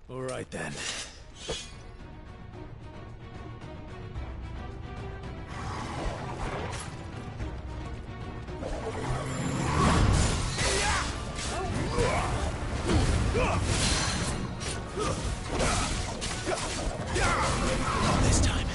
All right then. Not this time.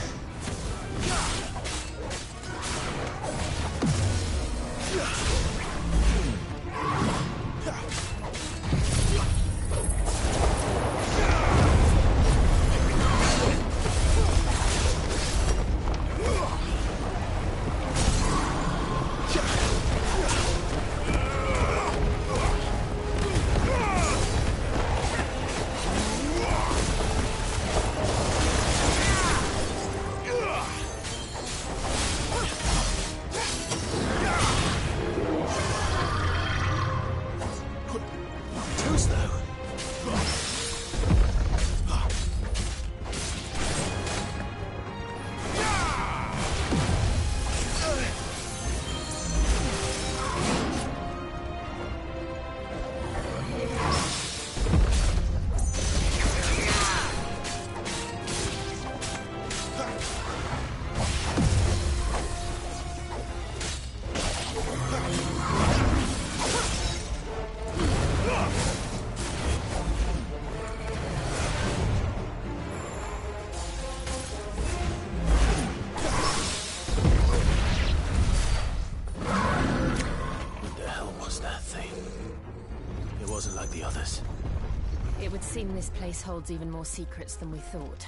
It would seem this place holds even more secrets than we thought.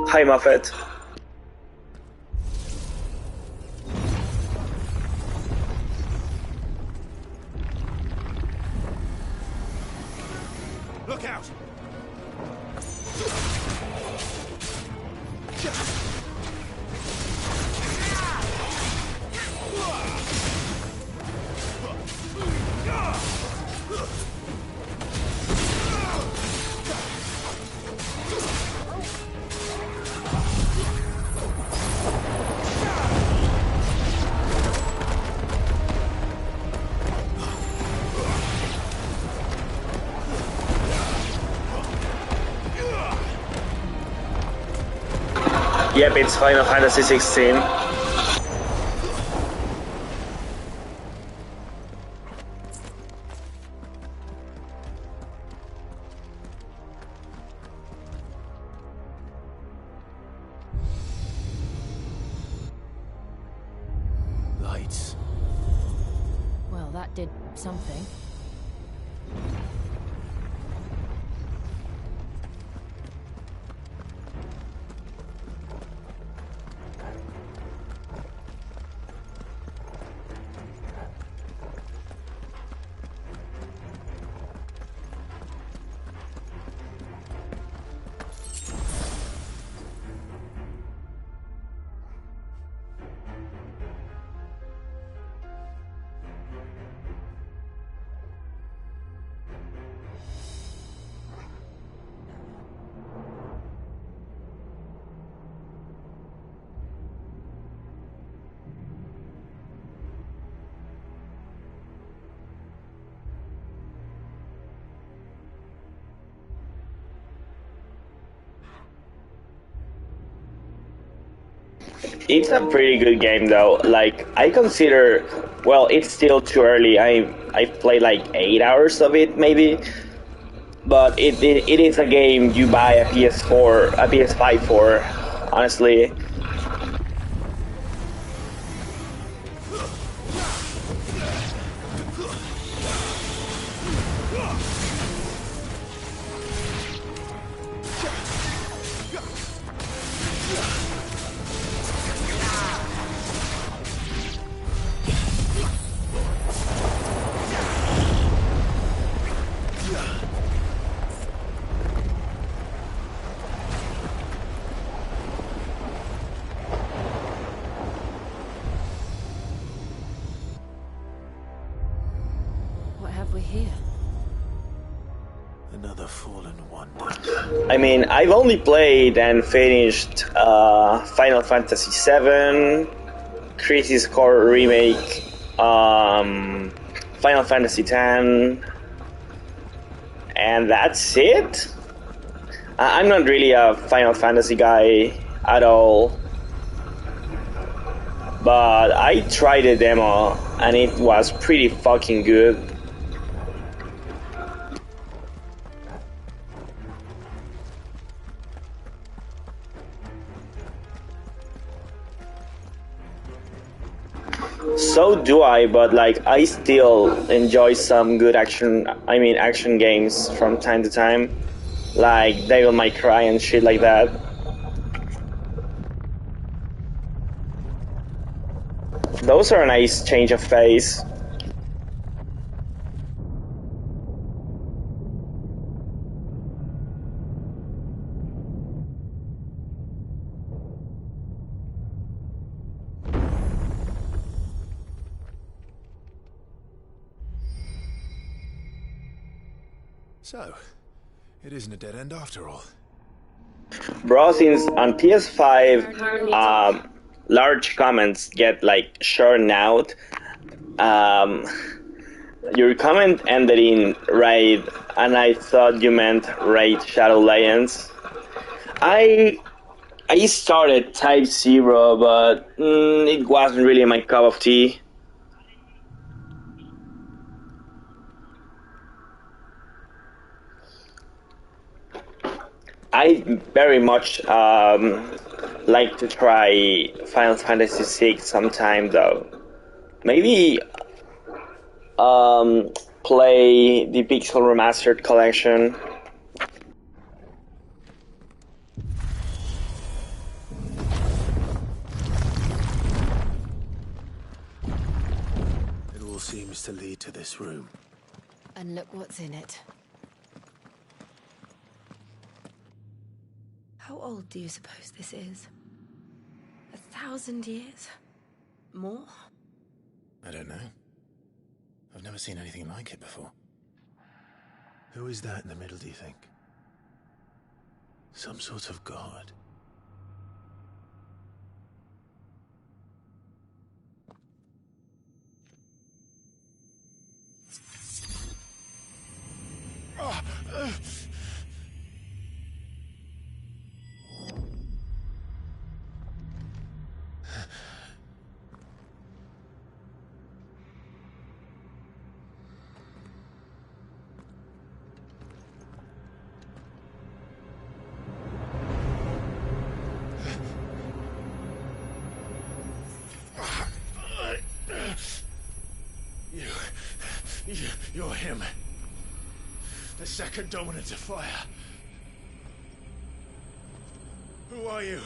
Hi, Muffet. Look out! Yep, it's Final Fantasy 16. Lights. Well, that did something. It's a pretty good game though. Like I consider, well, it's still too early. I played like 8 hours of it maybe, but it is a game you buy a PS4, a PS5 for. Honestly, What have we here? Another fallen wonder. I mean, I've only played and finished Final Fantasy VII, Crisis Core Remake, Final Fantasy X, and that's it. I'm not really a Final Fantasy guy at all, but I tried the demo and it was pretty fucking good. So do I, but like I still enjoy some good action games from time to time, like Devil May Cry and shit like that. Those are a nice change of pace. So, it isn't a dead end after all. Bro, since on PS5, large comments get like shortened out. Um, your comment ended in raid, and I thought you meant raid Shadow Legends. I started Type Zero, but it wasn't really my cup of tea. I very much like to try Final Fantasy VI sometime, though. Maybe play the Pixel Remastered collection. It all seems to lead to this room. And look what's in it. How old do you suppose this is? 1,000 years? More? I don't know. I've never seen anything like it before. Who is that in the middle, do you think? Some sort of god? You're him. The second dominant of fire. Who are you?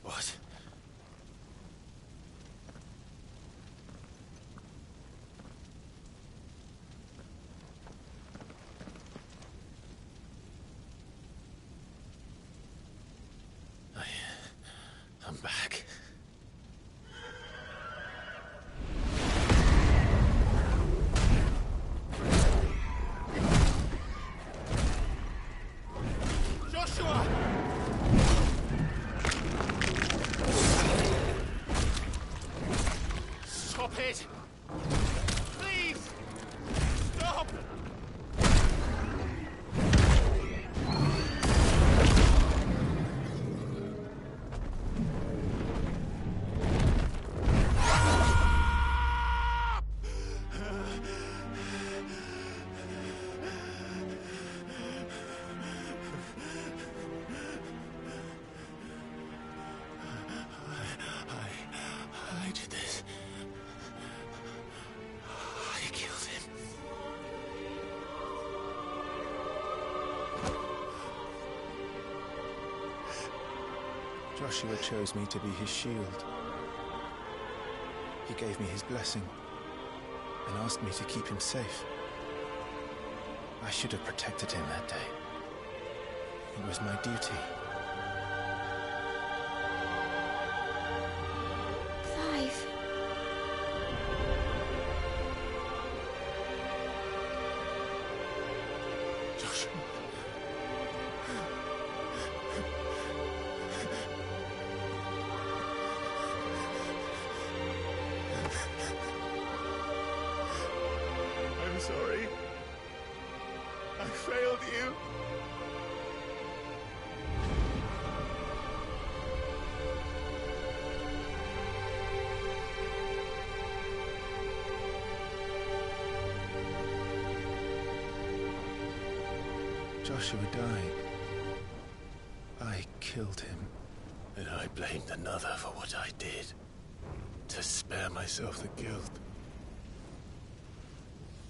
What? Joshua chose me to be his shield. He gave me his blessing and asked me to keep him safe. I should have protected him that day. It was my duty. Clive. Joshua. I'm sorry. I failed you. Joshua died. I killed him. And I blamed another for what I did. To spare myself the guilt.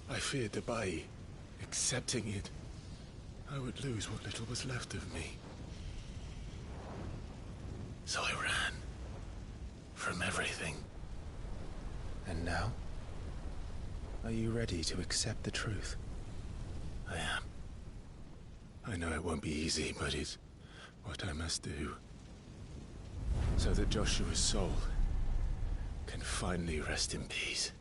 I feared that by accepting it, I would lose what little was left of me. So I ran. From everything. And now? Are you ready to accept the truth? I am. I know it won't be easy, but it's what I must do. So that Joshua's soul can finally rest in peace.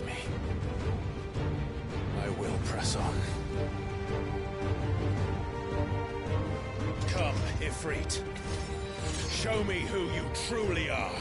Me. I will press on. Come, Ifrit. Show me who you truly are.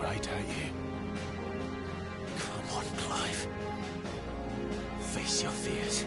right at you. Come on, Clive. Face your fears.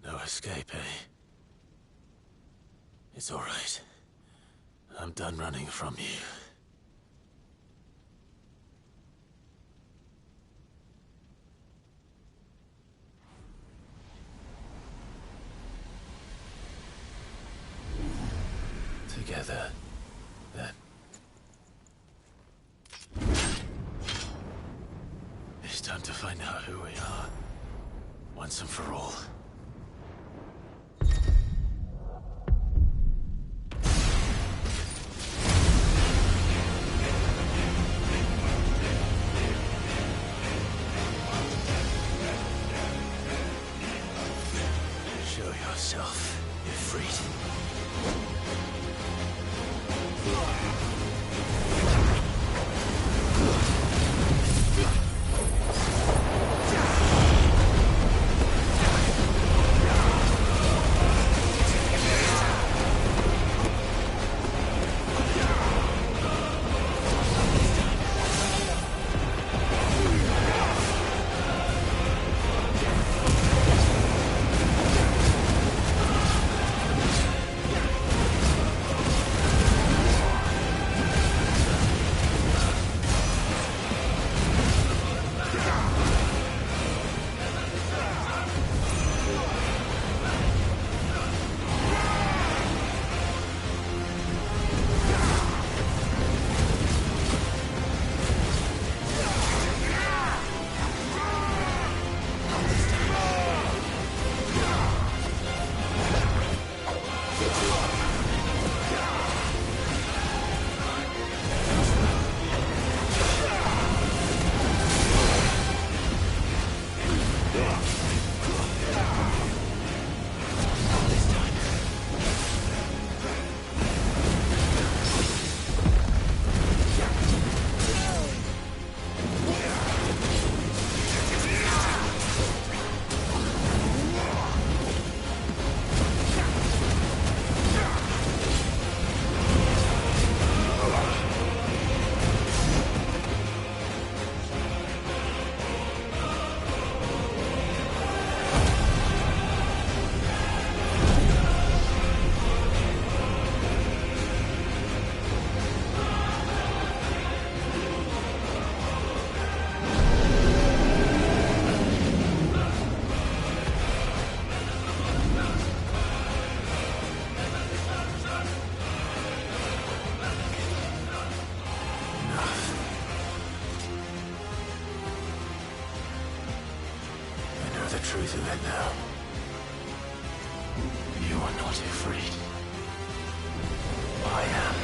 No escape, eh? It's all right. I'm done running from you. Together, then. It's time to find out who we are, once and for all. Show yourself, Ifrit. The truth of it now. You are not afraid. I am.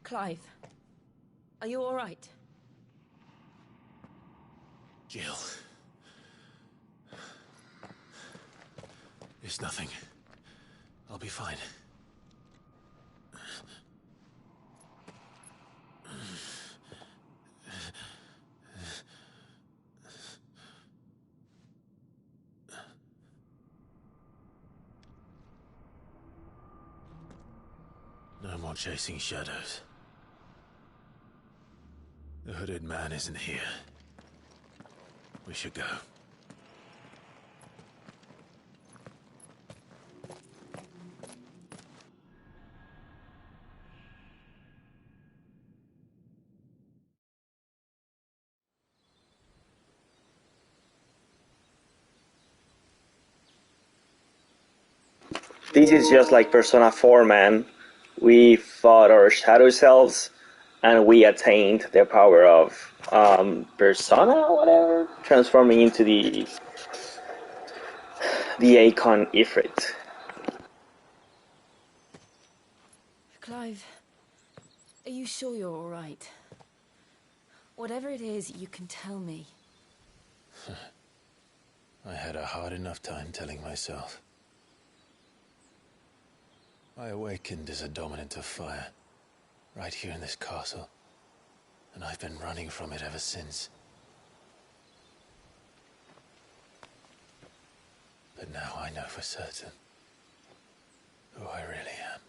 Clive, are you all right? Jill. It's nothing. I'll be fine. No more chasing shadows. The hooded man isn't here. We should go. This is just like Persona 4, man. We fought our shadow selves, and we attained the power of Persona, or whatever, transforming into the Akon Ifrit. Clive, are you sure you're all right? Whatever it is, you can tell me. I had a hard enough time telling myself. I awakened as a dominant of fire, right here in this castle, and I've been running from it ever since. But now I know for certain who I really am.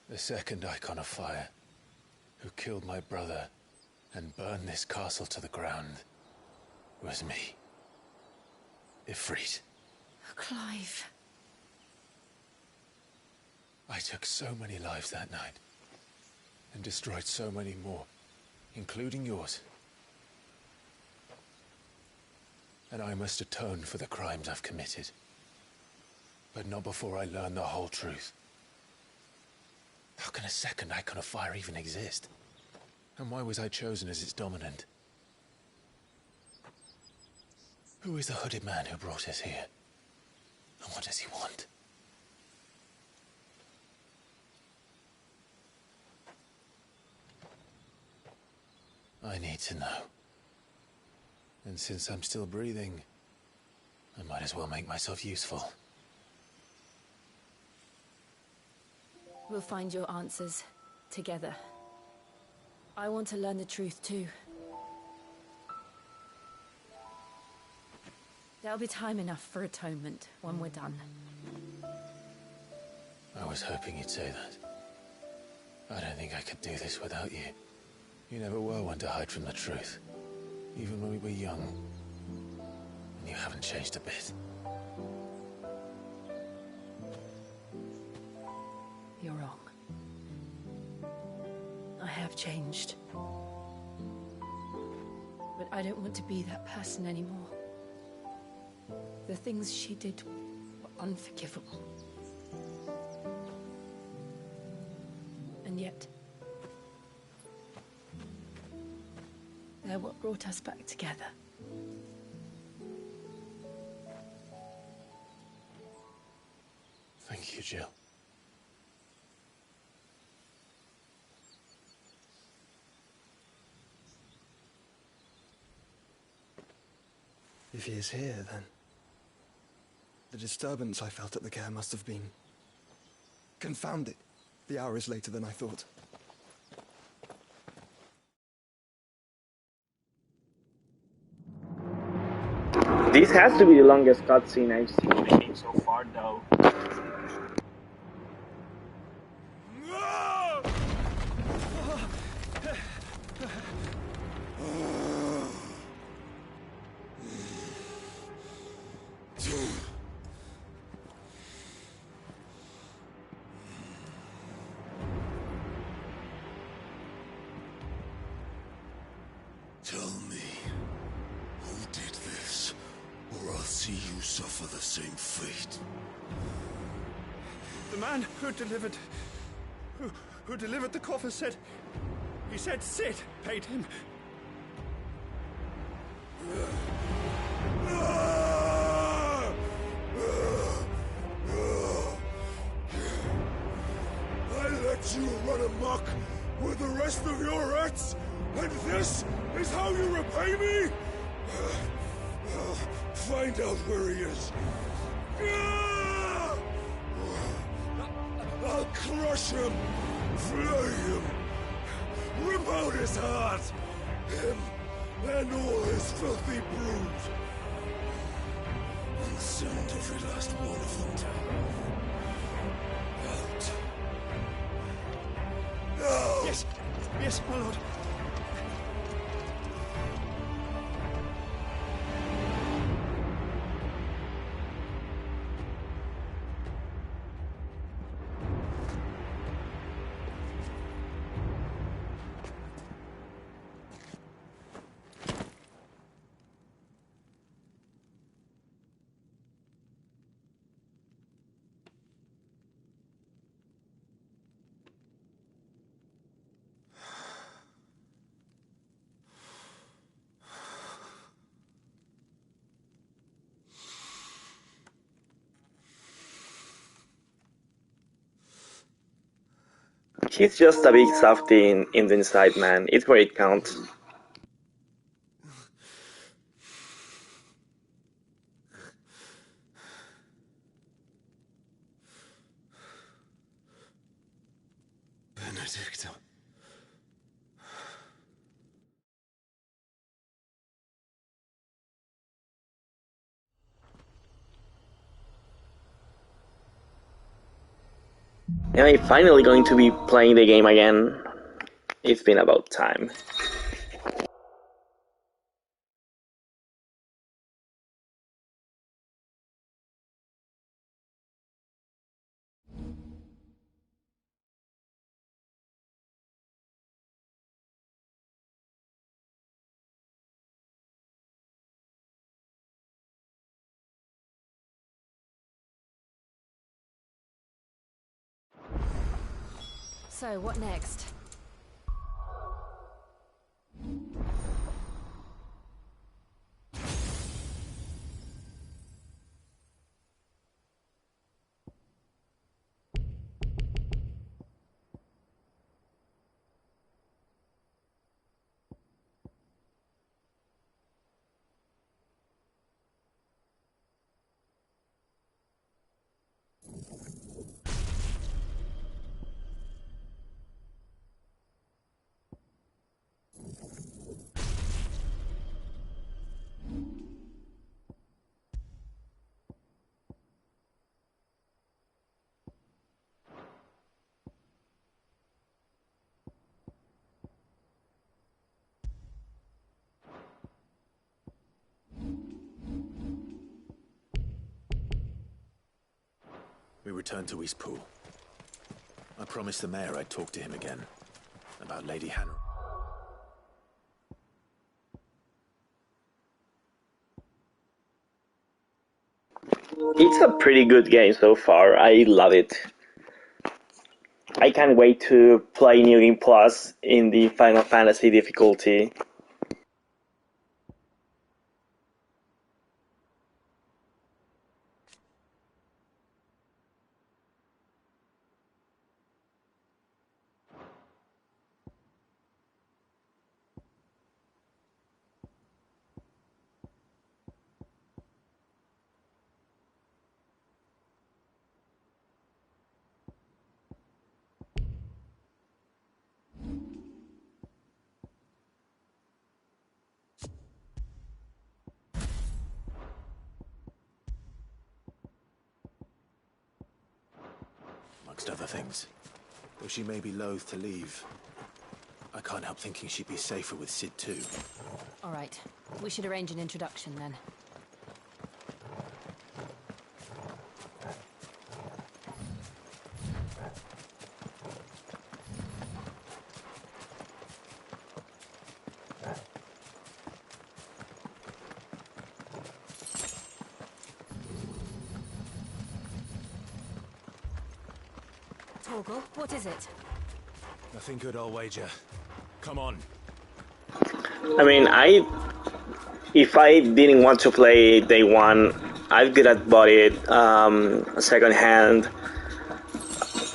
The second icon of fire, who killed my brother and burned this castle to the ground, was me. Ifrit. Clive. I took so many lives that night, and destroyed so many more, including yours. And I must atone for the crimes I've committed. But not before I learn the whole truth. How can a second icon of fire even exist? And why was I chosen as its dominant? Who is the hooded man who brought us here? And what does he want? I need to know. And since I'm still breathing, I might as well make myself useful. We'll find your answers together. I want to learn the truth too. There'll be time enough for atonement when we're done. I was hoping you'd say that. I don't think I could do this without you. You never were one to hide from the truth, even when we were young. And you haven't changed a bit. You're wrong. I have changed. But I don't want to be that person anymore. The things she did were unforgivable. And yet, they're what brought us back together. Thank you, Jill. If he is here, then the disturbance I felt at the care must have been confounded. The hour is later than I thought. This has to be the longest cutscene I've seen in the game so far, though. see you suffer the same fate. The man who delivered the coffer said Sid paid him. I let you run amok with the rest of your rats, and this is how you repay me? Find out where he is. I'll crush him, flay him, rip out his heart, him and all his filthy brood, and send every last one of them down. Out. Now! Yes, my lord. He's just a big softy in the inside, man. It's where it counts. Benedicta. Am I finally going to be playing the game again? It's been about time. So, what next? We returned to Eastpool. I promised the mayor I'd talk to him again about Lady Hannah. It's a pretty good game so far. I love it. I can't wait to play New Game Plus in the Final Fantasy difficulty. Amongst other things. Though she may be loath to leave, I can't help thinking she'd be safer with Sid too. All right. We should arrange an introduction then. Torgal, what is it? Nothing good, I'll wager. Come on. I mean, if I didn't want to play day one, I could have bought it second hand.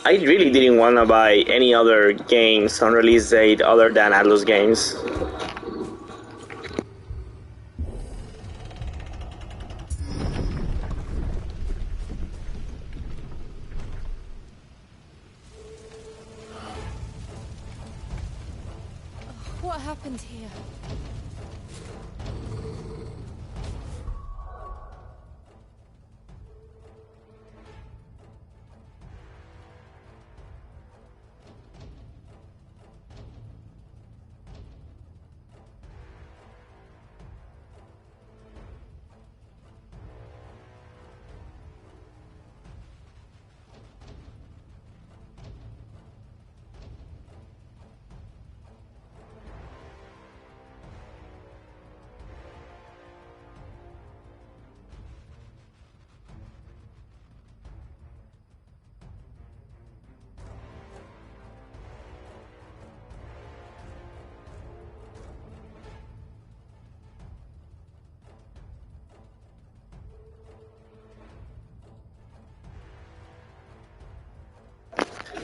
I really didn't want to buy any other games on release date other than Atlus games. What happened here?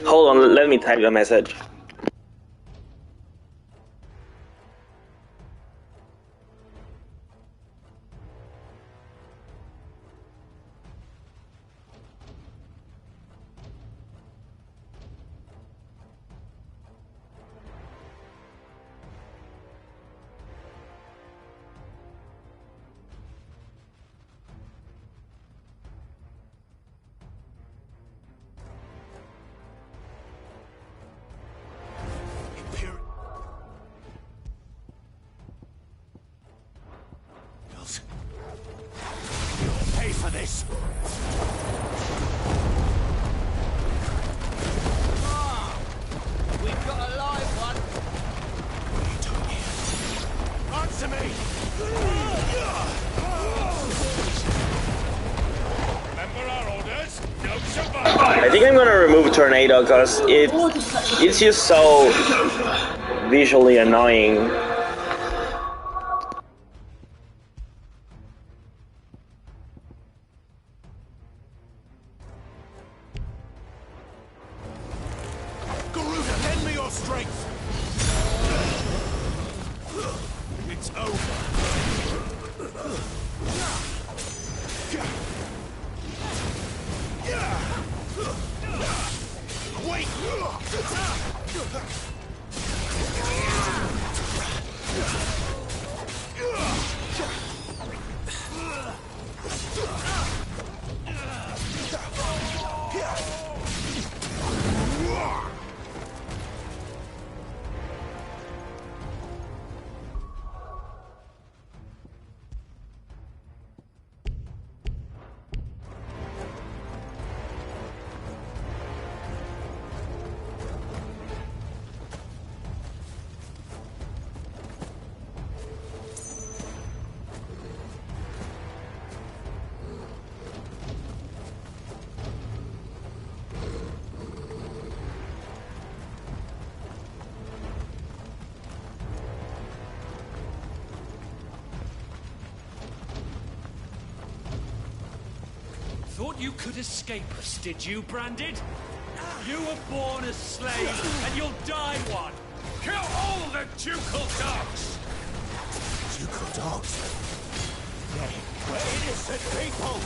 Hold on, let me type the message. You'll pay for this. We've got a live one. What are you doing here? Answer me! Remember our orders? No survival! I think I'm gonna remove Tornado because it's just so visually annoying. Garuda, lend me your strength! It's over. Wait! Thought you could escape us, did you, Branded? You were born a slave, and you'll die one. Kill all the ducal dogs! Ducal dogs? We're innocent people!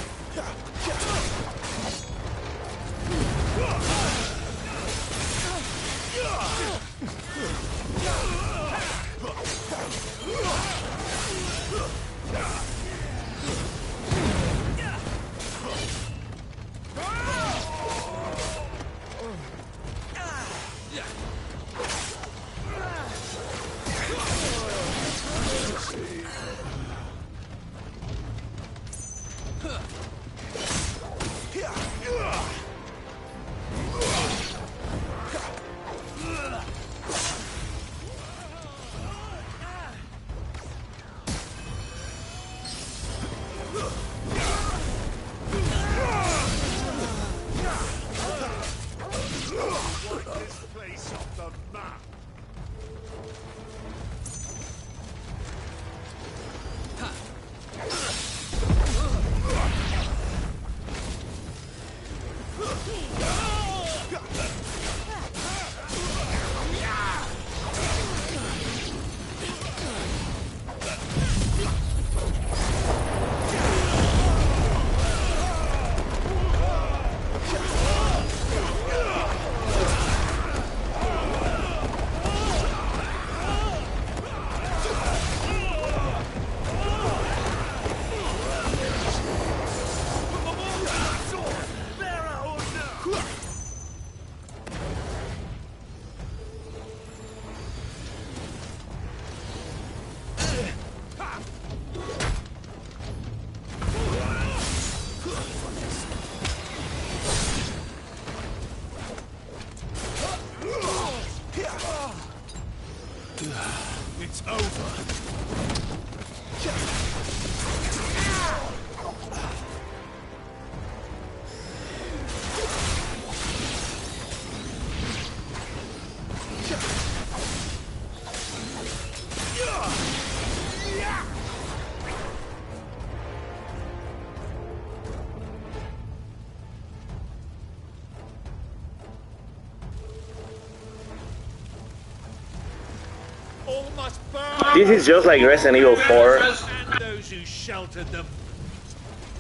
must burn! This is just like Resident Evil 4. And those who sheltered them.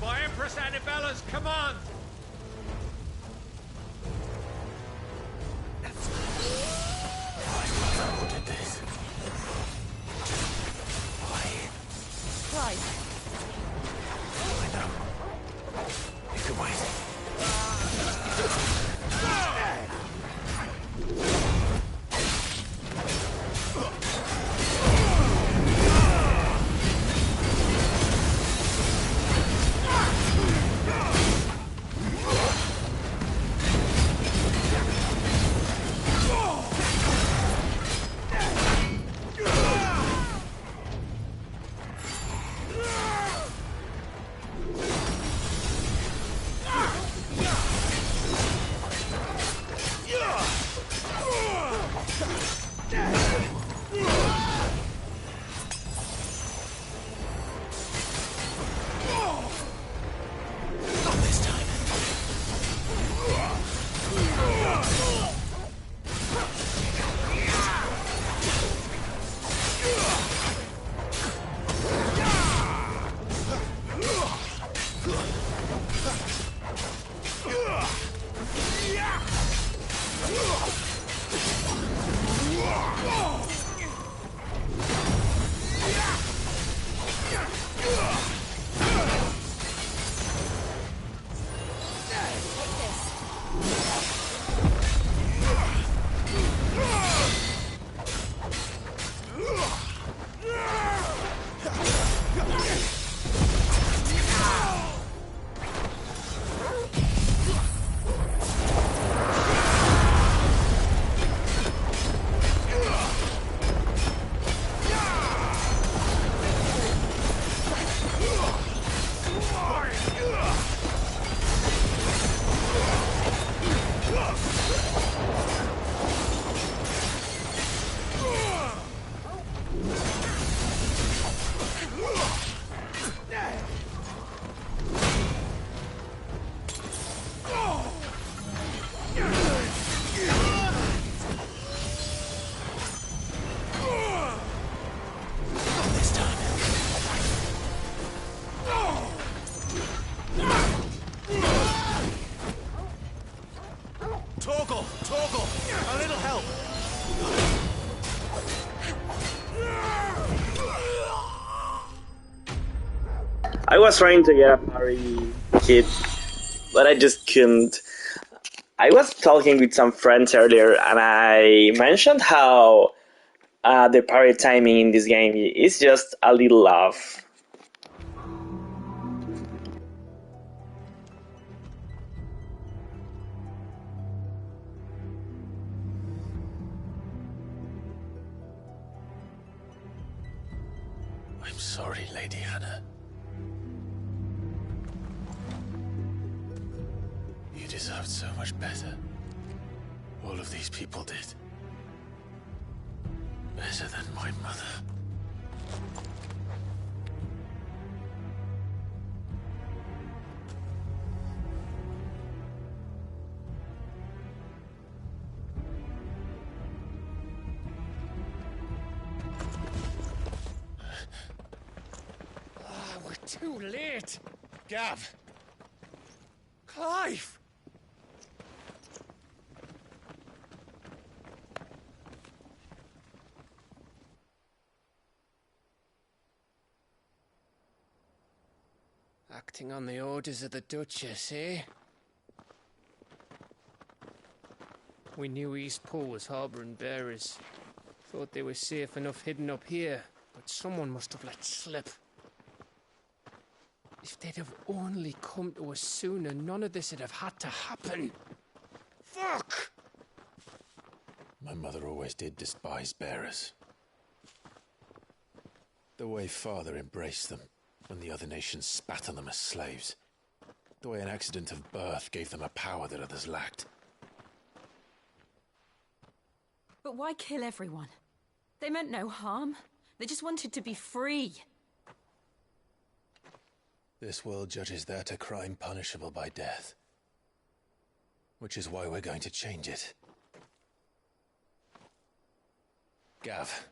By Empress Annabella's command! Who did this? Why? Clive, I know. You can wait. Not this time. Not this time. Torgal! Torgal! A little help! I was trying to get a parry hit, but I just couldn't. I was talking with some friends earlier, and I mentioned how the parry timing in this game is just a little off. I'm sorry, Lady Hannah. You deserved so much better. All of these people did. Better than my mother. We're too late! Gav! Clive! Acting on the orders of the Duchess, eh? We knew East Pool was harbouring bearers. Thought they were safe enough hidden up here, but someone must have let slip. If they'd have only come to us sooner, none of this would have had to happen. Fuck! My mother always did despise bearers. The way Father embraced them when the other nations spat on them as slaves. The way an accident of birth gave them a power that others lacked. but why kill everyone? They meant no harm. They just wanted to be free. This world judges that a crime punishable by death. Which is why we're going to change it. Gav,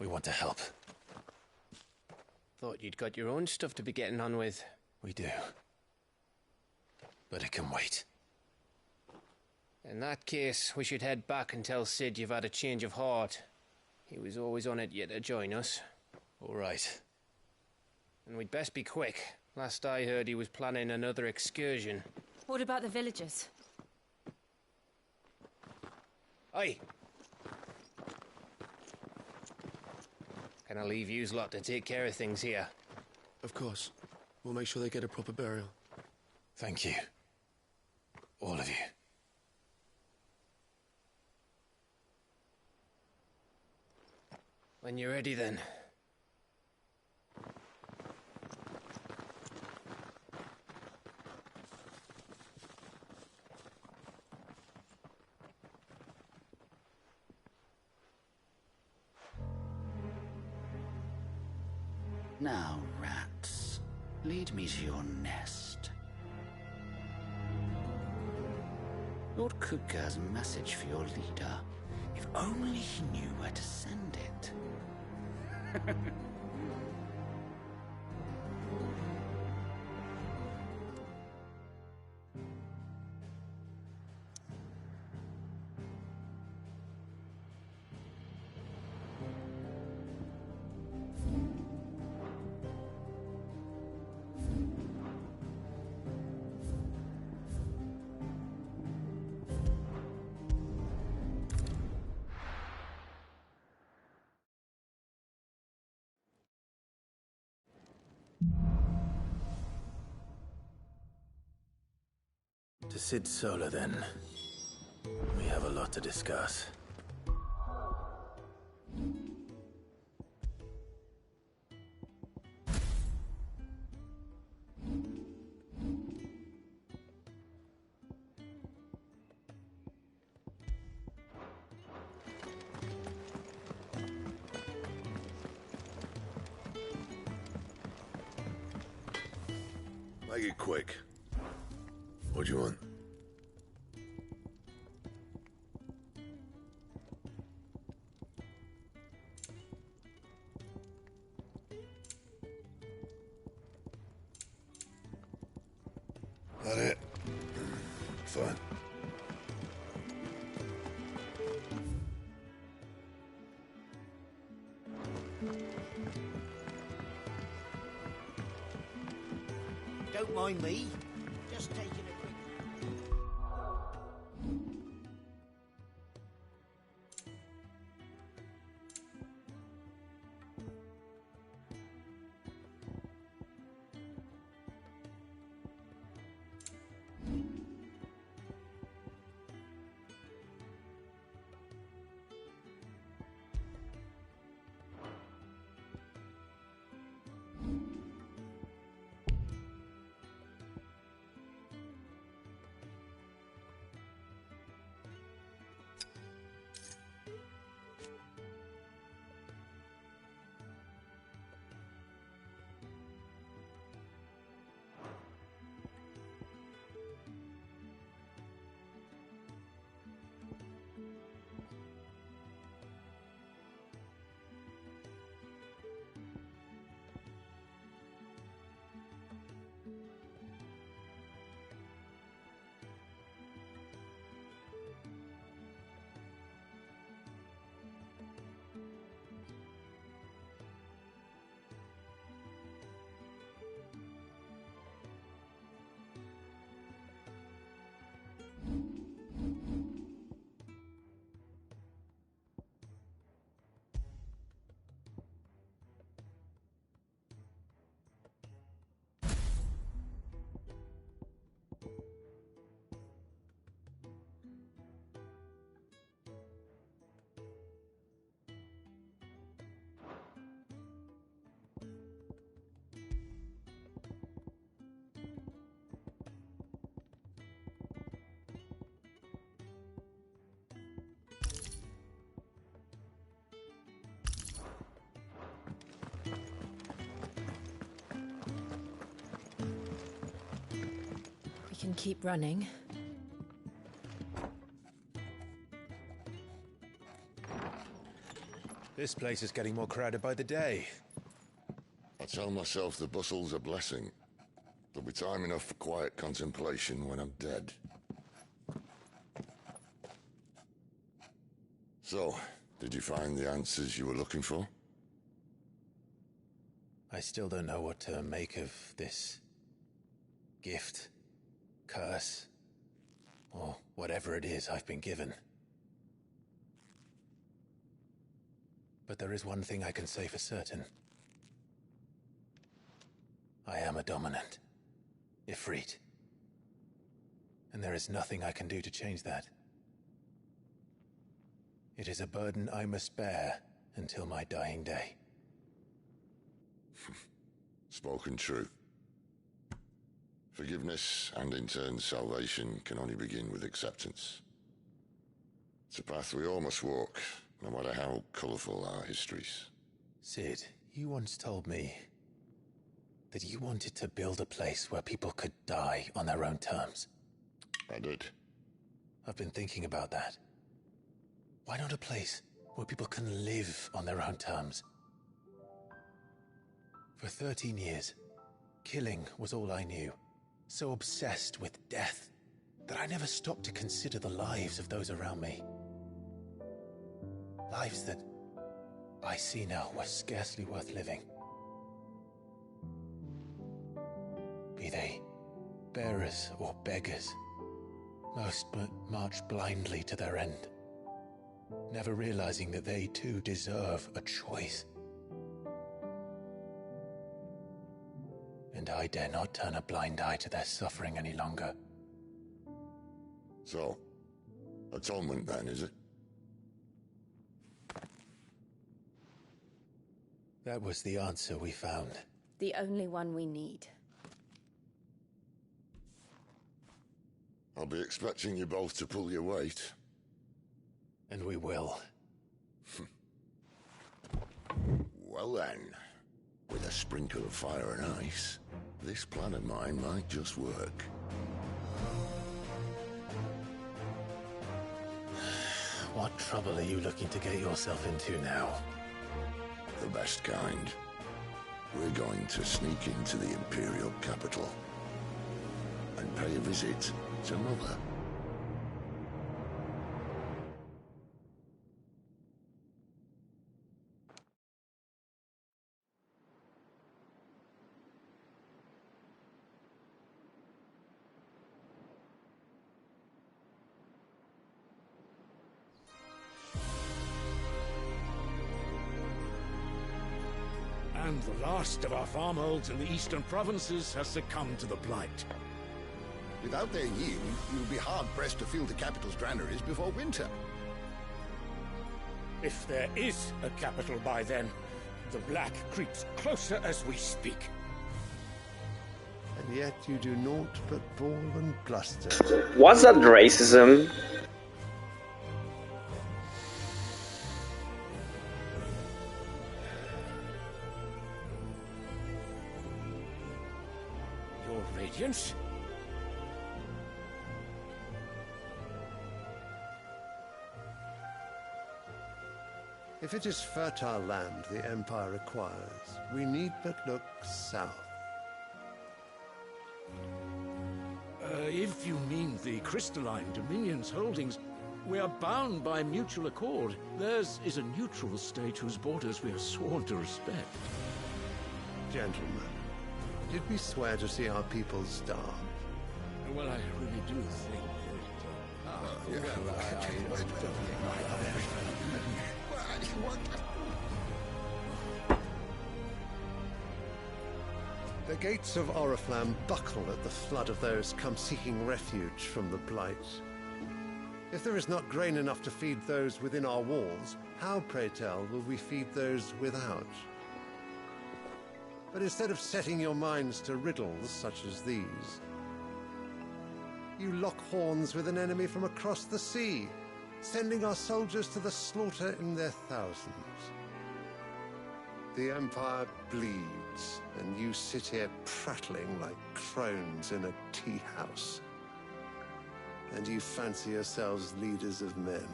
We want to help. Thought you'd got your own stuff to be getting on with. We do. But it can wait. In that case, we should head back and tell Sid you've had a change of heart. He was always on it yet to join us. All right. And we'd best be quick. Last I heard, he was planning another excursion. What about the villagers? Aye. Can I leave yous lot to take care of things here? Of course. We'll make sure they get a proper burial. Thank you. All of you. When you're ready, then. Now, rats, lead me to your nest. Lord Kupka has a message for your leader. If only he knew where to send it. To Sid Solar, then. We have a lot to discuss. Make it quick. What do you want? That it? Fine. Don't mind me. Just taking a quick... We can keep running. This place is getting more crowded by the day. I tell myself the bustle's a blessing. There'll be time enough for quiet contemplation when I'm dead. So, did you find the answers you were looking for? I still don't know what to make of this gift, curse, or whatever it is I've been given. But there is one thing I can say for certain. I am a dominant, Ifrit. And there is nothing I can do to change that. It is a burden I must bear until my dying day. Spoken true. Forgiveness, and in turn salvation, can only begin with acceptance. It's a path we all must walk, no matter how colourful our histories. Sid, you once told me that you wanted to build a place where people could die on their own terms. I did. I've been thinking about that. Why not a place where people can live on their own terms? For 13 years, killing was all I knew. So obsessed with death that I never stopped to consider the lives of those around me. Lives that I see now were scarcely worth living. Be they bearers or beggars, most march blindly to their end, never realizing that they too deserve a choice. And I dare not turn a blind eye to their suffering any longer. So, atonement then, is it? That was the answer we found. The only one we need. I'll be expecting you both to pull your weight. And we will. Well then, with a sprinkle of fire and ice, this plan of mine might just work. What trouble are you looking to get yourself into now? The best kind. We're going to sneak into the Imperial capital and pay a visit to Mother. And the last of our farmholds in the eastern provinces has succumbed to the blight. Without their yield, you'll be hard-pressed to fill the capital's granaries before winter. If there is a capital by then, the black creeps closer as we speak. And yet you do naught but bawl and bluster. What's that racism? Your Radiance? If it is fertile land the Empire requires, we need but look south. If you mean the crystalline Dominion's holdings, we are bound by mutual accord. Theirs is a neutral state whose borders we are sworn to respect. Gentlemen, did we swear to see our people starve? Well, I really do think The gates of Oriflamme buckle at the flood of those come seeking refuge from the blight. If there is not grain enough to feed those within our walls, how, pray tell, will we feed those without? But instead of setting your minds to riddles such as these, you lock horns with an enemy from across the sea, sending our soldiers to the slaughter in their thousands. The Empire bleeds, and you sit here prattling like crones in a tea house. And you fancy yourselves leaders of men.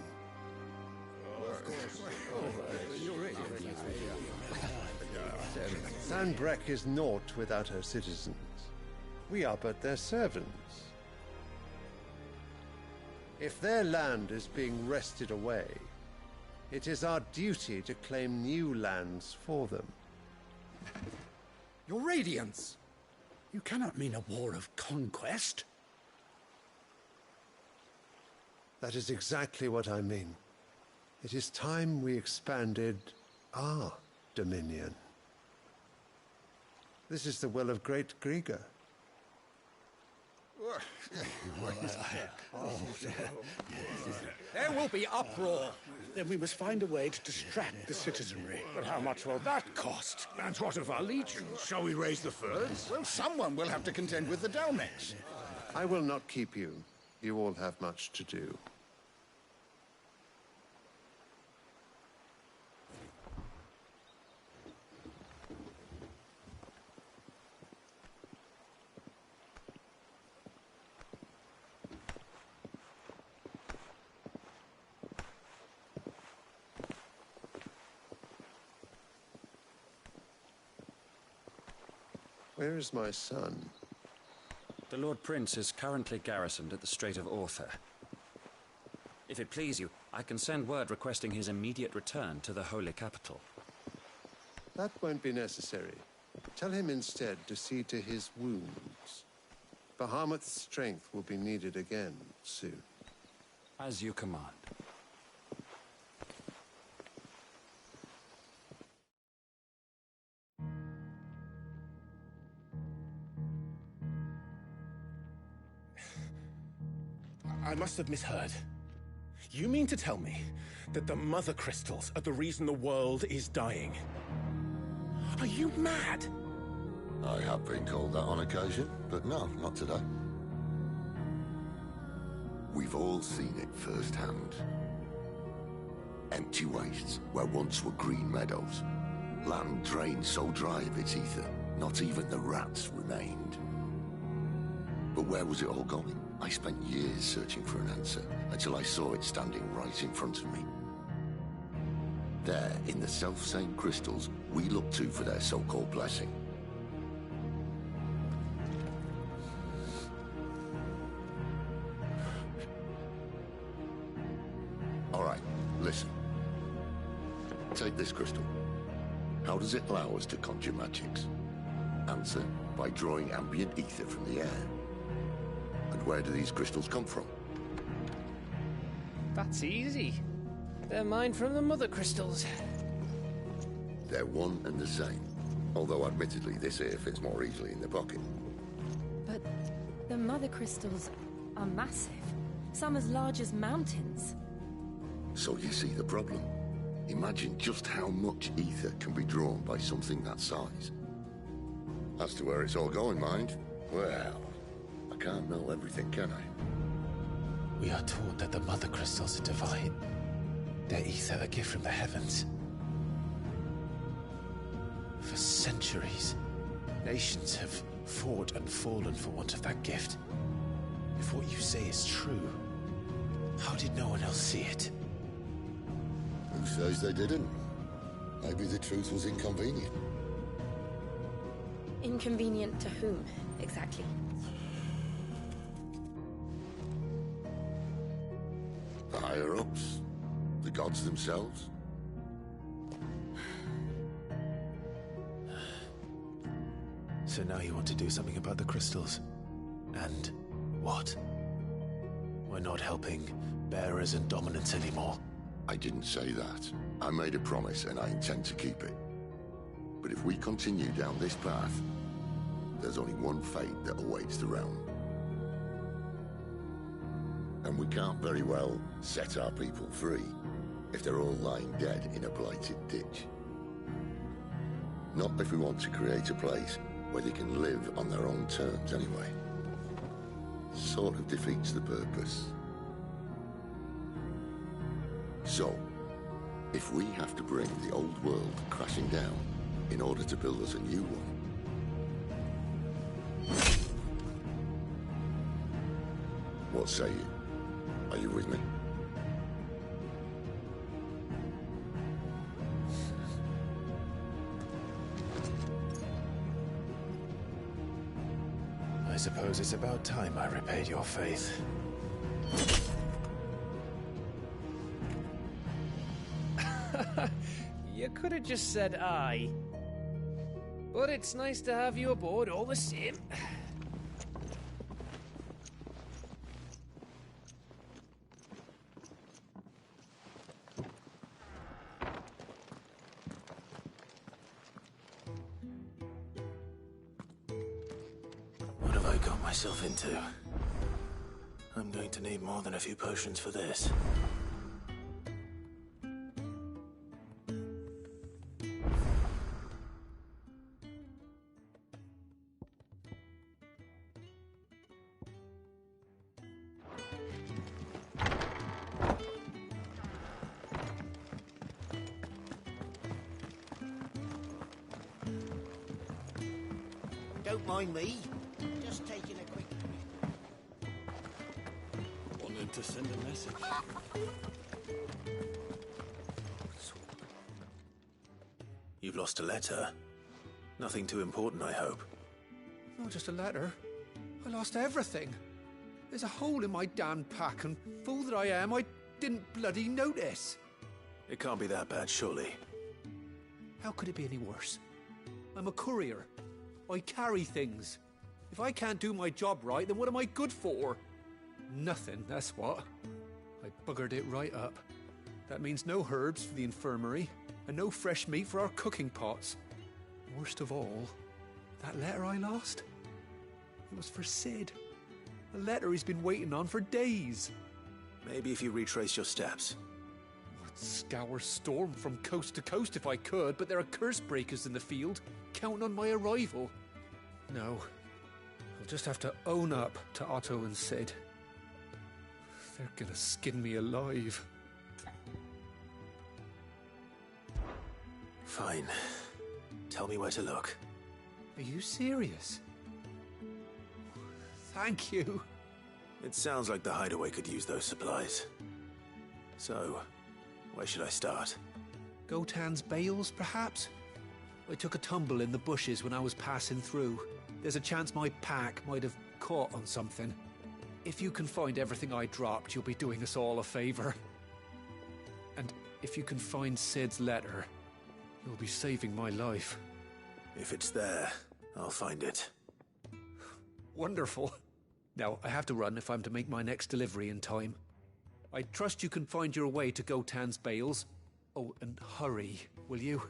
Sanbreque is naught without her citizens. We are but their servants. If their land is being wrested away, it is our duty to claim new lands for them. Your Radiance! You cannot mean a war of conquest. That is exactly what I mean. It is time we expanded our dominion. This is the will of great Grieger. There will be uproar. Then we must find a way to distract the citizenry. But how much will that cost? And what of our legions? Shall we raise the furs? Well, someone will have to contend with the Dalmex. I will not keep you. You all have much to do. Where is my son? The Lord Prince is currently garrisoned at the Strait of Arthur. If it please you, I can send word requesting his immediate return to the Holy Capital. That won't be necessary. Tell him instead to see to his wounds. Bahamut's strength will be needed again soon. As you command. I must have misheard. You mean to tell me that the Mother Crystals are the reason the world is dying? Are you mad? I have been called that on occasion, but no, not today. We've all seen it firsthand. Empty wastes where once were green meadows. Land drained so dry of its ether, not even the rats remained. But where was it all going? I spent years searching for an answer, until I saw it standing right in front of me. There, in the self-same crystals we look to for their so-called blessing. All right, listen. Take this crystal. How does it allow us to conjure magics? Answer, by drawing ambient ether from the air. And where do these crystals come from? That's easy. They're mined from the Mother Crystals. They're one and the same. Although admittedly this here fits more easily in the pocket. But the Mother Crystals are massive. Some as large as mountains. So you see the problem. Imagine just how much ether can be drawn by something that size. As to where it's all going, mind? Well, I can't know everything, can I? We are taught that the Mother Crystals are divine. Their ether a gift from the heavens. For centuries, nations have fought and fallen for want of that gift. If what you say is true, how did no one else see it? Who says they didn't? Maybe the truth was inconvenient. Inconvenient to whom, exactly? The higher-ups? The gods themselves? So now you want to do something about the crystals? And what? We're not helping bearers and dominants anymore. I didn't say that. I made a promise and I intend to keep it. But if we continue down this path, there's only one fate that awaits the realm. And we can't very well set our people free if they're all lying dead in a blighted ditch. Not if we want to create a place where they can live on their own terms anyway. Sort of defeats the purpose. So, if we have to bring the old world crashing down in order to build us a new one, what say you? Are you with me? suppose it's about time I repaid your faith. You could have just said aye. But it's nice to have you aboard all the same. What have I got myself into? I'm going to need more than a few potions for this. Don't mind me. Just taking a quick... Wanted to send a message. You've lost a letter. Nothing too important, I hope. Not just a letter. I lost everything. There's a hole in my damn pack, and fool that I am, I didn't bloody notice. It can't be that bad, surely. How could it be any worse? I'm a courier. I carry things. If I can't do my job right, then what am I good for? Nothing, that's what. I buggered it right up. That means no herbs for the infirmary, and no fresh meat for our cooking pots. Worst of all, that letter I lost? It was for Sid. A letter he's been waiting on for days. Maybe if you retrace your steps. I'd scour Storm from coast to coast if I could, but there are curse breakers in the field, counting on my arrival. No, I'll just have to own up to Otto and Sid. They're gonna skin me alive. Fine. Tell me where to look. Are you serious? Thank you. It sounds like the hideaway could use those supplies. So, where should I start? Gotan's bales, perhaps? I took a tumble in the bushes when I was passing through. There's a chance my pack might have caught on something. If you can find everything I dropped, you'll be doing us all a favor. And if you can find Sid's letter, you'll be saving my life. If it's there, I'll find it. Wonderful. Now, I have to run if I'm to make my next delivery in time. I trust you can find your way to Gotan's bales. Oh, and hurry, will you?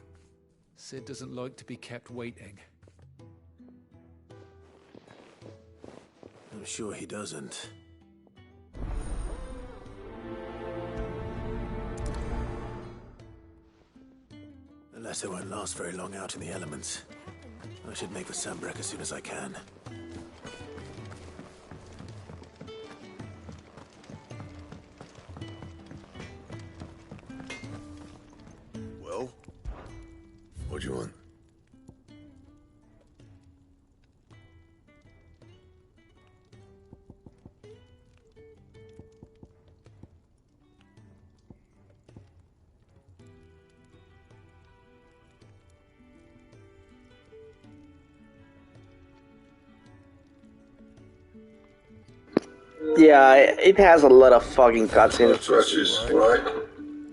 Sid doesn't like to be kept waiting. I'm sure he doesn't. The letter won't last very long out in the elements. I should make for Sambrek as soon as I can. Well, what do you want? Yeah, it has a lot of fucking cutscenes.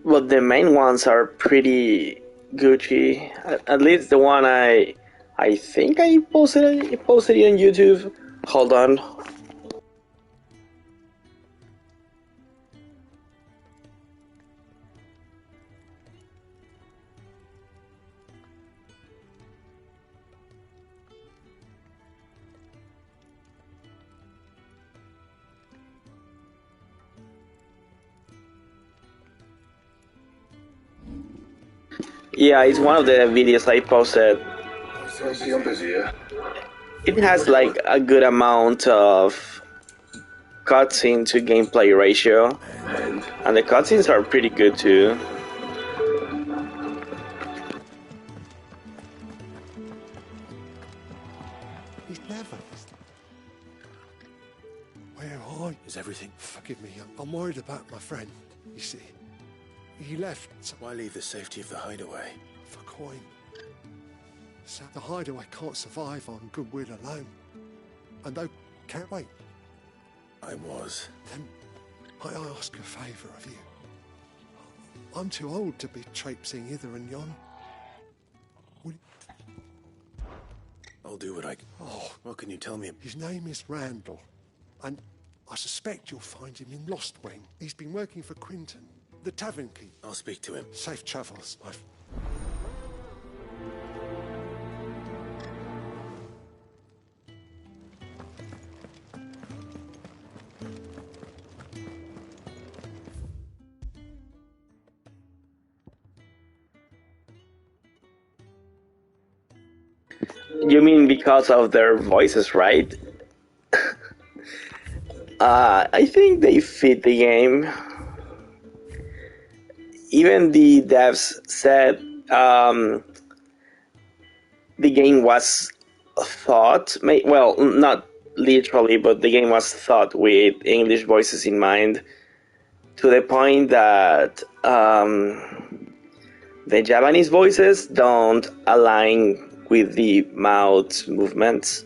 But the main ones are pretty Gucci. At least the one I think I posted it on YouTube. Hold on. Yeah, it's one of the videos I posted. It has like a good amount of cutscene to gameplay ratio, and the cutscenes are pretty good too. He's never. Where are you? Is everything? Forgive me, I'm worried about my friend, you see. He left. So why leave the safety of the hideaway? For coin. So the hideaway can't survive on goodwill alone. And though Can't wait. I was. Then I ask a favour of you. I'm too old to be traipsing hither and yon. I'll do what I can. Oh. What can you tell me? His name is Randall, and I suspect you'll find him in Lost Wing. He's been working for Quinton, the tavern keep. I'll speak to him. Safe travels, my... You mean because of their voices, right? I think they fit the game. Even the devs said the game was thought, well, not literally, but the game was thought with English voices in mind, to the point that the Japanese voices don't align with the mouth movements.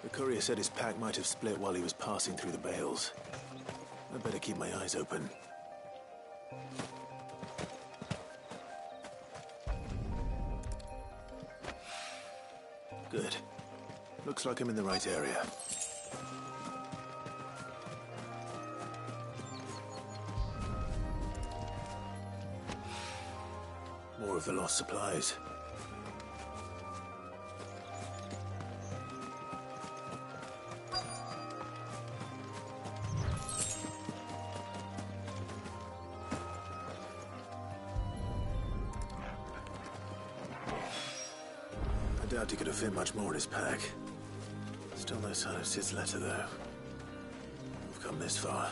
The courier said his pack might have split while he was passing through the bales. I'd better keep my eyes open. Good. Looks like I'm in the right area. More of the lost supplies. I doubt he could have fit much more in his pack. Still no sign of Sid's letter, though. We've come this far.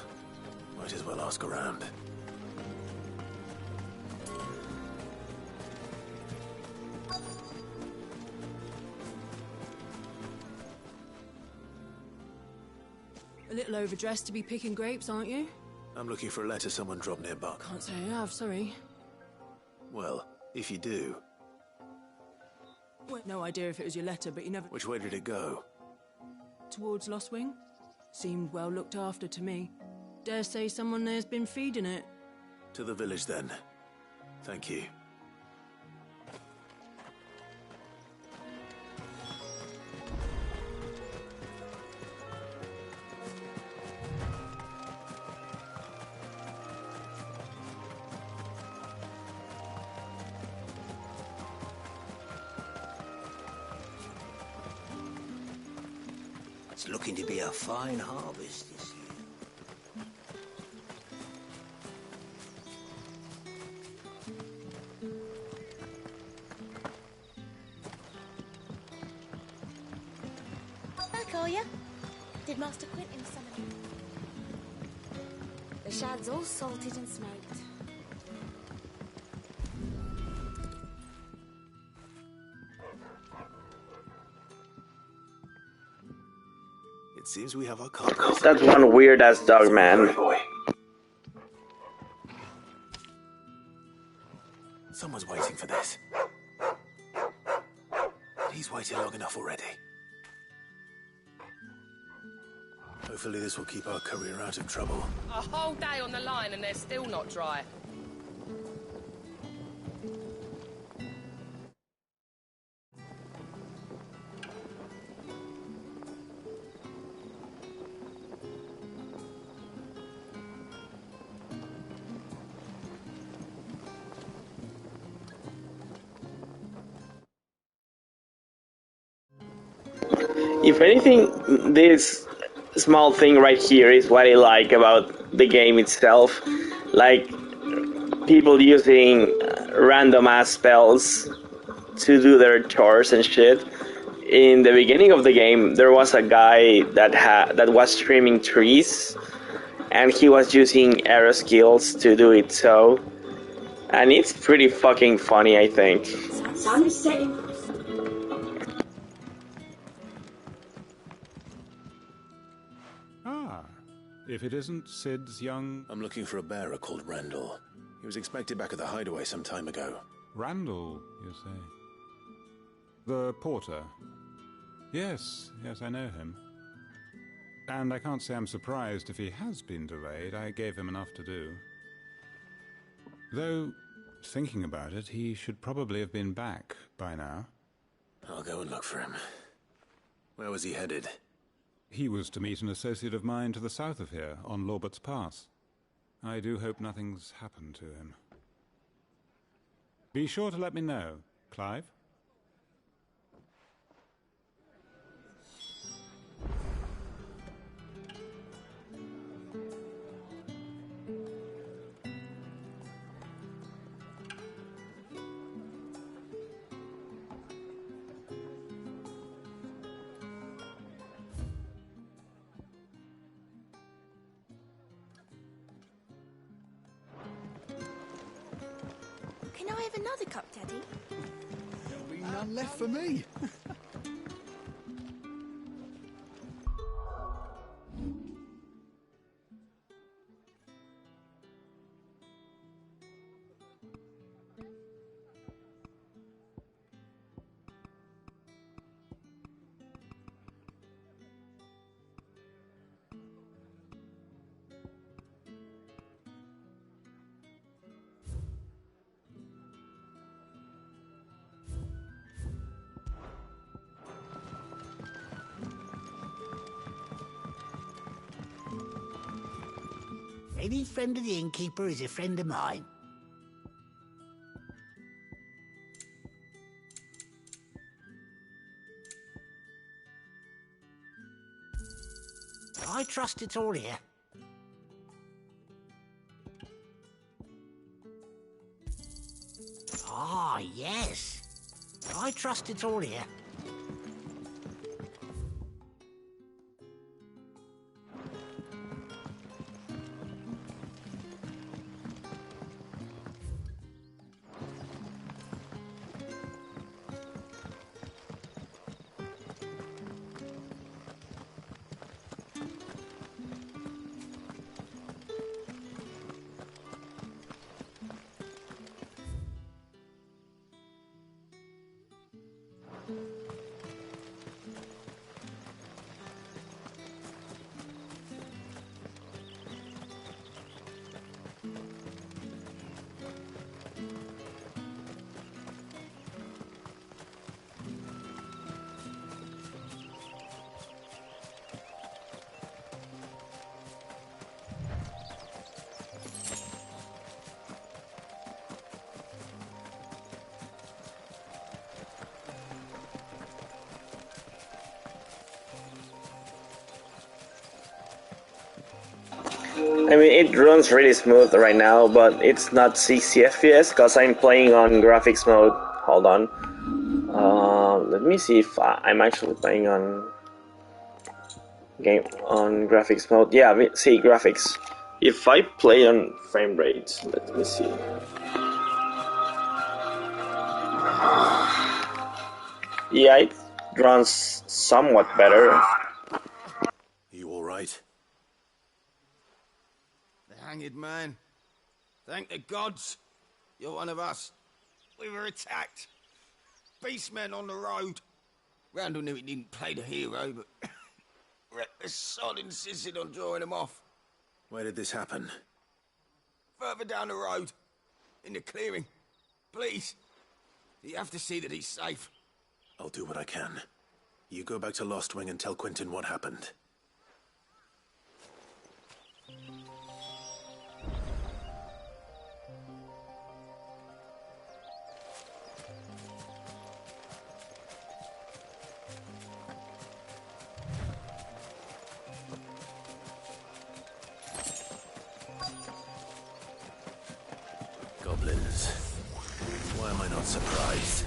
Might as well ask around. A little overdressed to be picking grapes, aren't you? I'm looking for a letter someone dropped near Buck. Can't say I have, sorry. Well, if you do... Well, no idea if it was your letter, but you never... Which way did it go? Towards Lost Wing? Seemed well looked after to me. Dare say someone there's been feeding it. To the village, then. Thank you. It's looking to be a fine harvest this year. Back, are you? Did Master Quinton summon you? The shad's all salted and smoked. It seems we have our carcass. That's one weird-ass dog, man. Someone's waiting for this. He's waited long enough already. Hopefully this will keep our courier out of trouble. A whole day on the line and they're still not dry. If anything, this small thing right here is what I like about the game itself. Like, people using random ass spells to do their chores and shit. In the beginning of the game, there was a guy that was trimming trees, and he was using arrow skills to do it. So And it's pretty fucking funny, I think. Sun is setting. Ah, if it isn't Sid's young... I'm looking for a bearer called Randall. He was expected back at the hideaway some time ago. Randall, you say? The porter? Yes, I know him. And I can't say I'm surprised if he has been delayed. I gave him enough to do. Though, thinking about it, he should probably have been back by now. I'll go and look for him. Where was he headed? He was to meet an associate of mine to the south of here, on Lorbert's Pass. I do hope nothing's happened to him. Be sure to let me know, Clive. Can I have another cup, Daddy? There'll be none left for me. Any friend of the innkeeper is a friend of mine. I trust it's all here. Ah, yes. I trust it's all here. I mean, it runs really smooth right now, but it's not 60 FPS because I'm playing on graphics mode. Hold on. Let me see if I'm actually playing on graphics mode. Yeah, see graphics. If I play on frame rate, let me see. Yeah, it runs somewhat better. You all right? The hanged man. Thank the gods. You're one of us. We were attacked. Beastmen on the road. Randall knew he didn't play the hero, but reckless sod insisted on drawing him off. Where did this happen? Further down the road. In the clearing. Please. You have to see that he's safe. I'll do what I can. You go back to Lost Wing and tell Quentin what happened. Goblins. Why am I not surprised?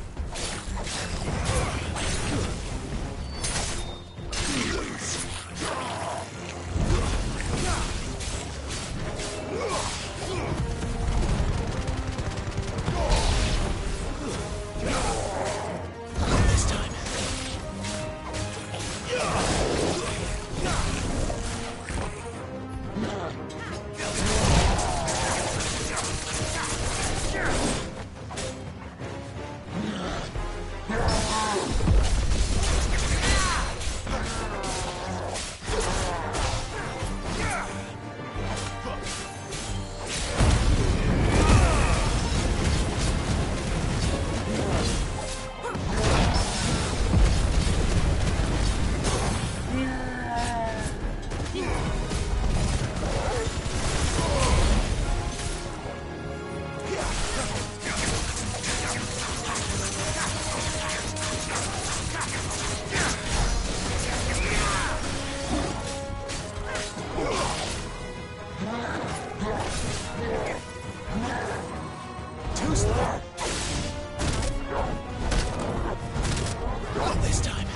Not this time.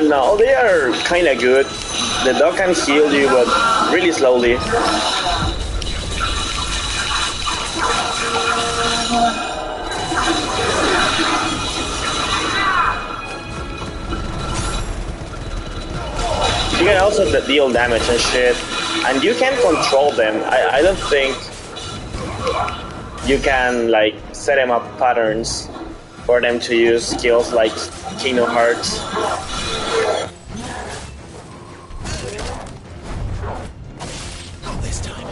No, they are kinda good. The dog can heal you, but really slowly. You can also deal damage and shit, and you can control them. I don't think you can like set them up patterns for them to use skills like Kino Hearts. Not this time.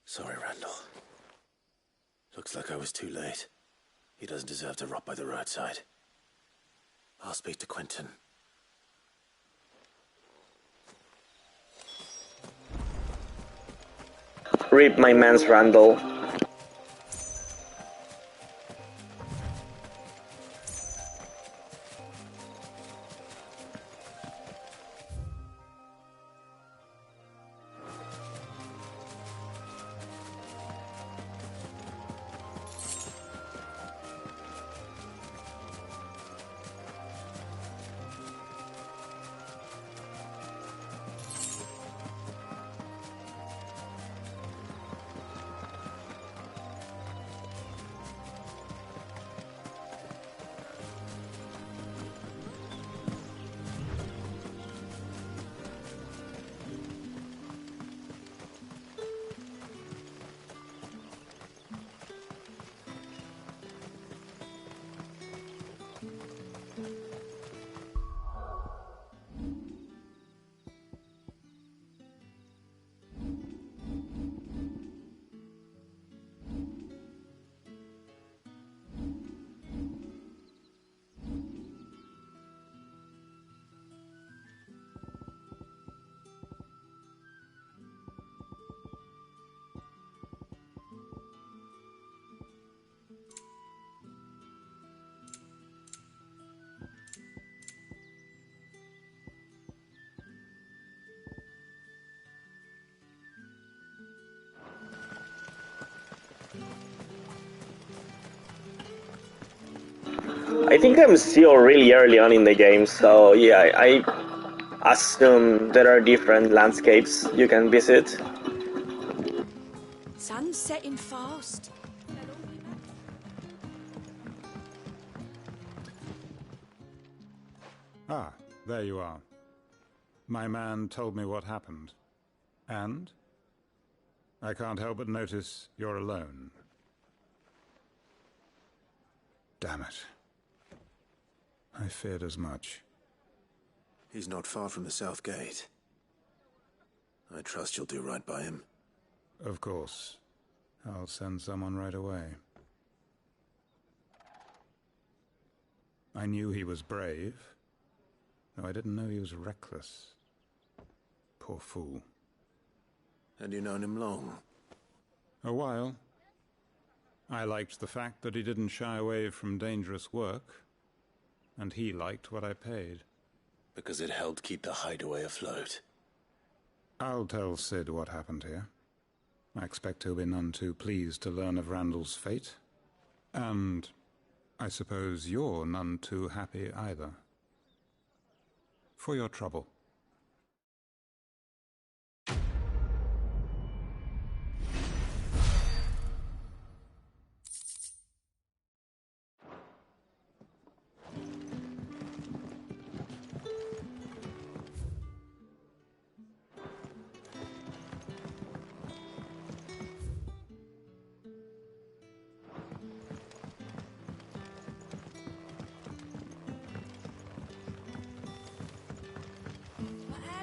Sorry, Randall. Looks like I was too late. He doesn't deserve to rot by the roadside. I'll speak to Quentin. Rip my man's Randall. I think I'm still really early on in the game, so yeah, I assume there are different landscapes you can visit. Sun's setting fast. Ah, there you are. My man told me what happened. And? I can't help but notice you're alone. Damn it. I feared as much. He's not far from the South Gate. I trust you'll do right by him. Of course. I'll send someone right away. I knew he was brave, though I didn't know he was reckless. Poor fool. And you known him long? A while. I liked the fact that he didn't shy away from dangerous work, and he liked what I paid. Because it helped keep the hideaway afloat. I'll tell Sid what happened here. I expect he'll be none too pleased to learn of Randall's fate. And I suppose you're none too happy either. For your trouble.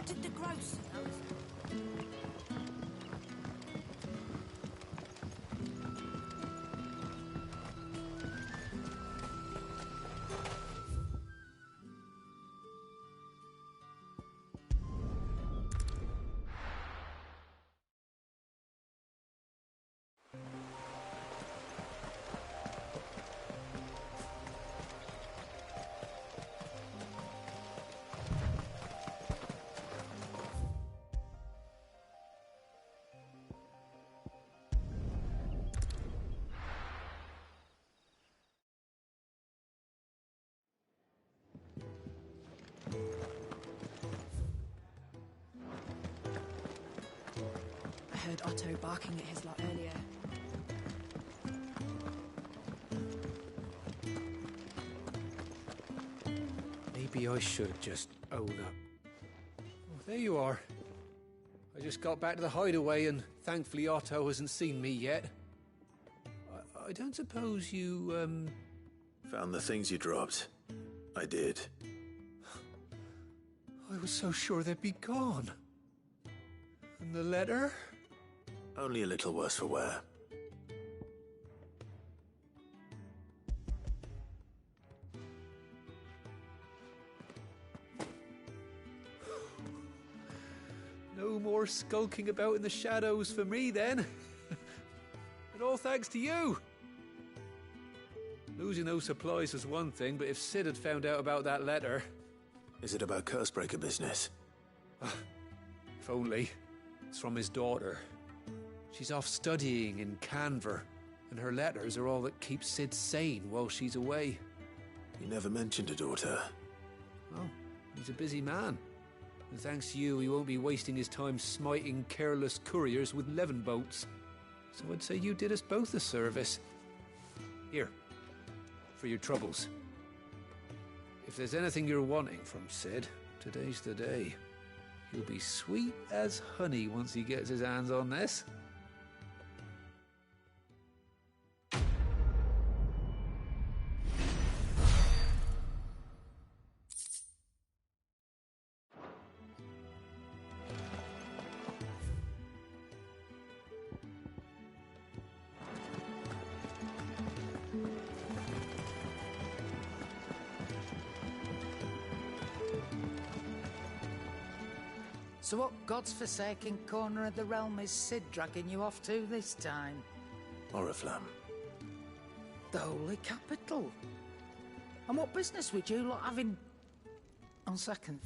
back to the grocer's. I heard Otto barking at his lot earlier. Maybe I should just own up. Oh, there you are. I just got back to the hideaway and thankfully Otto hasn't seen me yet. I don't suppose you, Found the things you dropped. I did. I was so sure they'd be gone. And the letter? Only a little worse for wear. No more skulking about in the shadows for me, then. And all thanks to you. Losing those supplies was one thing, but if Sid had found out about that letter... Is it about Cursebreaker business? If only. It's from his daughter. She's off studying in Canver, and her letters are all that keeps Sid sane while she's away. He never mentioned a daughter. Well, he's a busy man. And thanks to you, he won't be wasting his time smiting careless couriers with levin boats. So I'd say you did us both a service. Here, for your troubles. If there's anything you're wanting from Sid, today's the day. He'll be sweet as honey once he gets his hands on this. So what god's-forsaken corner of the realm is Sid dragging you off to this time? Oriflamme. The Holy Capital. And what business would you lot have in... On second...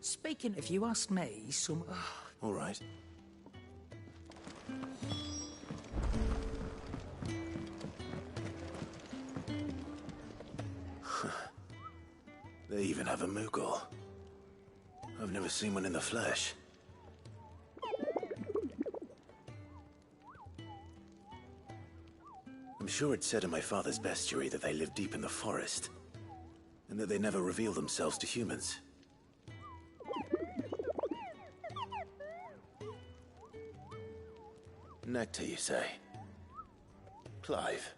Speaking, if you ask me, some... All right. They even have a Moogle. I've never seen one in the flesh. I'm sure it said in my father's bestiary that they live deep in the forest, and that they never reveal themselves to humans. Nectar, you say? Clive.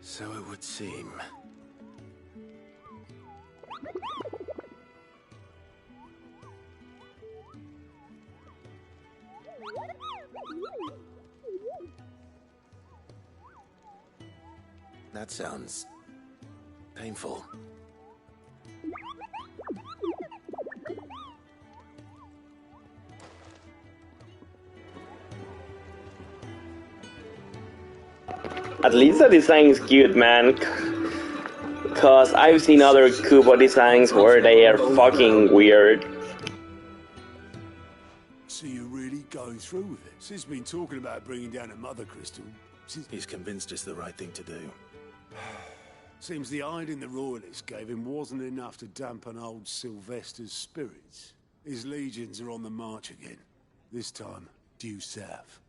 So it would seem. That sounds painful. At least the design is cute, man. Cause I've seen other Kubo designs where they are fucking weird. So you're really going through with it? Sid's been talking about bringing down a mother crystal. He's convinced it's the right thing to do. Seems the hiding the royalists gave him wasn't enough to dampen old Sylvester's spirits. His legions are on the march again. This time, due south.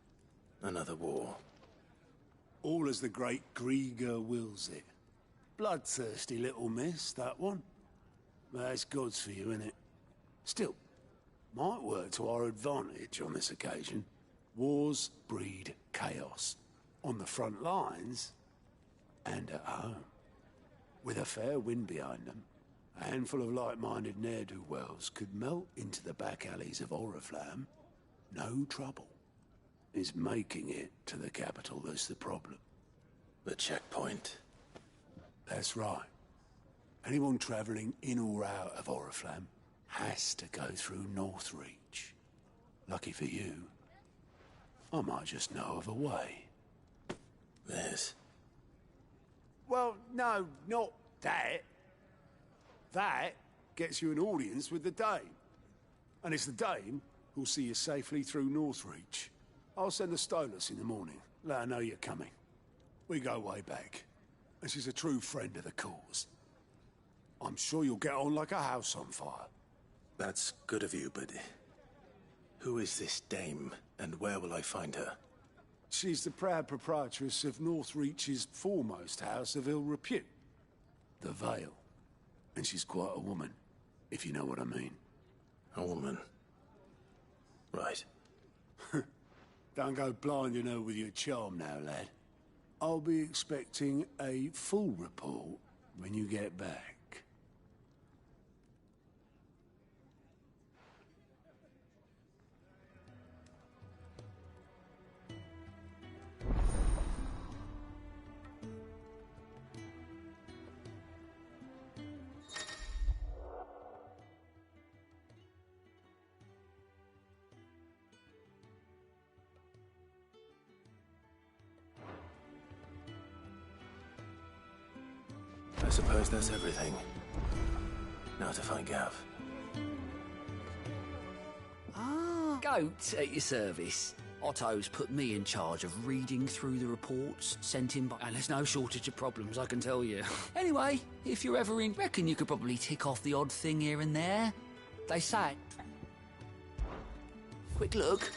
Another war. All as the great Grieger wills it. Bloodthirsty little miss, that one. But that's God's for you, innit? Still, might work to our advantage on this occasion. Wars breed chaos. On the front lines, and at home. With a fair wind behind them, a handful of like-minded ne'er-do-wells could melt into the back alleys of Oriflamme. No trouble. It's making it to the capital that's the problem. The checkpoint. That's right. Anyone travelling in or out of Oriflamme has to go through Northreach. Lucky for you, I might just know of a way. This? Well, no, not that. That gets you an audience with the Dame. And it's the Dame who'll see you safely through Northreach. I'll send a Stolas in the morning. Let her know you're coming. We go way back. And she's a true friend of the cause. I'm sure you'll get on like a house on fire. That's good of you, but who is this dame, and where will I find her? She's the proud proprietress of Northreach's foremost house of ill repute, the Vale. And she's quite a woman, if you know what I mean. A woman? Right. Don't go blinding her with your charm now, lad. I'll be expecting a full report when you get back. I suppose that's everything. Now to find Gav. Ah, goat at your service. Otto's put me in charge of reading through the reports sent in by... And there's no shortage of problems, I can tell you. Anyway, if you're ever in, reckon you could probably tick off the odd thing here and there. They say... Quick look.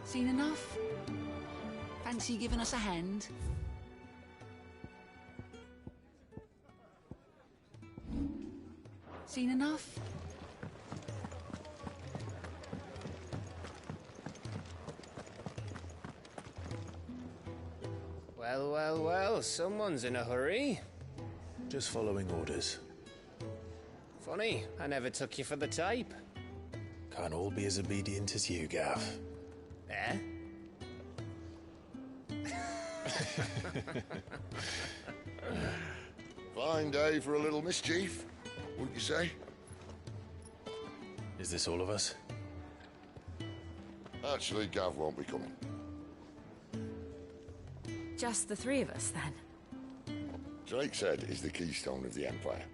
Seen enough? Fancy giving us a hand? Seen enough? Well, well, well, someone's in a hurry. Just following orders. Funny, I never took you for the type. Can't all be as obedient as you, Gav. Eh? Fine day for a little mischief, wouldn't you say? Is this all of us? Actually, Gav won't be coming. Just the three of us, then? Drake's Head is the keystone of the Empire.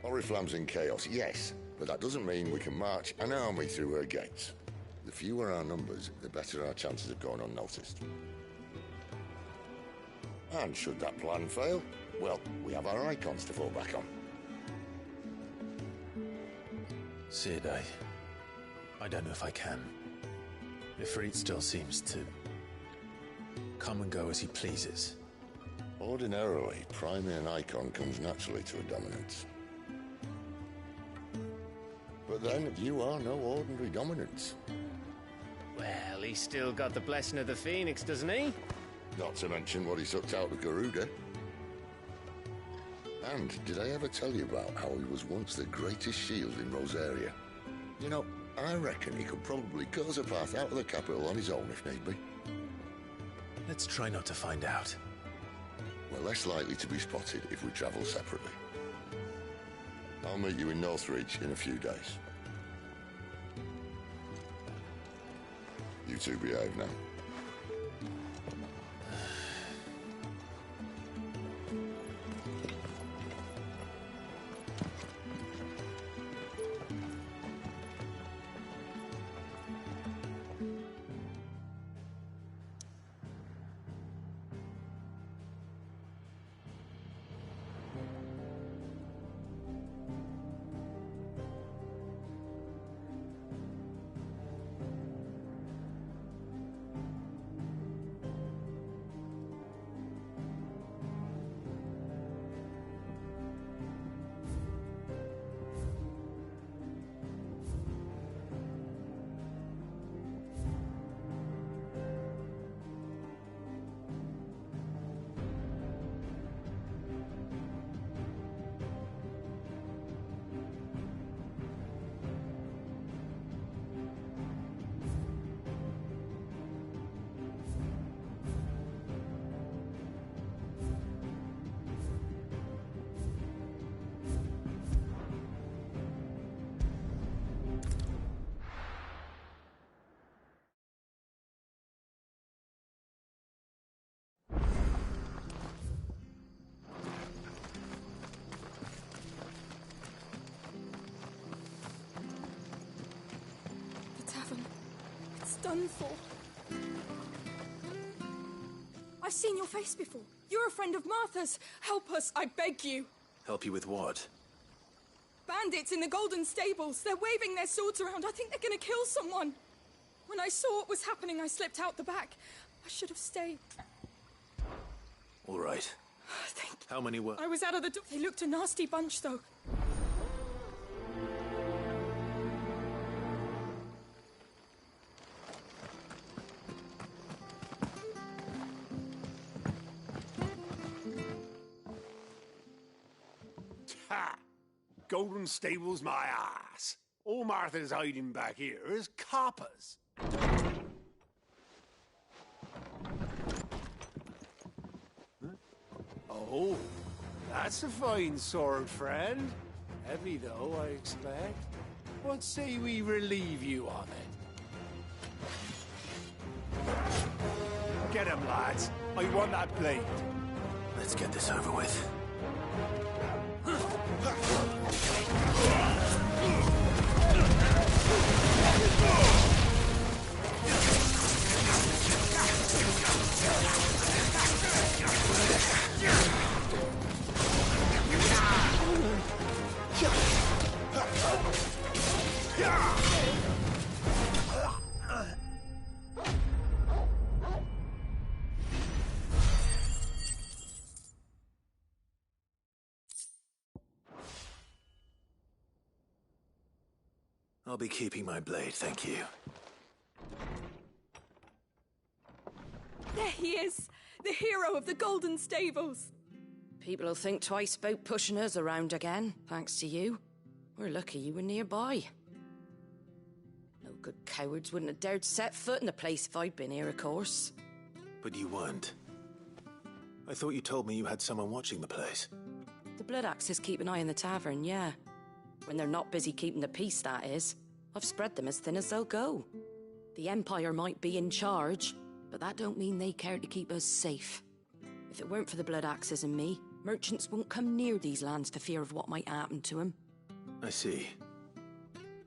Oriflamme's in chaos, yes, but that doesn't mean we can march an army through her gates. The fewer our numbers, the better our chances of going unnoticed. And should that plan fail, well, we have our icons to fall back on. Sid, I don't know if I can. Ifrit still seems to come and go as he pleases. Ordinarily, priming an icon comes naturally to a dominance. But then, you are no ordinary dominance. Well, he's still got the blessing of the Phoenix, doesn't he? Not to mention what he sucked out of Garuda. And did I ever tell you about how he was once the greatest shield in Rosaria? You know, I reckon he could probably cause a path out of the capital on his own if need be. Let's try not to find out. We're less likely to be spotted if we travel separately. I'll meet you in Northreach in a few days. You two behave now. done for. I've seen your face before. You're a friend of Martha's. Help us, I beg you. Help you with what? Bandits in the Golden Stables. They're waving their swords around. I think they're gonna kill someone. When I saw what was happening, I slipped out the back. I should have stayed. All right. How many were... I was out of the door. They looked a nasty bunch, though. Ha! Golden Stables my ass. All Martha's hiding back here is coppers. Oh, that's a fine sword, friend. Heavy, though, I expect. What say we relieve you of it? Get him, lads. I want that blade. Let's get this over with. I'll be keeping my blade, thank you. There he is! The hero of the Golden Stables! People'll think twice about pushing us around again, thanks to you. We're lucky you were nearby. No good cowards wouldn't have dared set foot in the place if I'd been here, of course. But you weren't. I thought you told me you had someone watching the place. The Blood Axes keep an eye on the tavern, yeah. When they're not busy keeping the peace, that is. I've spread them as thin as they'll go. The Empire might be in charge, but that don't mean they care to keep us safe. If it weren't for the Blood Axes and me, merchants won't come near these lands for fear of what might happen to them. I see.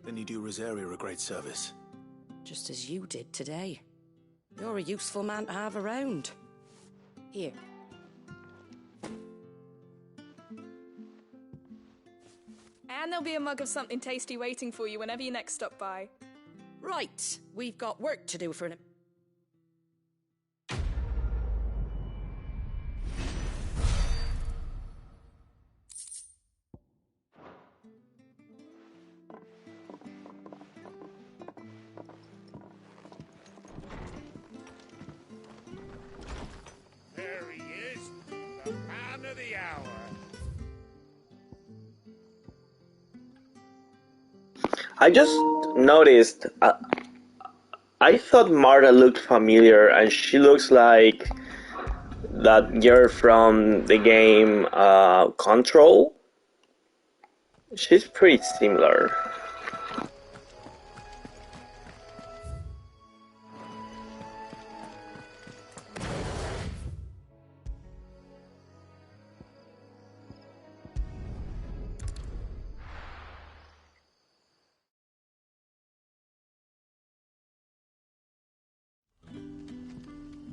Then you do Rosaria a great service. Just as you did today. You're a useful man to have around. Here. And there'll be a mug of something tasty waiting for you whenever you next stop by. Right, we've got work to do for an... There he is, the man of the hour. I just noticed, I thought Marta looked familiar, and she looks like that girl from the game Control. She's pretty similar.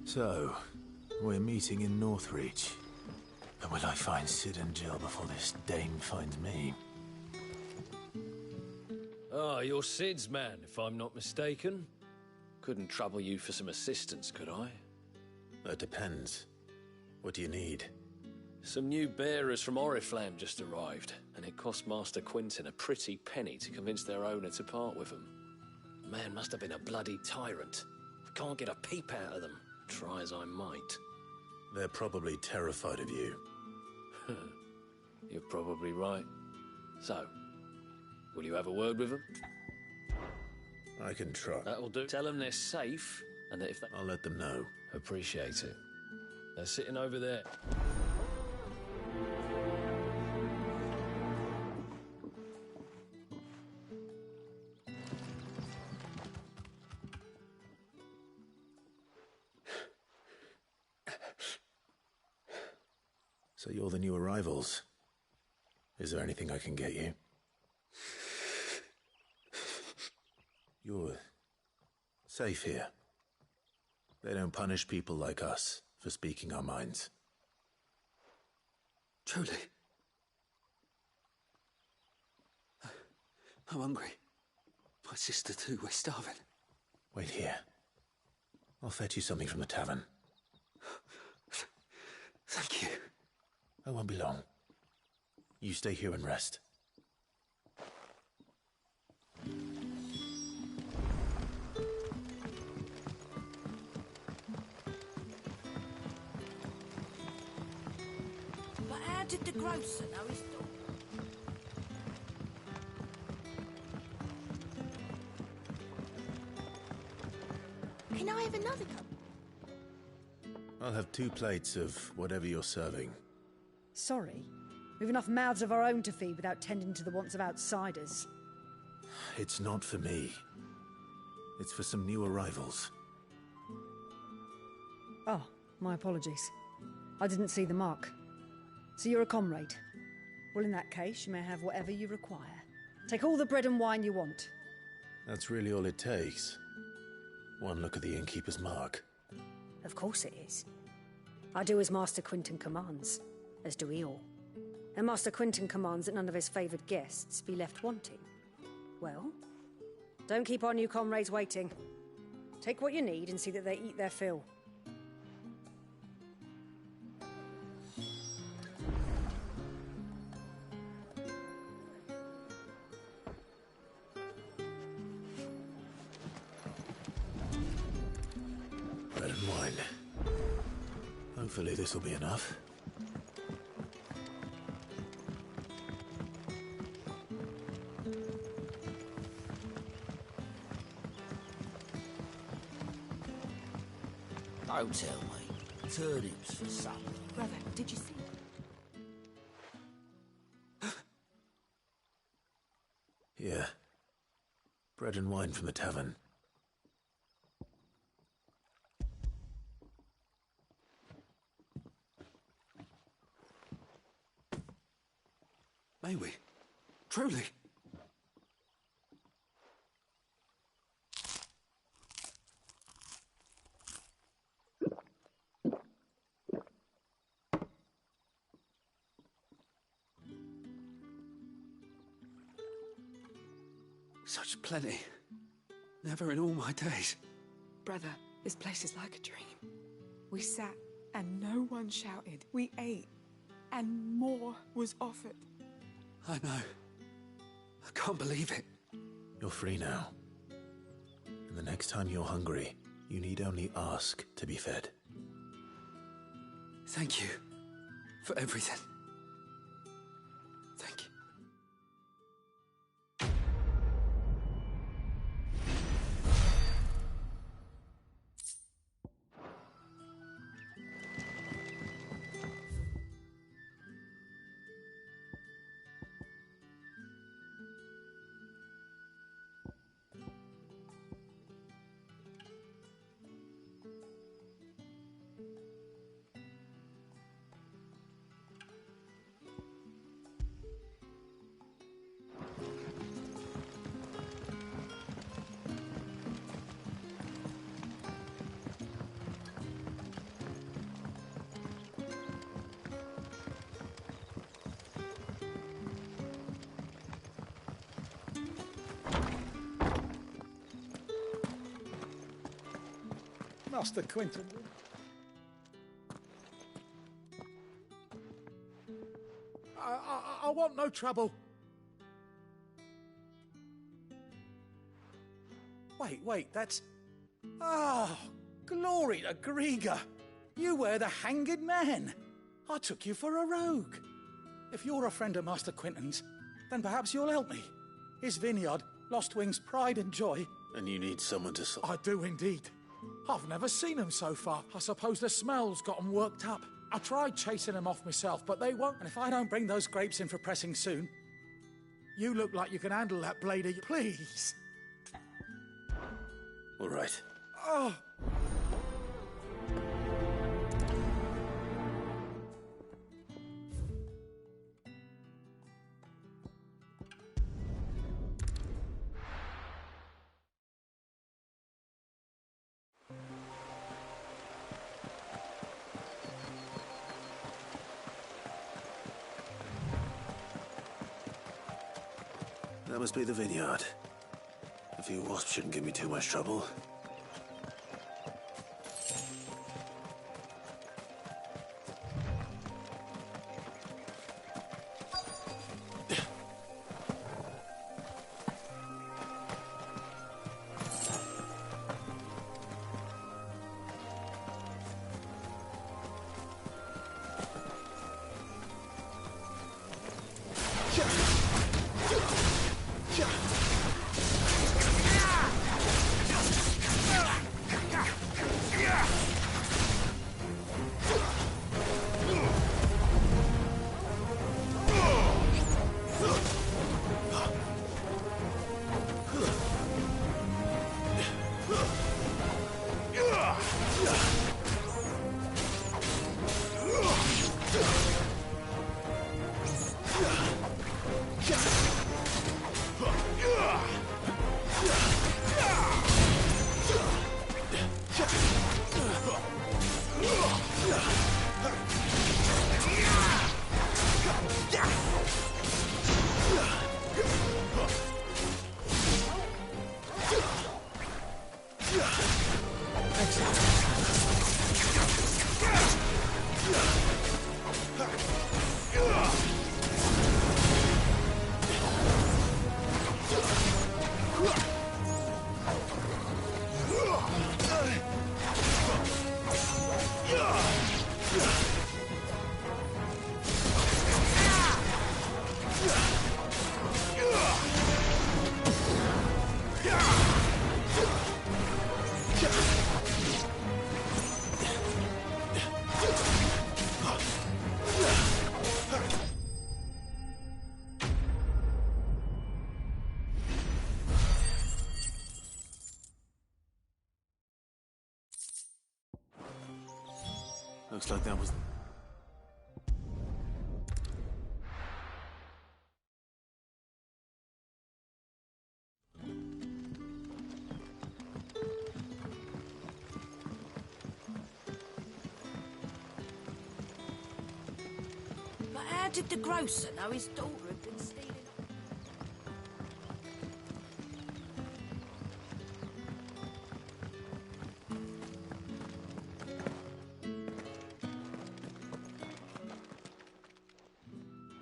So, we're meeting in Northreach. But will I find Sid and Jill before this dame finds me? Ah, you're Sid's man, if I'm not mistaken. Couldn't trouble you for some assistance, could I? That depends. What do you need? Some new bearers from Oriflamme just arrived, and it cost Master Quinton a pretty penny to convince their owner to part with them. The man must have been a bloody tyrant. I can't get a peep out of them, try as I might. They're probably terrified of you. You're probably right. So, will you have a word with them? I can try. That'll do. Tell them they're safe, and that if they... I'll let them know. Appreciate it. They're sitting over there. So you're the new arrivals. Is there anything I can get you? You're Safe here. They don't punish people like us for speaking our minds. Truly. I'm hungry. My sister too, we're starving. Wait here. I'll fetch you something from the tavern. Thank you. I won't be long. You stay here and rest. But how did the grocer know his dog? Can I have another cup? I'll have 2 plates of whatever you're serving. Sorry. We've enough mouths of our own to feed without tending to the wants of outsiders. It's not for me. It's for some new arrivals. Oh, my apologies. I didn't see the mark. So you're a comrade. Well, in that case, you may have whatever you require. Take all the bread and wine you want. That's really all it takes. One look at the innkeeper's mark. Of course it is. I do as Master Quinton commands, as do we all. And Master Quinton commands that none of his favoured guests be left wanting. Well, don't keep our new comrades waiting. Take what you need and see that they eat their fill. Bread and wine. Hopefully this will be enough. Don't tell me. Turnips for supper. Brother, did you see? Here. Bread and wine from the tavern. May we? Truly? Such plenty. Never in all my days. Brother, this place is like a dream. We sat and no one shouted. We ate and more was offered. I know. I can't believe it. You're free now. And the next time you're hungry, you need only ask to be fed. Thank you for everything. Thank you. Master Quinton. I want no trouble. Wait, that's... Oh, glory to Grieger. You were the hanged man. I took you for a rogue. If you're a friend of Master Quinton's, then perhaps you'll help me. His vineyard, Lost Wing's pride and joy. And you need someone to... I do indeed. I've never seen them so far. I suppose the smell's got them worked up. I tried chasing them off myself, but they won't. And if I don't bring those grapes in for pressing soon, you look like you can handle that blade of... Please. All right. Oh. That must be the vineyard. A few wasps shouldn't give me too much trouble. Looks like that was... But how did the grocer know his daughter had been stealing?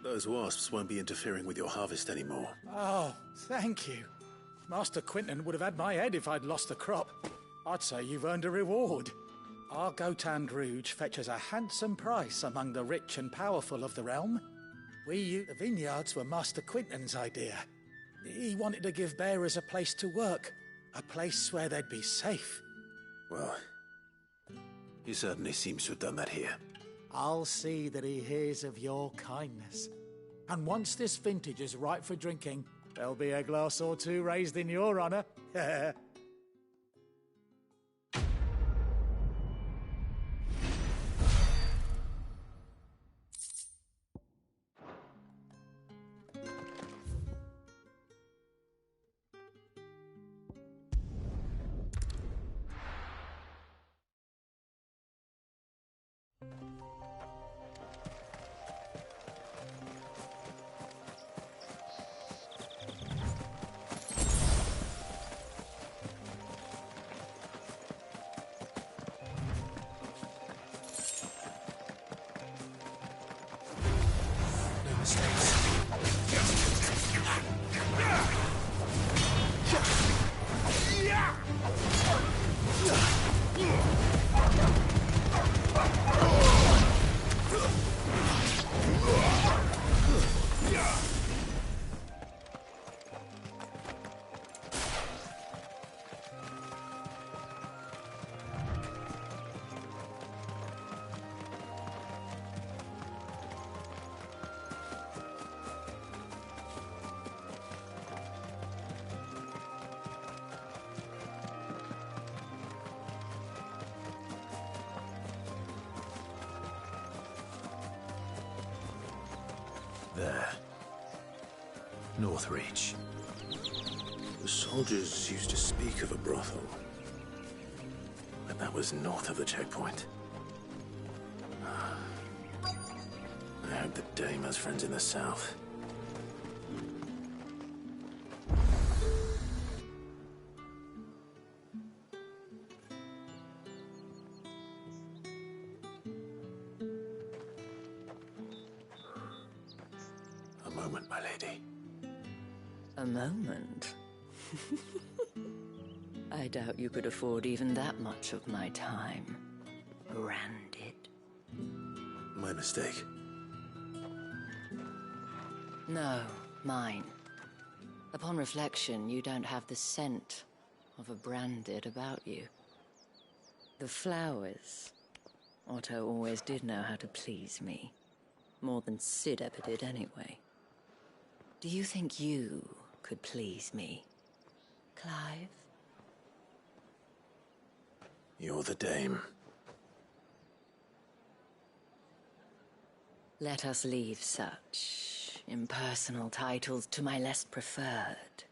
Those wasps won't be interfering with your harvest anymore. Oh, thank you. Master Quinton would have had my head if I'd lost the crop. I'd say you've earned a reward. Our Gotand Rouge fetches a handsome price among the rich and powerful of the realm. The vineyards were Master Quinton's idea. He wanted to give bearers a place to work, a place where they'd be safe. Well, he certainly seems to have done that here. I'll see that he hears of your kindness. And once this vintage is ripe for drinking, there'll be a glass or two raised in your honor. There. Northreach. The soldiers used to speak of a brothel. But that was north of the checkpoint. I hope the dame has friends in the south. moment, my lady. A moment? I doubt you could afford even that much of my time. Branded. My mistake. No, mine. Upon reflection, you don't have the scent of a branded about you. The flowers. Otto always did know how to please me. More than Sid ever did anyway. Do you think you could please me, Clive? You're the dame. Let us leave such impersonal titles to my less preferred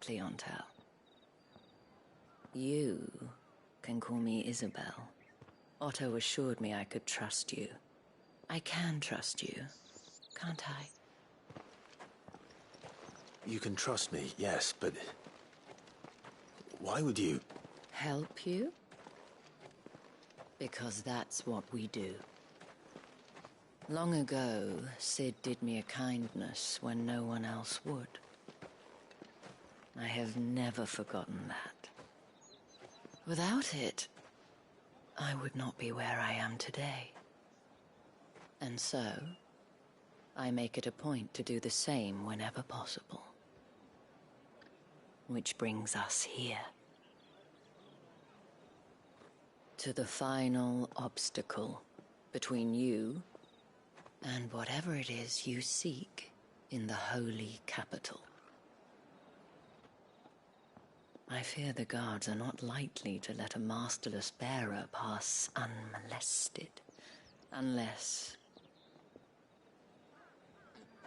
clientele. You can call me Isabel. Otto assured me I could trust you. I can trust you, can't I? You can trust me, yes, but... why would you... Help you? Because that's what we do. Long ago, Sid did me a kindness when no one else would. I have never forgotten that. Without it, I would not be where I am today. And so, I make it a point to do the same whenever possible. Which brings us here. To the final obstacle between you and whatever it is you seek in the holy capital. I fear the guards are not likely to let a masterless bearer pass unmolested. Unless...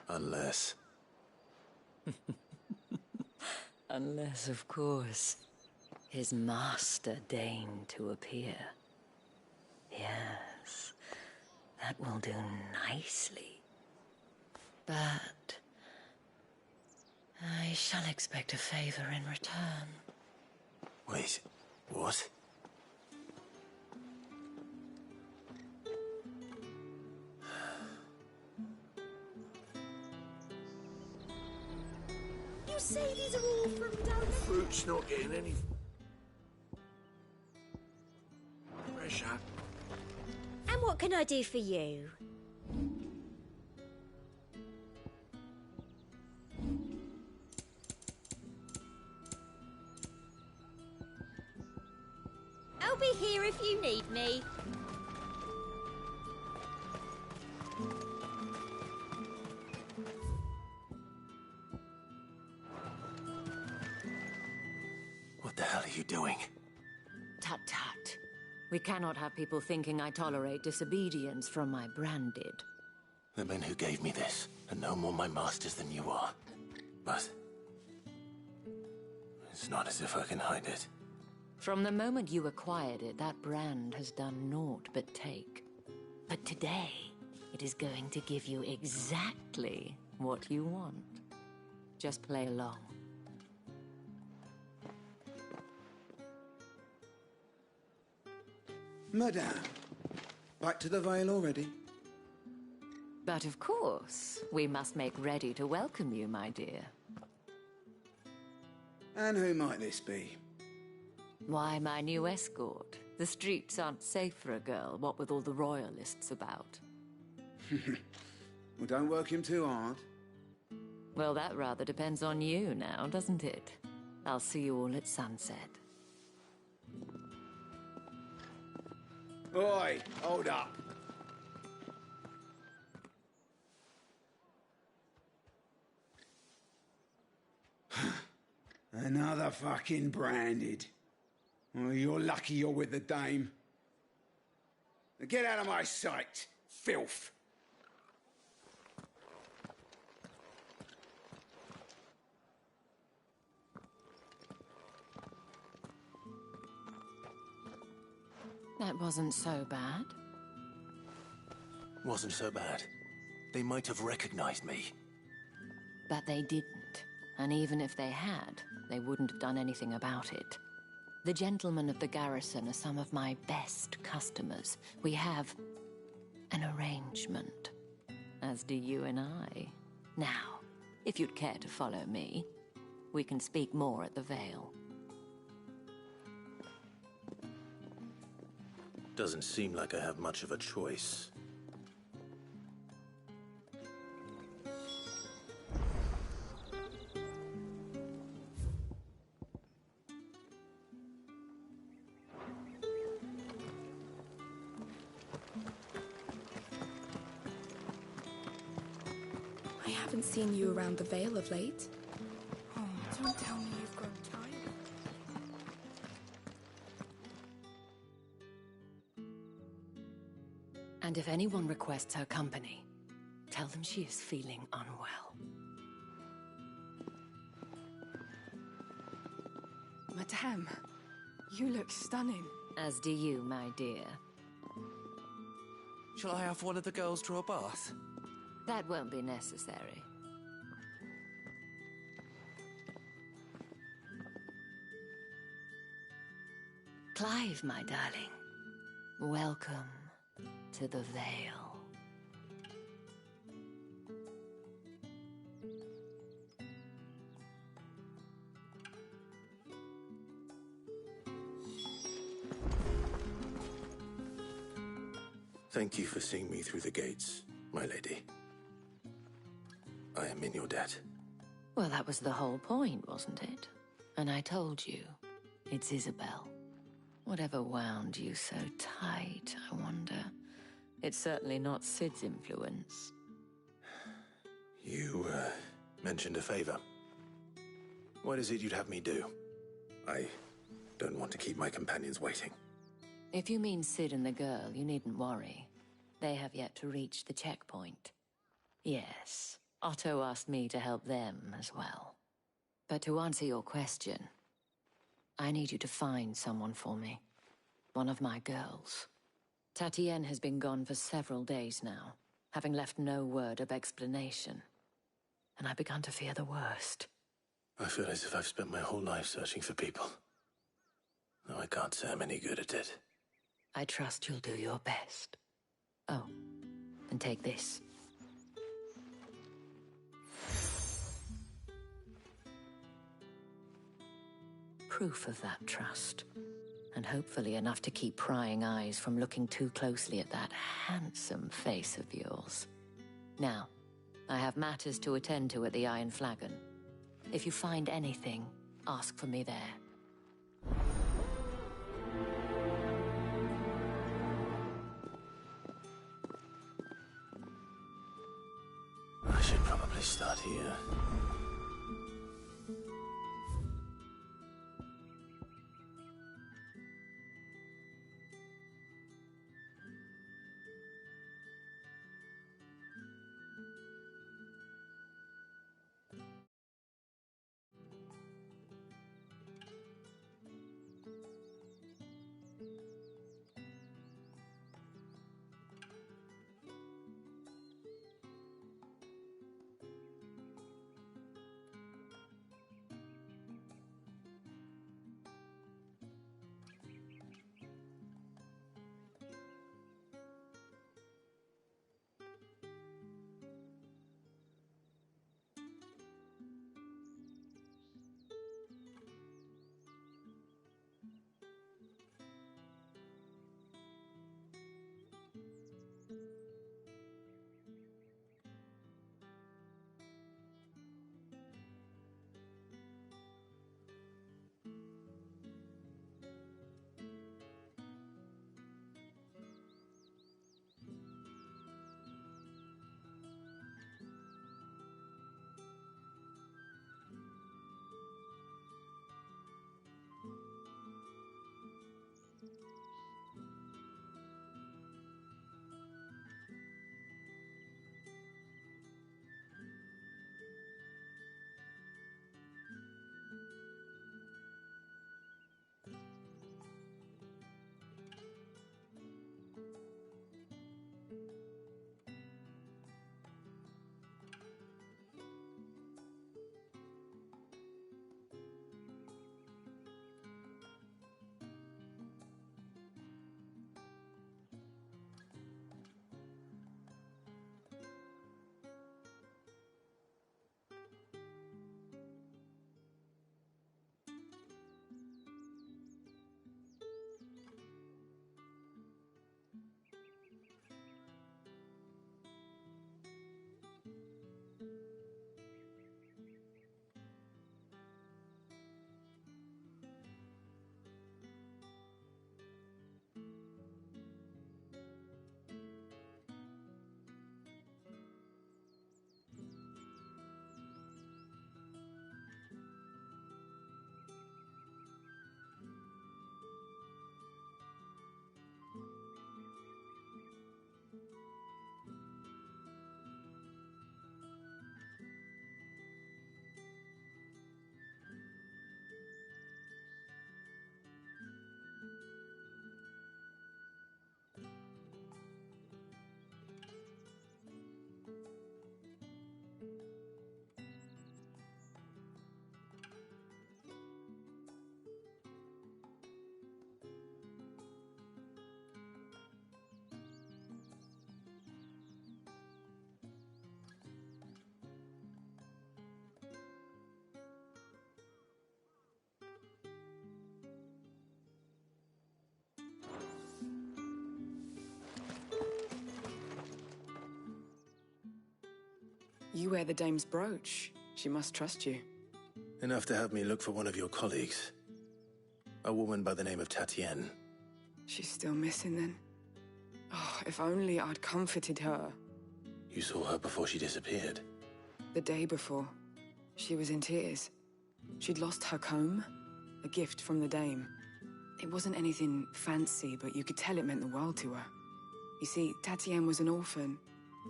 Unless... Unless, of course, his master deigned to appear. Yes, that will do nicely. But I shall expect a favor in return. Wait, what? You say these are all from down there? Fruit's not getting any fresher. And what can I do for you? I'll be here if you need me. What the hell are you doing? Tut tut. We cannot have people thinking I tolerate disobedience from my branded. The men who gave me this are no more my masters than you are. But... it's not as if I can hide it. From the moment you acquired it, that brand has done naught but take. But today, it is going to give you exactly what you want. Just play along. Madame, back to the Vale already? But of course, we must make ready to welcome you, my dear. And who might this be? Why, my new escort. The streets aren't safe for a girl, what with all the royalists about. Well, don't work him too hard. Well, that rather depends on you now, doesn't it? I'll see you all at sunset. Oi, hold up. Another fucking branded. Oh, you're lucky you're with the dame. Now get out of my sight, filth. That wasn't so bad. Wasn't so bad. They might have recognized me. But they didn't. And even if they had, they wouldn't have done anything about it. The gentlemen of the garrison are some of my best customers. We have an arrangement, as do you and I. Now, If you'd care to follow me, we can speak more at the Vale. Doesn't seem like I have much of a choice. I haven't seen you around the Vale of late. Oh, don't tell me you've grown tired. And if anyone requests her company, tell them she is feeling unwell. Madame, you look stunning. As do you, my dear. Shall I have one of the girls draw a bath? That won't be necessary. Clive, my darling. Welcome to the Vale. Thank you for seeing me through the gates, my lady. I am in your debt. Well, that was the whole point, wasn't it? And I told you, it's Isabel. Whatever wound you so tight, I wonder. It's certainly not Sid's influence. You, mentioned a favor. What is it you'd have me do? I don't want to keep my companions waiting. If you mean Sid and the girl, you needn't worry. They have yet to reach the checkpoint. Yes, Otto asked me to help them as well. But to answer your question, I need you to find someone for me. One of my girls. Tatienne has been gone for several days now, having left no word of explanation. And I've begun to fear the worst. I feel as if I've spent my whole life searching for people. No, I can't say I'm any good at it. I trust you'll do your best. Oh, and take this. Proof of that trust. And hopefully enough to keep prying eyes from looking too closely at that handsome face of yours. Now, I have matters to attend to at the Iron Flagon. If you find anything, ask for me there. I should probably start here. You wear the dame's brooch. She must trust you. Enough to have me look for one of your colleagues. A woman by the name of Tatienne. She's still missing then. Oh, if only I'd comforted her. You saw her before she disappeared? The day before. She was in tears. She'd lost her comb, a gift from the dame. It wasn't anything fancy, but you could tell it meant the world to her. You see, Tatienne was an orphan,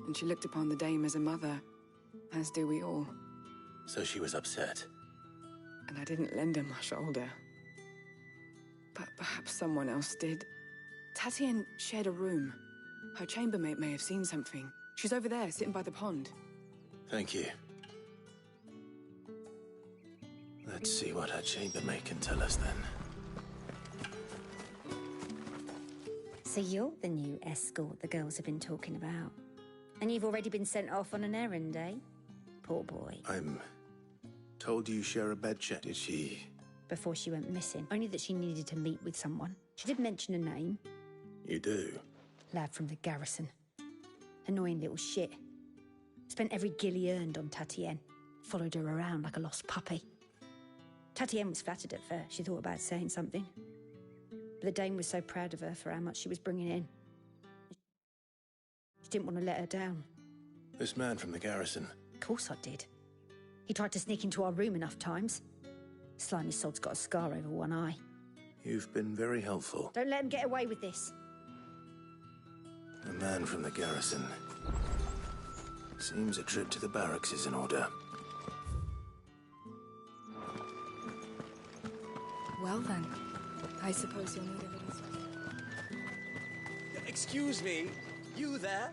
and she looked upon the dame as a mother, as do we all. So she was upset. And I didn't lend her my shoulder. But perhaps someone else did. Tatienne shared a room. Her chambermaid may have seen something. She's over there, sitting by the pond. Thank you. Let's see what her chambermaid can tell us then. So you're the new escort the girls have been talking about. And you've already been sent off on an errand, eh? Poor boy. I'm told you share a bed chat. Did she? Before she went missing. Only that she needed to meet with someone. She did mention a name. You do? Lad from the garrison. Annoying little shit. Spent every guil he earned on Tatienne. Followed her around like a lost puppy. Tatienne was flattered at first. She thought about saying something. But the dame was so proud of her for how much she was bringing in. She didn't want to let her down. This man from the garrison? Of course I did. He tried to sneak into our room enough times. Slimy sod's got a scar over one eye. You've been very helpful. Don't let him get away with this. A man from the garrison. Seems a trip to the barracks is in order. Well then, I suppose you'll need evidence. Excuse me, you there?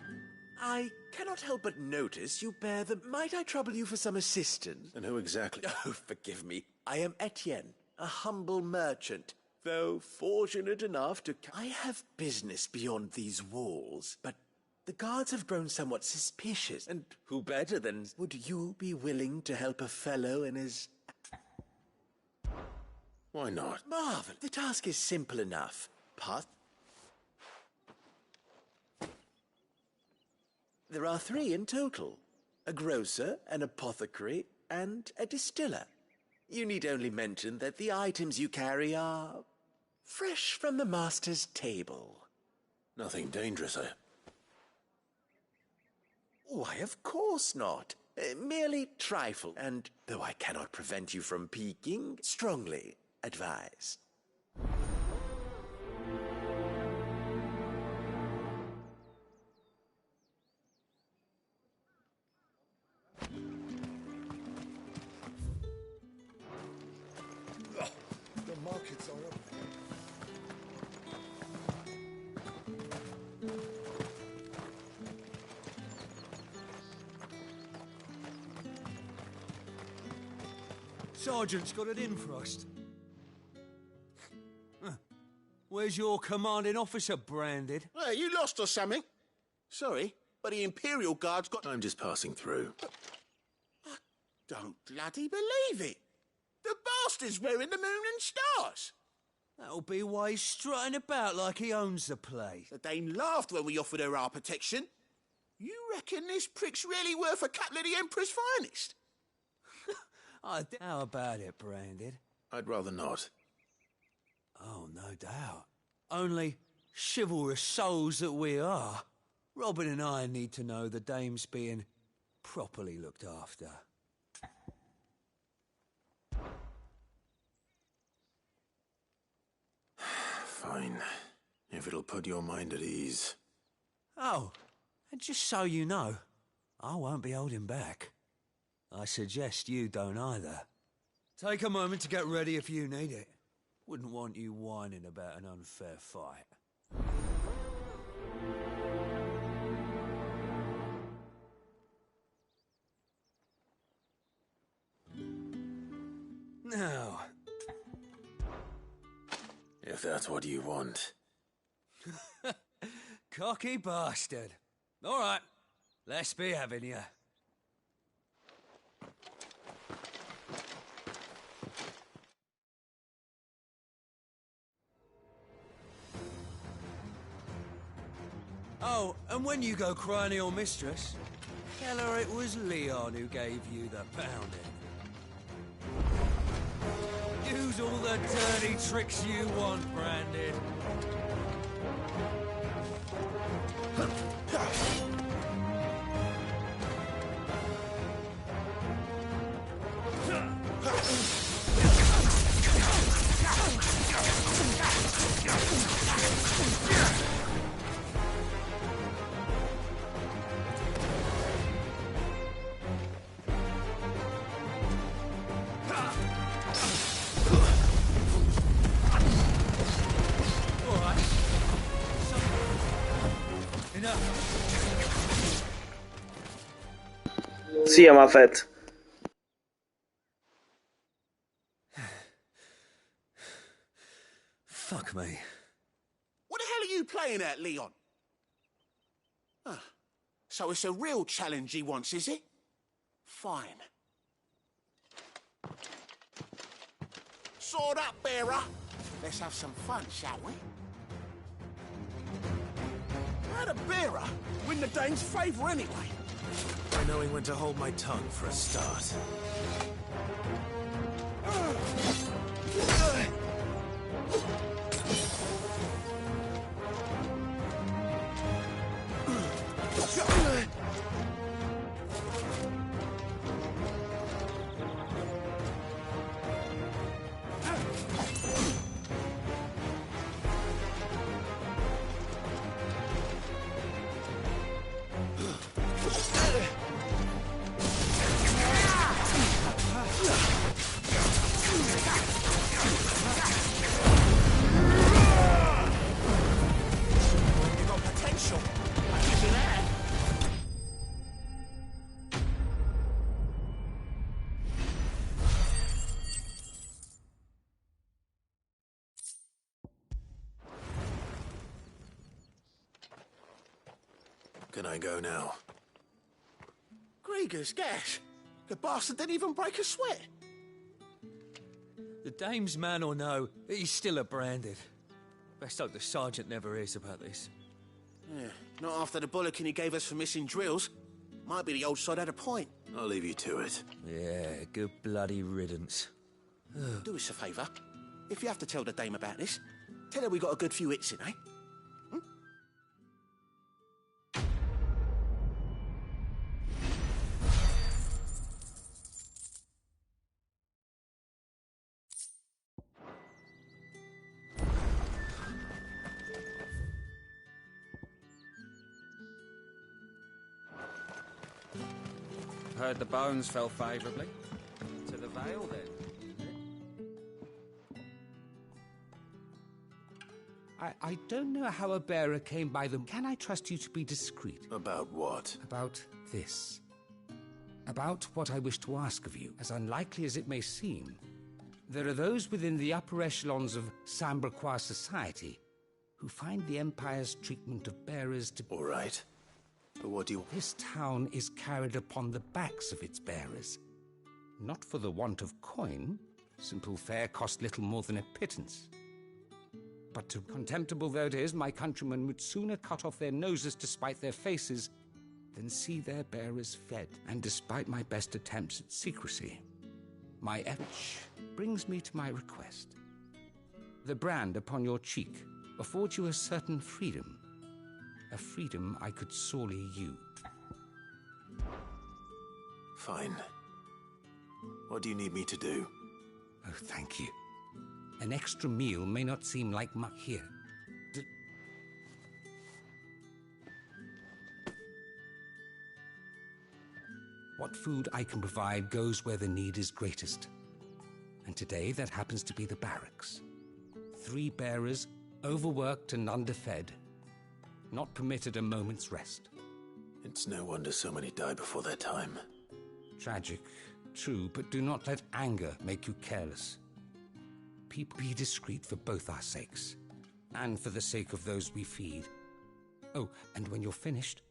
I cannot help but notice you bear the... Might I trouble you for some assistance? And who exactly? Oh, forgive me. I am Etienne, a humble merchant. Though fortunate enough to... I have business beyond these walls, but the guards have grown somewhat suspicious, and who better than... Would you be willing to help a fellow in his... Why not? Marvel, the task is simple enough. There are 3 in total. A grocer, an apothecary, and a distiller. You need only mention that the items you carry are... fresh from the master's table. Nothing dangerous, Why, of course not. Merely trifle, and though I cannot prevent you from peeking, strongly advise. The markets are up. Sergeant's got it in for us. Where's your commanding officer, Branded? Well, you lost or something? Sorry, but the Imperial Guard's got... I'm just passing through. I don't bloody believe it. The bastard's wearing the moon and stars. That'll be why he's strutting about like he owns the place. The dame laughed when we offered her our protection. You reckon this prick's really worth a couple of the Emperor's finest? How about it, Branded? I'd rather not. Oh, no doubt. Only chivalrous souls that we are. Robin and I need to know the dame's being properly looked after. Fine. If it'll put your mind at ease. Oh, and just so you know, I won't be holding back. I suggest you don't either. Take a moment to get ready if you need it. Wouldn't want you whining about an unfair fight. Now... If that's what you want. Cocky bastard. All right, let's be having you. Oh, and when you go crying to your mistress, Tell her it was Leon who gave you the pounding. Use all the dirty tricks you want, Branded. Szia, Muffet! Fuck me. What the hell are you playing at, Leon? Ah, so it's a real challenge he wants, is it? Fine. Sword up, bearer. Let's have some fun, shall we? How'd a bearer win the Dane's favour anyway? By knowing when to hold my tongue for a start. Can I go now? Grieger's gas. The bastard didn't even break a sweat. The dame's man or no, he's still a Branded. Best hope the sergeant never hears about this. Yeah, not after the bollocking he gave us for missing drills. Might be the old sod had a point. I'll leave you to it. Yeah, good bloody riddance. Do us a favour. If you have to tell the dame about this, tell her we got a good few hits in, eh? Heard the bones fell favourably. To the Vale, then. I don't know how a bearer came by them. Can I trust you to be discreet? About what? About this. About what I wish to ask of you, as unlikely as it may seem. There are those within the upper echelons of Samberquois society who find the Empire's treatment of bearers to... All right. But what do you... This town is carried upon the backs of its bearers. Not for the want of coin. Simple fare cost little more than a pittance. But contemptible though it is, my countrymen would sooner cut off their noses to spite their faces than see their bearers fed. And despite my best attempts at secrecy, my etch brings me to my request. The brand upon your cheek affords you a certain freedom. A freedom I could sorely use. Fine. What do you need me to do? Oh, thank you. An extra meal may not seem like much here. What food I can provide goes where the need is greatest. And today that happens to be the barracks. 3 bearers, overworked and underfed, not permitted a moment's rest. It's no wonder so many die before their time. Tragic, true, but do not let anger make you careless. People, be discreet for both our sakes, and for the sake of those we feed. Oh, and when you're finished,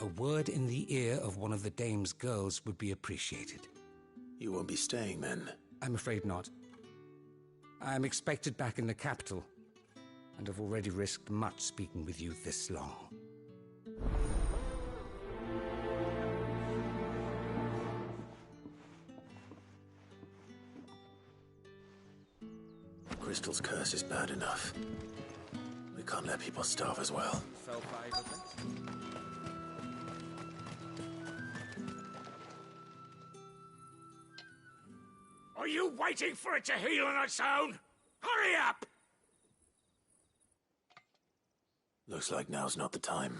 a word in the ear of one of the dame's girls would be appreciated. You won't be staying then? I'm afraid not. I'm expected back in the capital, and have already risked much speaking with you this long. Crystal's curse is bad enough. We can't let people starve as well. Fell favourably. Are you waiting for it to heal on its own? Hurry up! Looks like now's not the time.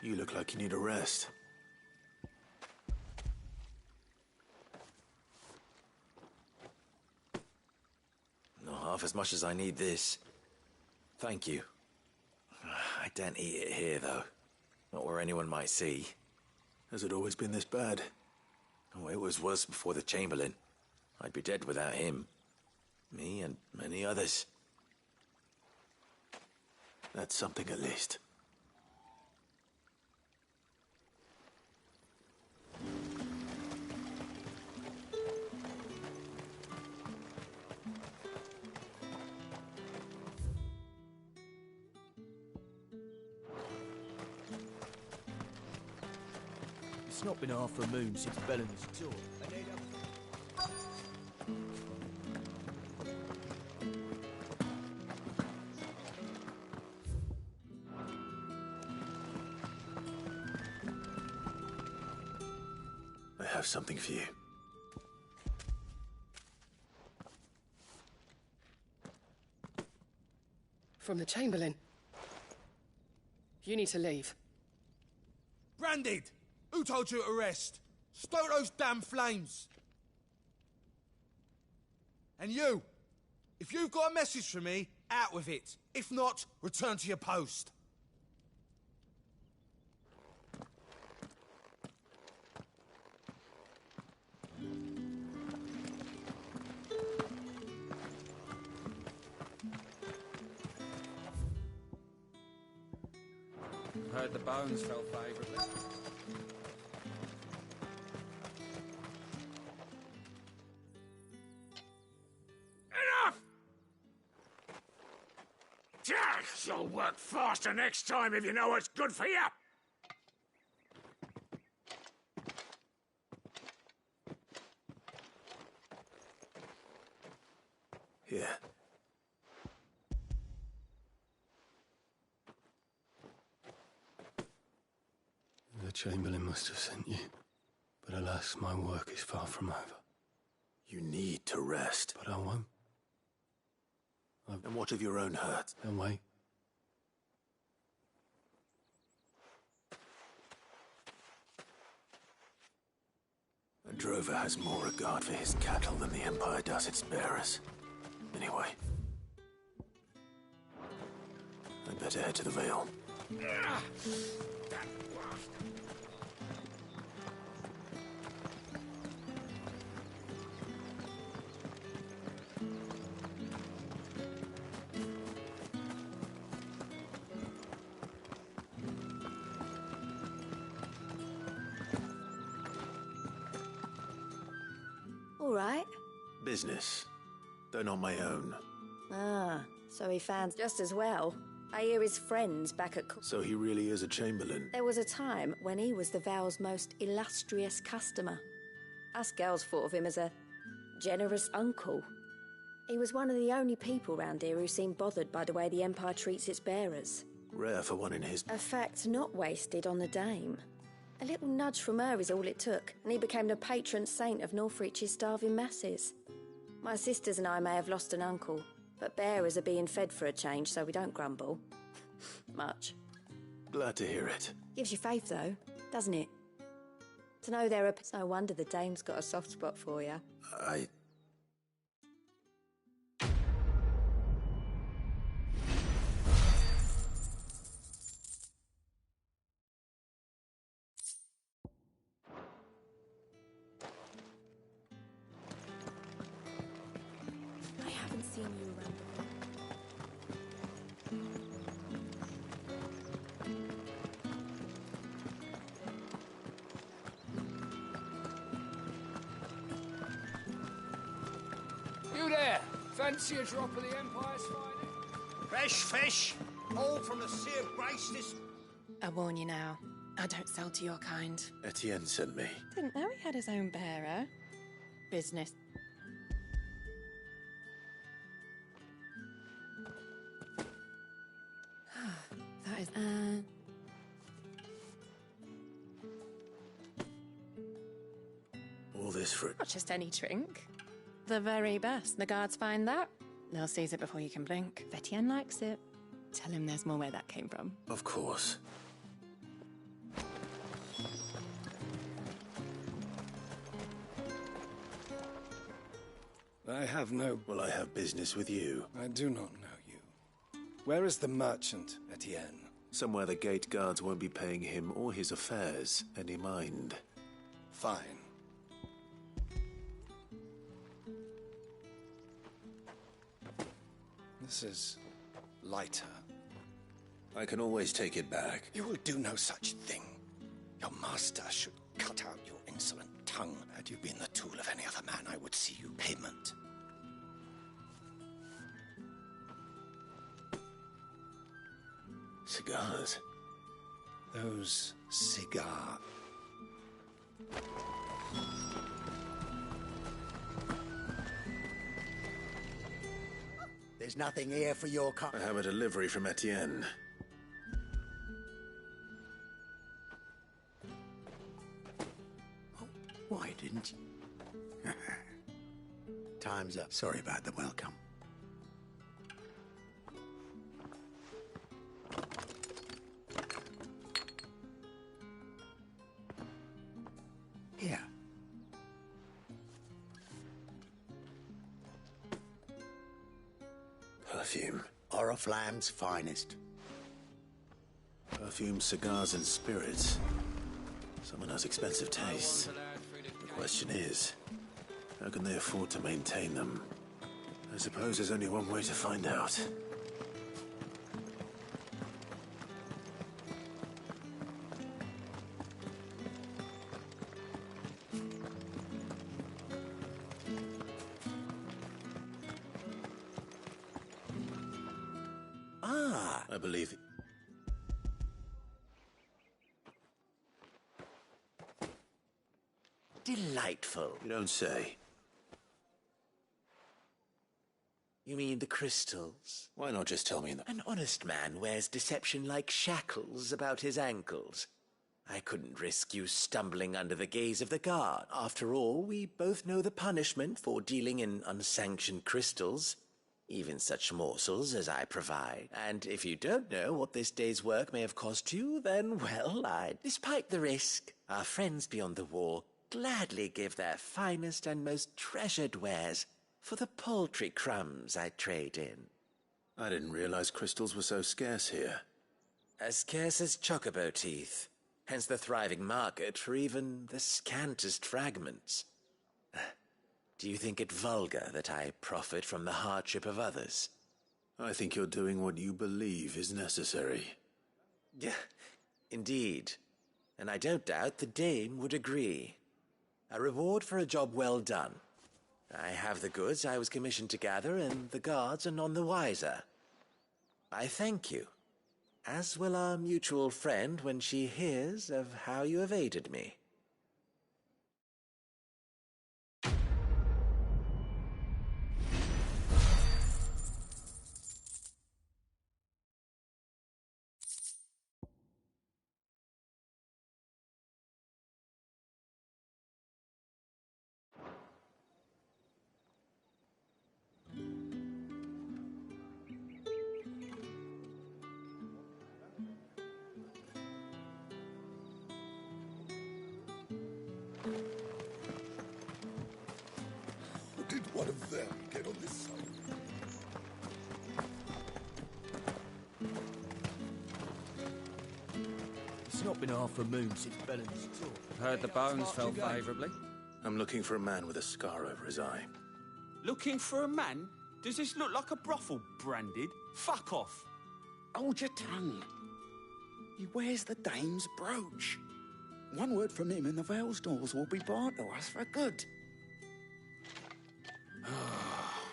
You look like you need a rest. Not half as much as I need this. Thank you. I don't eat it here, though. Not where anyone might see. Has it always been this bad? Oh, it was worse before the Chamberlain. I'd be dead without him. Me and many others. That's something at least. It's not been half a moon since Bellamy's tour. I have something for you. From the Chamberlain. You need to leave. Branded! Who told you to rest? Stoke those damn flames! And you! If you've got a message for me, out with it. If not, return to your post. Heard the bones fell favourably. Enough! You'll work faster next time if you know what's good for you. Here. The Chamberlain must have sent you. But alas, my work is far from over. You need to rest. But I won't. And what of your own hurt? Then wait. A drover has more regard for his cattle than the Empire does its bearers. Anyway. I'd better head to the Vale. All right. Business. Though not my own. Ah, so he found just as well. I hear his friends back at... So he really is a Chamberlain. There was a time when he was the Vale's most illustrious customer. Us girls thought of him as a generous uncle. He was one of the only people round here who seemed bothered by the way the Empire treats its bearers. Rare for one in his... A fact not wasted on the Dame. A little nudge from her is all it took, and he became the patron saint of Northreach's starving masses. My sisters and I may have lost an uncle, but bearers are being fed for a change, so we don't grumble. Much. Glad to hear it. Gives you faith, though, doesn't it? To know there are... It's no wonder the Dame's got a soft spot for you. I haven't seen you around before. You there! Fancy a drop of the Empire's finest? Fresh fish, All from the sea of grace this... I warn you now. I don't sell to your kind. Etienne sent me. Didn't know he had his own bearer. Business. That is... All this for... Not just any drink. The very best. The guards find that. They'll seize it before you can blink. If Etienne likes it, tell him there's more where that came from. Of course. I have no... Well, I have business with you. I do not know you. Where is the merchant, Etienne? Somewhere the gate guards won't be paying him or his affairs any mind. Fine. This is lighter. I can always take it back. You will do no such thing. Your master should cut out your insolent tongue. Had you been the tool of any other man, I would see you payment. Cigars? Those cigars. There's nothing here for your I have a delivery from Etienne. Why didn't you? Time's up. Sorry about the welcome. Here. Perfume. Oriflamme's finest. Perfume, cigars, and spirits. Someone has expensive tastes. The question is, how can they afford to maintain them? I suppose there's only one way to find out. I believe... Delightful. You don't say. You mean the crystals? Why not just tell me that? An honest man wears deception like shackles about his ankles. I couldn't risk you stumbling under the gaze of the guard. After all, we both know the punishment for dealing in unsanctioned crystals. Even such morsels as I provide. And if you don't know what this day's work may have cost you, then, well, despite the risk, our friends beyond the wall gladly give their finest and most treasured wares for the paltry crumbs I trade in. I didn't realize crystals were so scarce here. As scarce as chocobo teeth, hence the thriving market for even the scantest fragments. Do you think it vulgar that I profit from the hardship of others? I think you're doing what you believe is necessary. Yeah, indeed. And I don't doubt the dame would agree. A reward for a job well done. I have the goods I was commissioned to gather, and the guards are none the wiser. I thank you, as will our mutual friend when she hears of how you have aided me. Did one of them get on this side? It's not been half a moon since Bellen's talk. Heard the bones fell favourably. I'm looking for a man with a scar over his eye. Looking for a man? Does this look like a brothel branded? Fuck off! Hold your tongue. He wears the dame's brooch. One word from him and the Vale's doors will be barred to us for good.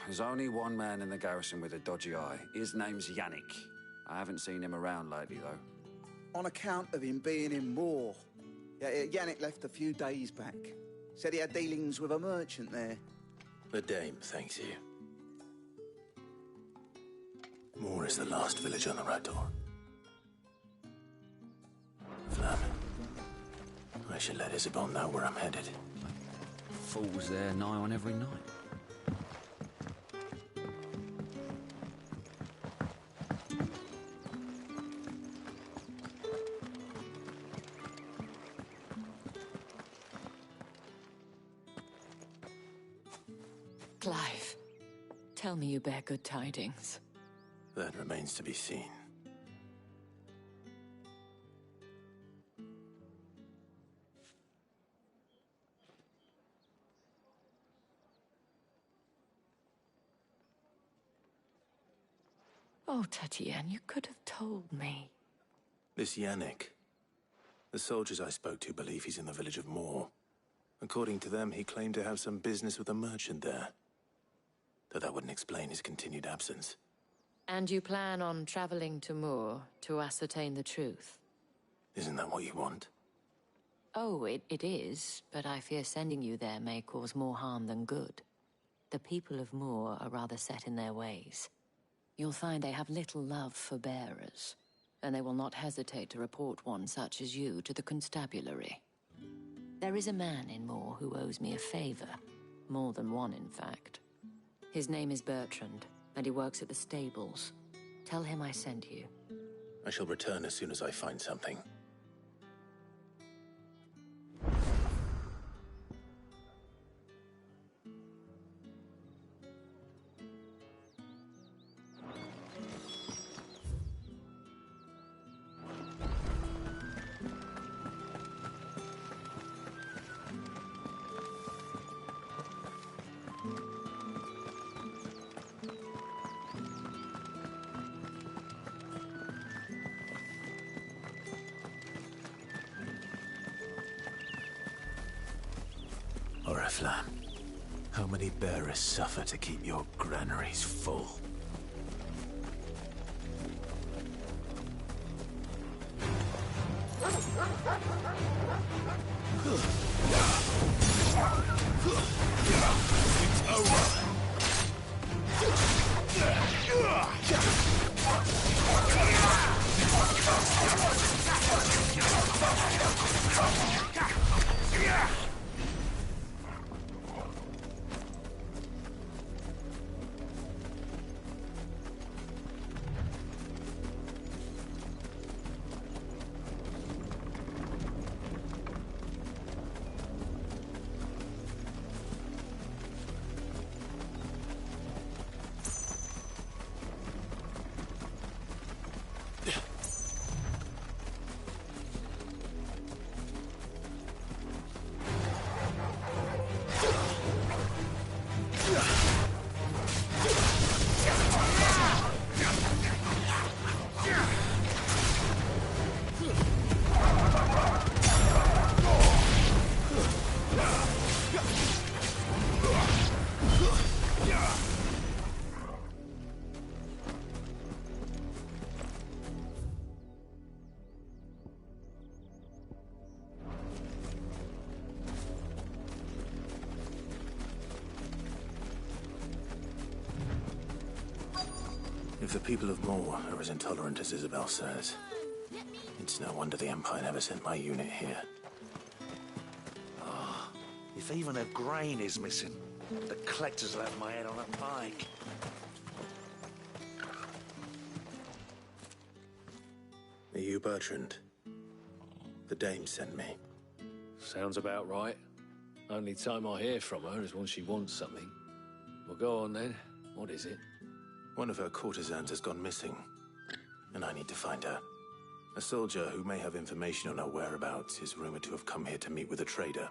There's only one man in the garrison with a dodgy eye. His name's Yannick. I haven't seen him around lately, though. On account of him being in Moor. Yeah, Yannick left a few days back. Said he had dealings with a merchant there. The Dame thanks you. Moor is the last village on the right door. Flam, I should let Isabel know where I'm headed. Fools there nigh on every night. Clive, tell me you bear good tidings. That remains to be seen. Oh, Tatienne, you could have told me. This Yannick. The soldiers I spoke to believe he's in the village of Moor. According to them, he claimed to have some business with a merchant there. Though that wouldn't explain his continued absence. And you plan on traveling to Moor to ascertain the truth? Isn't that what you want? Oh, it is, but I fear sending you there may cause more harm than good. The people of Moor are rather set in their ways. You'll find they have little love for bearers, and they will not hesitate to report one such as you to the constabulary. There is a man in Moor who owes me a favor. More than one, in fact. His name is Bertrand, and he works at the stables. Tell him I sent you. I shall return as soon as I find something. Oriflamme, how many bearers suffer to keep your granaries full? It's over. If the people of Moor are as intolerant as Isabel says, it's no wonder the Empire never sent my unit here. If even a grain is missing, the collectors will have my head on a pike. Are you Bertrand? The Dame sent me. Sounds about right. Only time I hear from her is when she wants something. Well, go on then. What is it? One of her courtesans has gone missing, and I need to find her. A soldier who may have information on her whereabouts is rumored to have come here to meet with a trader.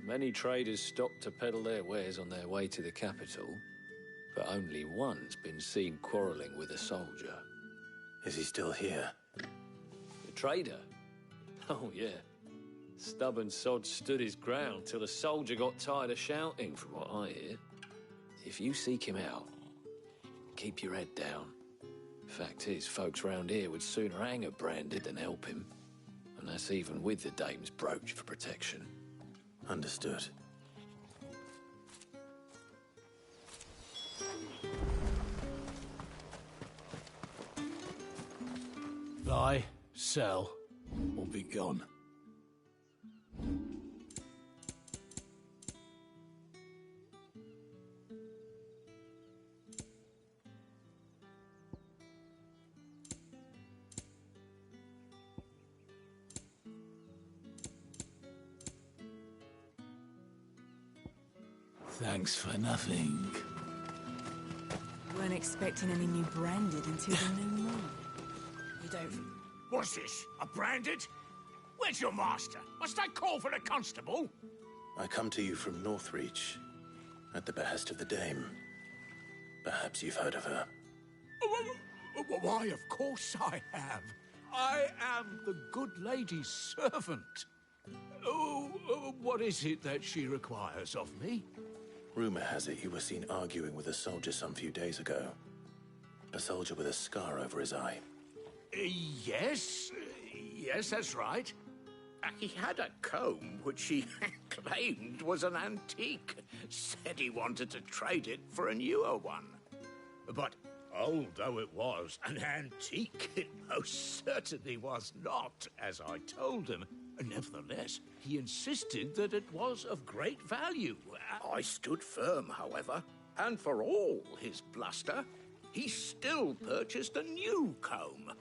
Many traders stop to peddle their wares on their way to the capital, but only one's been seen quarrelling with a soldier. Is he still here? The trader? Oh, yeah. Stubborn sod stood his ground till the soldier got tired of shouting, from what I hear. If you seek him out, keep your head down. Fact is, folks round here would sooner hang a Branded than help him. And that's even with the dame's brooch for protection. Understood. Buy, sell, or be gone. Thanks for nothing. Weren't expecting any new Branded until the new moon. You don't... What's this? A Branded? Where's your master? Must I call for the constable? I come to you from Northreach, at the behest of the dame. Perhaps you've heard of her. Why, of course I have. I am the good lady's servant. What is it that she requires of me? Rumor has it you were seen arguing with a soldier some few days ago. A soldier with a scar over his eye. Yes, that's right. He had a comb which he claimed was an antique. Said he wanted to trade it for a newer one. But old though it was, an antique it most certainly was not, as I told him. Nevertheless, he insisted that it was of great value. I stood firm, however, and for all his bluster, he still purchased a new comb.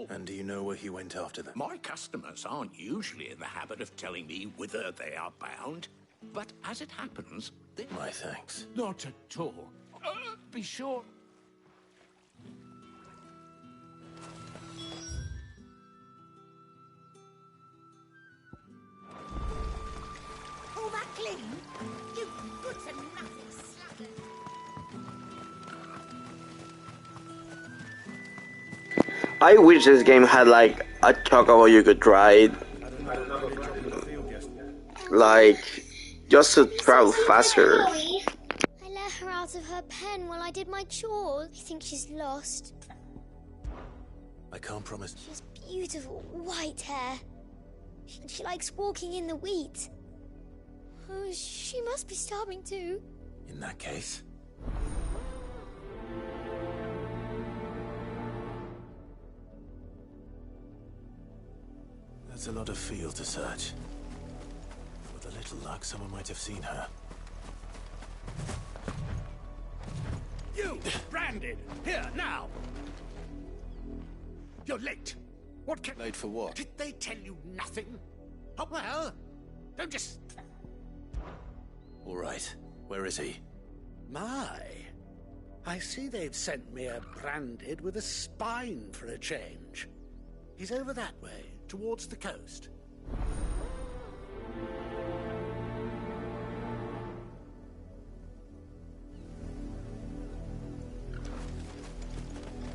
And do you know where he went after them? My customers aren't usually in the habit of telling me whither they are bound, but as it happens... My thanks. Not at all. Be sure... All that clean? You good-for-nothing slacker. I wish this game had like a chocobo you could ride, like just to travel faster. Chloe, I let her out of her pen while I did my chores. I think she's lost. I can't promise. She has beautiful white hair. She likes walking in the wheat. Oh, she must be starving too. In that case... There's a lot of field to search. With a little luck, someone might have seen her. You, Branded! Here, now! You're late. What can... Late for what? Did they tell you nothing? Oh, well, don't just... All right. Where is he? My. I see they've sent me a Branded with a spine for a change. He's over that way, towards the coast.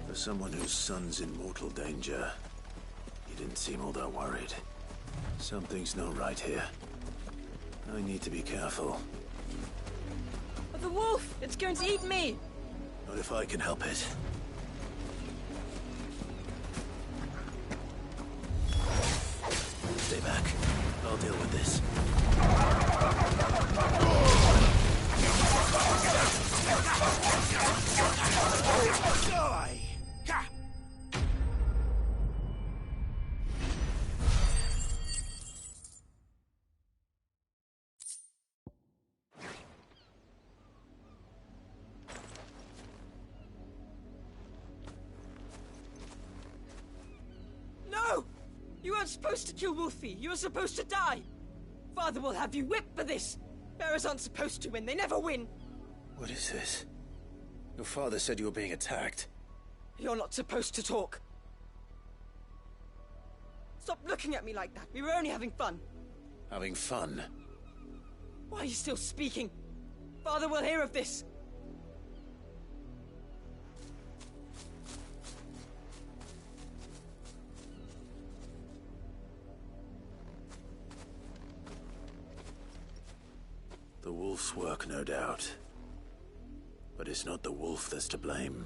For someone whose son's in mortal danger, he didn't seem all that worried. Something's not right here. I need to be careful. The wolf! It's going to eat me! Not if I can help it. Stay back. I'll deal with this. Die! No! You weren't supposed to kill Wolfie. You were supposed to die. Father will have you whipped for this. Bearers aren't supposed to win. They never win. What is this? Your father said you were being attacked. You're not supposed to talk. Stop looking at me like that. We were only having fun. Having fun? Why are you still speaking? Father will hear of this. The wolf's work, no doubt. But it's not the wolf that's to blame.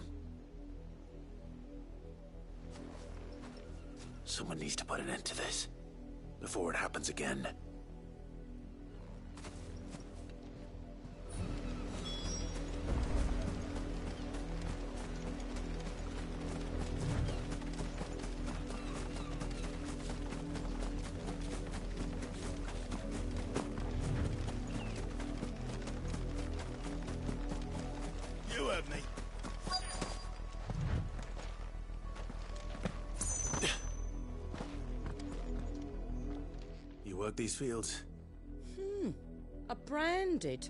Someone needs to put an end to this before it happens again. You heard me. You work these fields? A branded.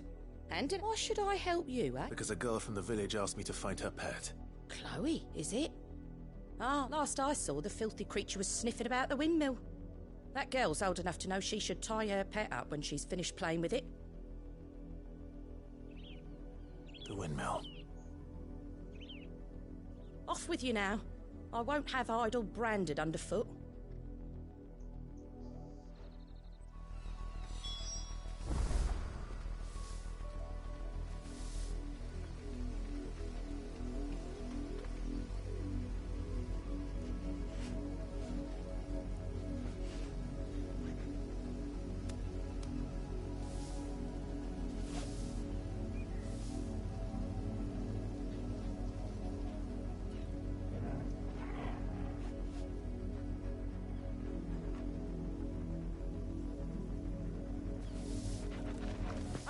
And why should I help you, eh? Because a girl from the village asked me to find her pet. Chloe, is it? Ah, last I saw, the filthy creature was sniffing about the windmill. That girl's old enough to know she should tie her pet up when she's finished playing with it. The windmill. Off with you now. I won't have idle branded underfoot.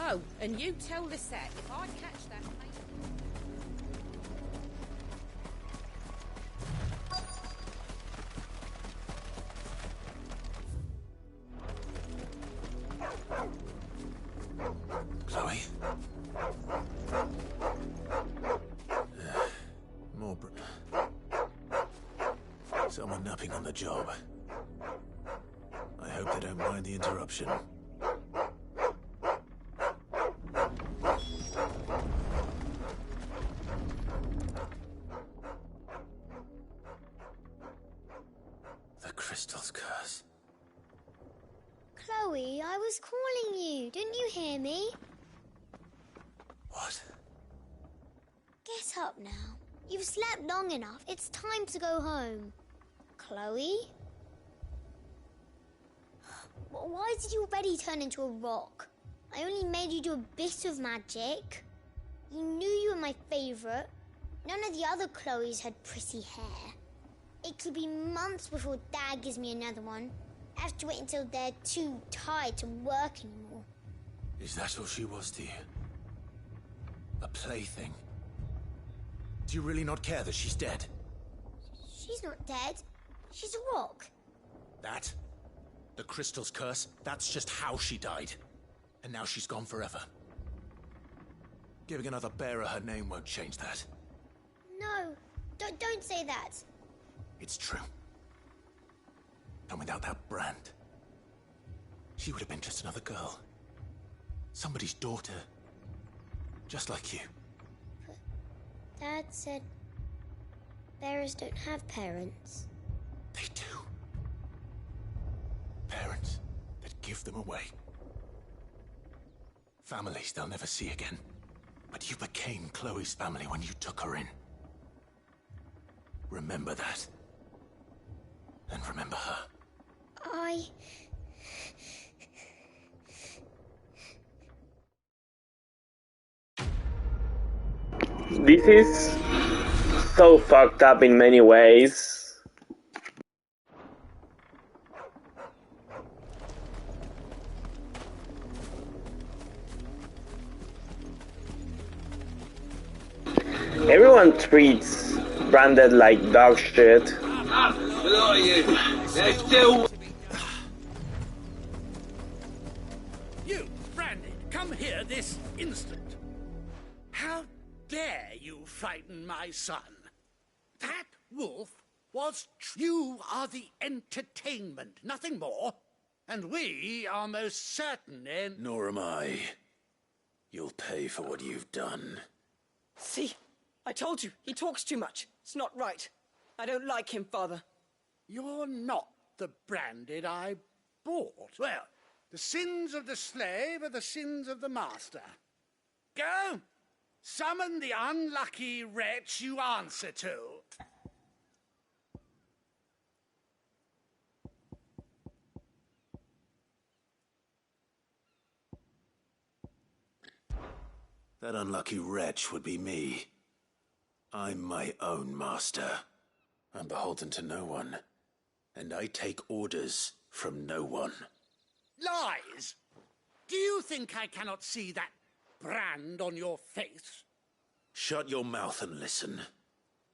Oh, and you tell Lisette if I catch that... Chloe? More someone napping on the job. I hope they don't mind the interruption. The crystal's curse. Chloe, I was calling you. Didn't you hear me? What? Get up now. You've slept long enough. It's time to go home. Chloe? Why did you already turn into a rock? I only made you do a bit of magic. You knew you were my favourite. None of the other Chloes had pretty hair. It could be months before Dad gives me another one. I have to wait until they're too tired to work anymore. Is that all she was to you? A plaything? Do you really not care that she's dead? She's not dead. She's a rock. That? The crystal's curse? That's just how she died. And now she's gone forever. Giving another bearer her name won't change that. No, don't say that. It's true. And without that brand, she would have been just another girl. Somebody's daughter. Just like you. But Dad said bearers don't have parents. They do. Parents that give them away. Families they'll never see again. But you became Chloe's family when you took her in. Remember that. And remember her. This is so fucked up in many ways. Everyone treats Branded like dog shit. You, Branded, come here this instant. How dare you frighten my son? That wolf was... You are the entertainment, nothing more. And we are most certainly... Nor am I. You'll pay for what you've done. See? I told you, he talks too much. It's not right. I don't like him, Father. You're not the Branded I bought. Well, the sins of the slave are the sins of the master. Go! Summon the unlucky wretch you answer to. That unlucky wretch would be me. I'm my own master. I'm beholden to no one. And I take orders from no one. Lies! Do you think I cannot see that brand on your face? Shut your mouth and listen.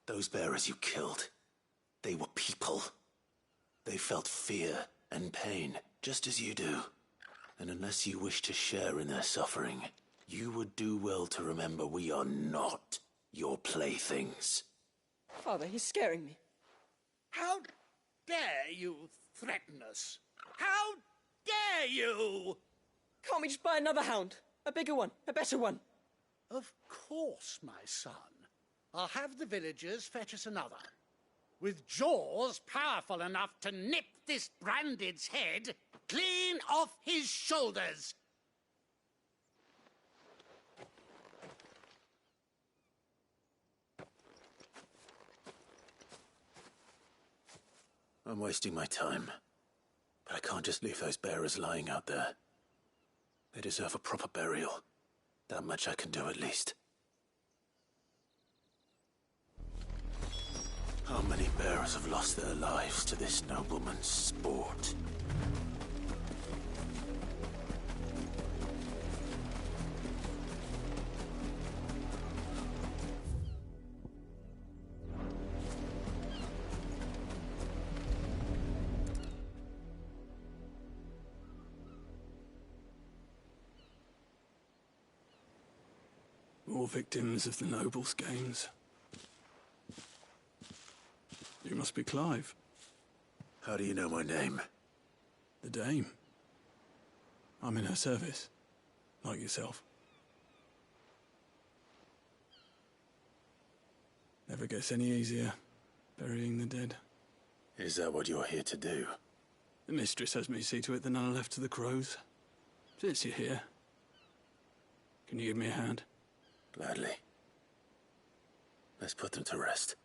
Those bearers you killed, they were people. They felt fear and pain, just as you do. And unless you wish to share in their suffering, you would do well to remember we are not your playthings. Father, he's scaring me. How dare you threaten us? How dare you? Can't we just buy another hound? A bigger one, a better one. Of course, my son. I'll have the villagers fetch us another. With jaws powerful enough to nip this Branded's head clean off his shoulders. I'm wasting my time. But I can't just leave those bearers lying out there. They deserve a proper burial. That much I can do at least. How many bearers have lost their lives to this nobleman's sport? More victims of the nobles' games. You must be Clive. How do you know my name? The Dame. I'm in her service, like yourself. Never gets any easier, burying the dead. Is that what you're here to do? The mistress has me see to it that none are left to the crows. Since you're here, can you give me a hand? Gladly. Let's put them to rest.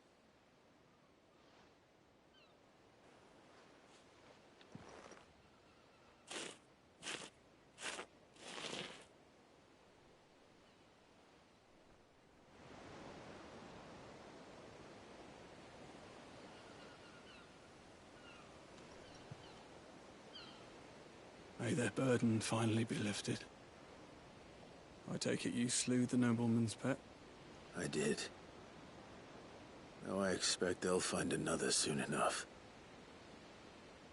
May their burden finally be lifted. I take it you slew the nobleman's pet? I did. Now I expect they'll find another soon enough.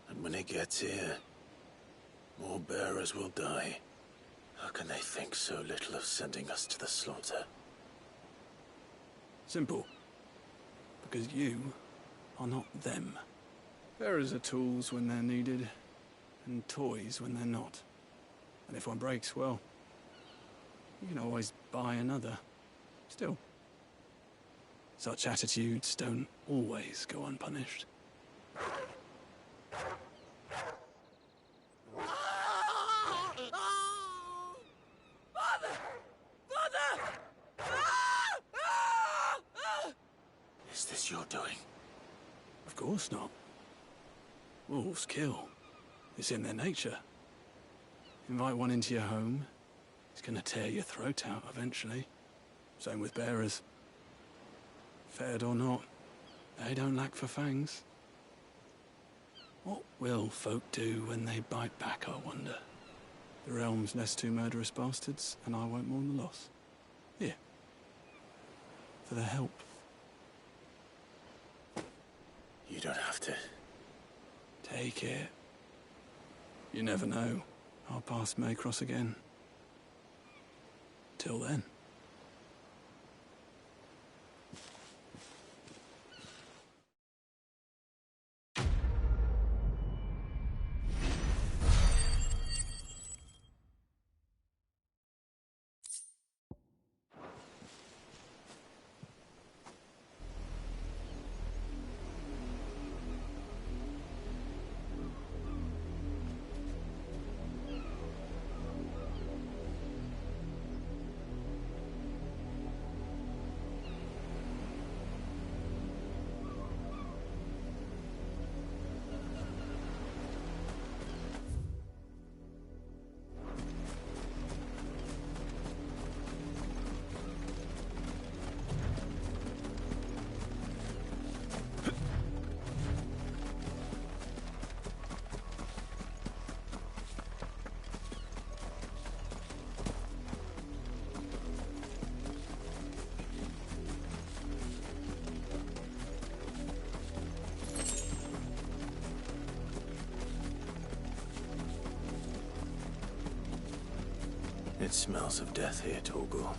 And when it gets here, more bearers will die. How can they think so little of sending us to the slaughter? Simple. Because you are not them. Bearers are tools when they're needed, and toys when they're not. And if one breaks, well, you can always buy another. Still, such attitudes don't always go unpunished. Father! Father! Is this your doing? Of course not. Wolves kill. It's in their nature. Invite one into your home, he's gonna tear your throat out eventually. Same with bearers. Fed or not, they don't lack for fangs. What will folk do when they bite back, I wonder? The realm's less two murderous bastards, and I won't mourn the loss. Here. For their help. You don't have to. Take it. You never know. Our paths may cross again. Till then. It smells of death here, Torgul.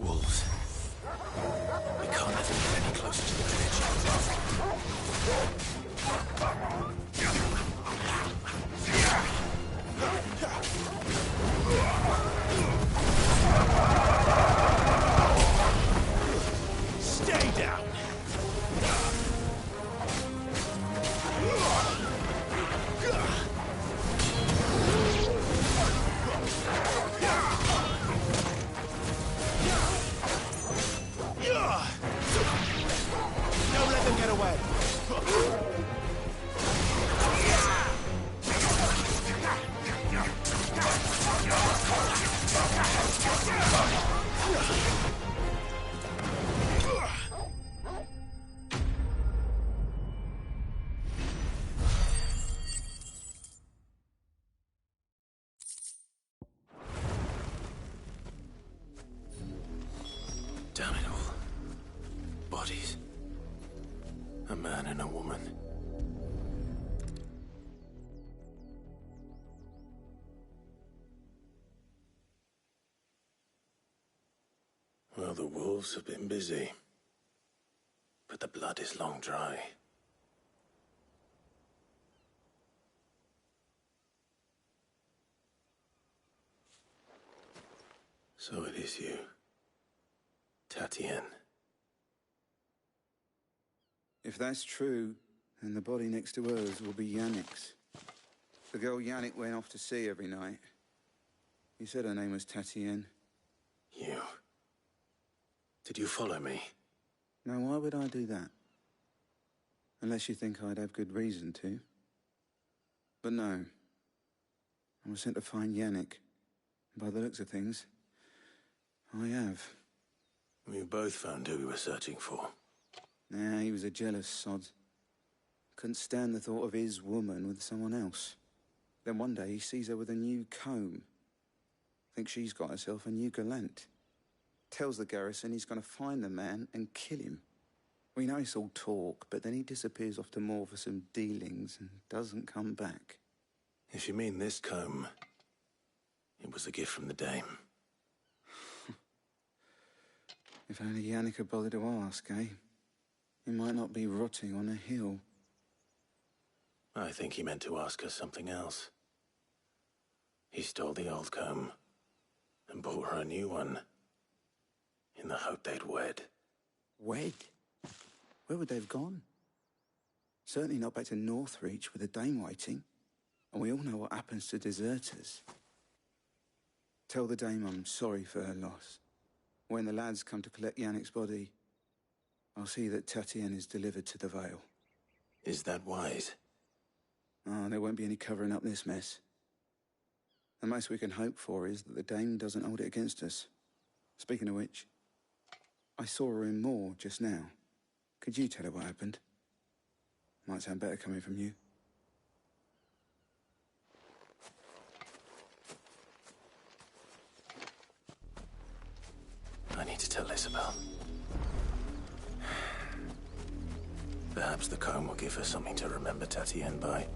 Wolves. We can't let them get any closer to the village. Stay down! Don't let them get away. Damn it all. Bodies. A man and a woman. Well, the wolves have been busy. But the blood is long dry. So it is you, Tatienne. If that's true, then the body next to hers will be Yannick's. The girl Yannick went off to see every night. You said her name was Tatienne. You. Did you follow me? Now, why would I do that? Unless you think I'd have good reason to. But no. I was sent to find Yannick. By the looks of things, I have. We both found who we were searching for. Nah, he was a jealous sod. Couldn't stand the thought of his woman with someone else. Then one day he sees her with a new comb. Thinks she's got herself a new gallant. Tells the garrison he's going to find the man and kill him. We know it's all talk, but then he disappears off to Moor for some dealings and doesn't come back. If you mean this comb, it was a gift from the dame. If only Yannick had bothered to ask, eh? He might not be rotting on a hill. I think he meant to ask her something else. He stole the old comb and bought her a new one in the hope they'd wed. Wed? Where would they have gone? Certainly not back to Northreach with a dame waiting. And we all know what happens to deserters. Tell the dame I'm sorry for her loss. When the lads come to collect Yannick's body, I'll see that Tatienne is delivered to the Vale. Is that wise? Oh, there won't be any covering up this mess. The most we can hope for is that the dame doesn't hold it against us. Speaking of which, I saw her in Moor just now. Could you tell her what happened? Might sound better coming from you. I need to tell Isabel. Perhaps the comb will give her something to remember Tatienne by.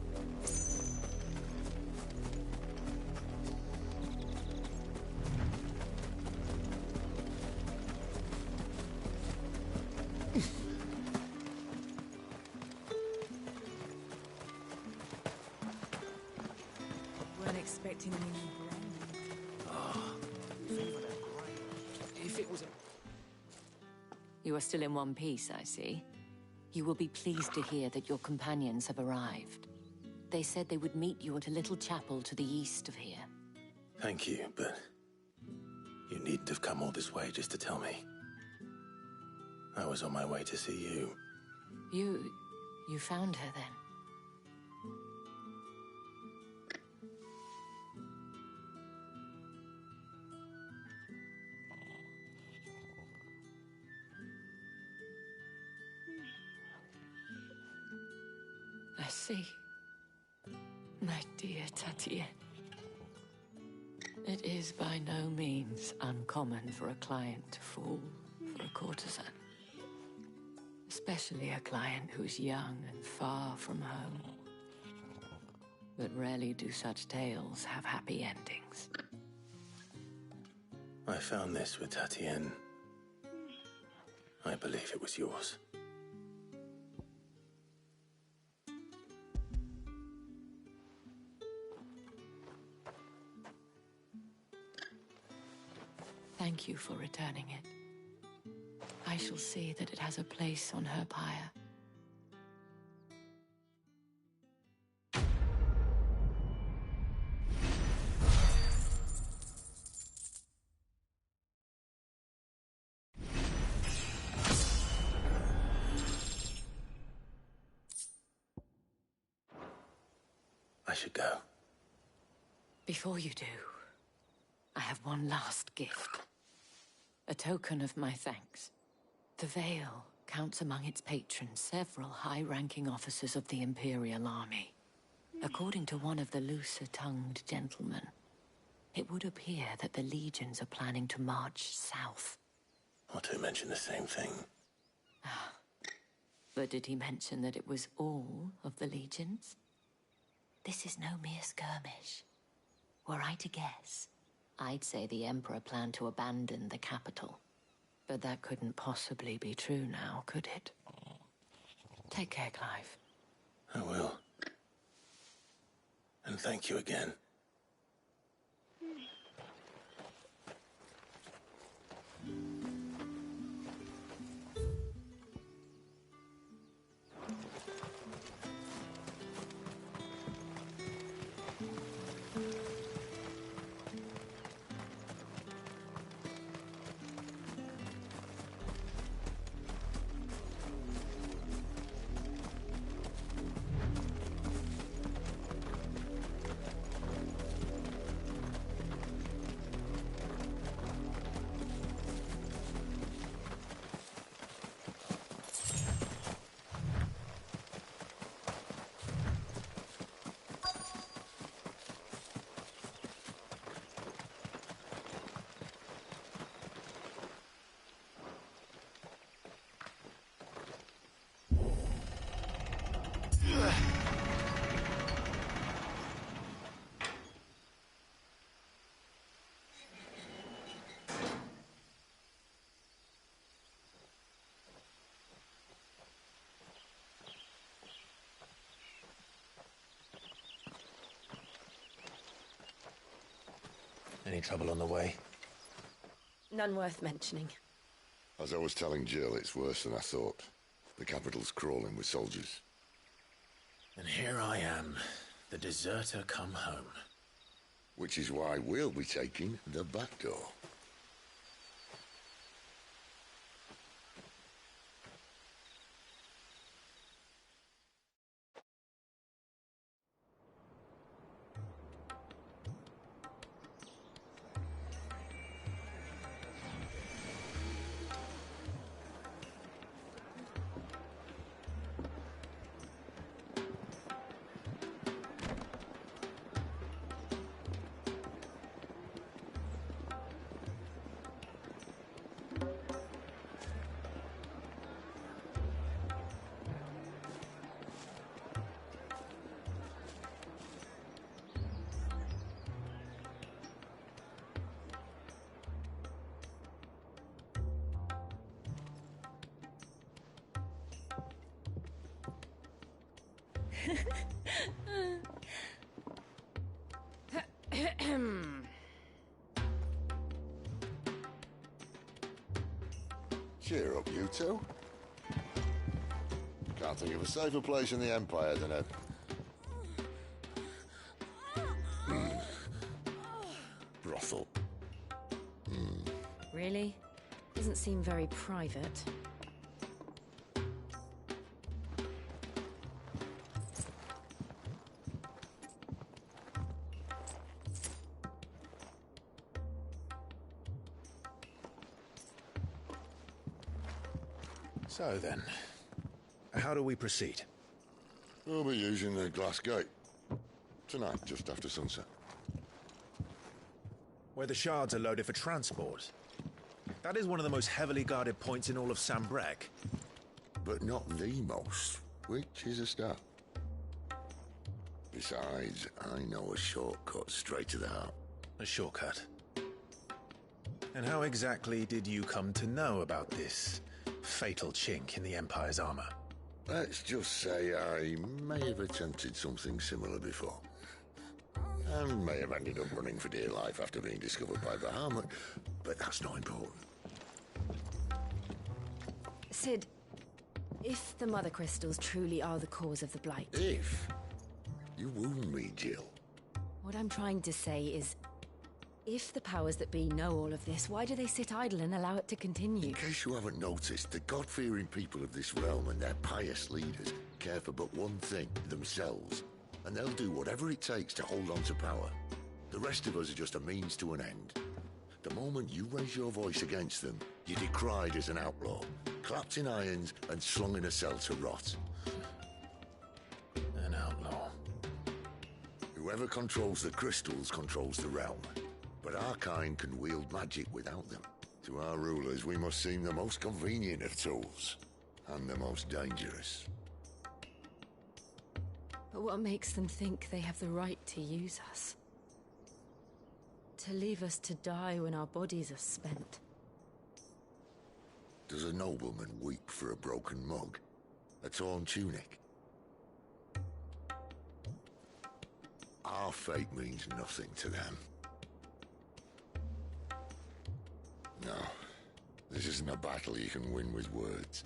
Weren't expecting any brand. If it was a... You are still in one piece, I see. You will be pleased to hear that your companions have arrived. They said they would meet you at a little chapel to the east of here. Thank you, but you needn't have come all this way just to tell me. I was on my way to see you. You found her then? I see. My dear Tatienne. It is by no means uncommon for a client to fall for a courtesan. Especially a client who's young and far from home. but rarely do such tales have happy endings. I found this with Tatienne. I believe it was yours. Thank you for returning it. I shall see that it has a place on her pyre. I should go. Before you do, I have one last gift. A token of my thanks. The Vale counts among its patrons several high-ranking officers of the Imperial Army. According to one of the looser-tongued gentlemen, it would appear that the legions are planning to march south. Otto mentioned the same thing. But did he mention that it was all of the legions? This is no mere skirmish. Were I to guess, I'd say the Emperor planned to abandon the capital. But that couldn't possibly be true now, could it? Take care, Clive. I will. And thank you again. Any trouble on the way? None worth mentioning. As I was telling Jill, it's worse than I thought. The capital's crawling with soldiers. And here I am, the deserter come home. Which is why we'll be taking the back door. Cheer up, you two. Can't think of a safer place in the Empire than a... brothel. Really? Doesn't seem very private. So then, how do we proceed? We'll be using the glass gate. Tonight, just after sunset. Where the shards are loaded for transport. That is one of the most heavily guarded points in all of Sambrec. But not the most, which is a start. Besides, I know a shortcut straight to the heart. A shortcut? And how exactly did you come to know about this fatal chink in the Empire's armor? Let's just say I may have attempted something similar before. And may have ended up running for dear life after being discovered by Bahamut, but that's not important. Sid, if the Mother Crystals truly are the cause of the Blight... If? You wound me, Jill. What I'm trying to say is, if the powers that be know all of this, why do they sit idle and allow it to continue? In case you haven't noticed, the God-fearing people of this realm and their pious leaders care for but one thing, themselves. And they'll do whatever it takes to hold on to power. The rest of us are just a means to an end. The moment you raise your voice against them, you're decried as an outlaw, clapped in irons and slung in a cell to rot. An outlaw. Whoever controls the crystals controls the realm. But our kind can wield magic without them. To our rulers, we must seem the most convenient of tools. And the most dangerous. But what makes them think they have the right to use us? To leave us to die when our bodies are spent? Does a nobleman weep for a broken mug? A torn tunic? Our fate means nothing to them. No, this isn't a battle you can win with words.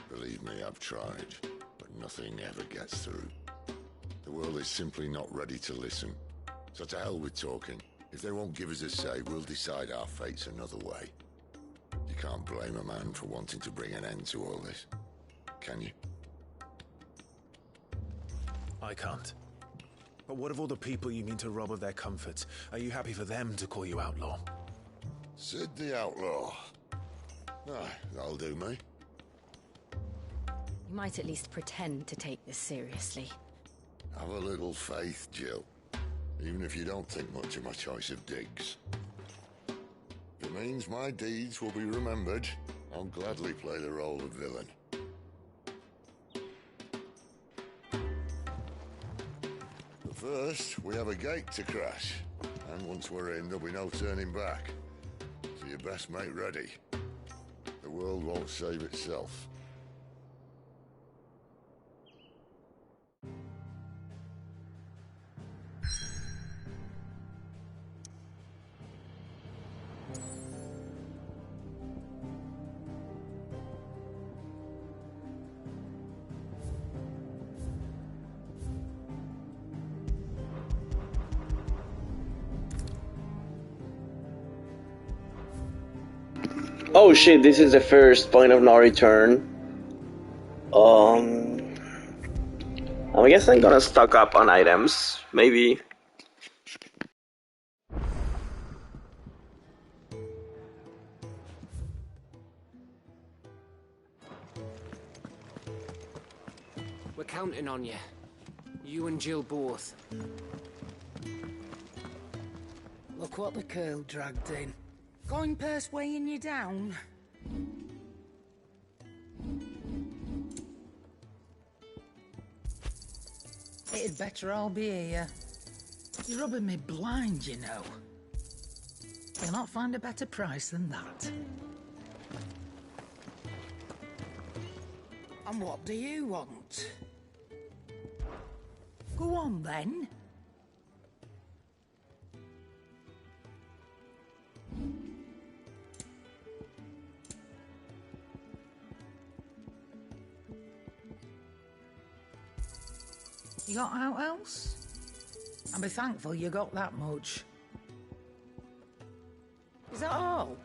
Believe me, I've tried, but nothing ever gets through. The world is simply not ready to listen. So to hell with talking. If they won't give us a say, we'll decide our fates another way. You can't blame a man for wanting to bring an end to all this, can you? I can't. But what of all the people you mean to rob of their comforts? Are you happy for them to call you outlaw? Sid the Outlaw. Ah, that'll do me. You might at least pretend to take this seriously. Have a little faith, Jill. Even if you don't think much of my choice of digs. If it means my deeds will be remembered, I'll gladly play the role of villain. But first, we have a gate to crash. And once we're in, there'll be no turning back. So you best make ready. The world won't save itself. Oh shit, this is the first point of no return. I guess I'm gonna stock up on items, maybe. We're counting on you. You and Jill both. Look what the curl dragged in. Going purse weighing you down? It'd better all be here. You're rubbing me blind, you know. You'll not find a better price than that. And what do you want? Go on, then. You got out else? And be thankful you got that much. Is that all?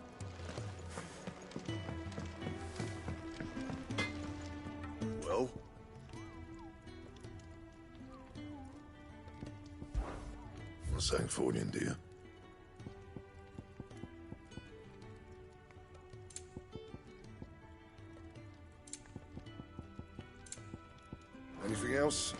Well? What's that for you, dear? Anything else?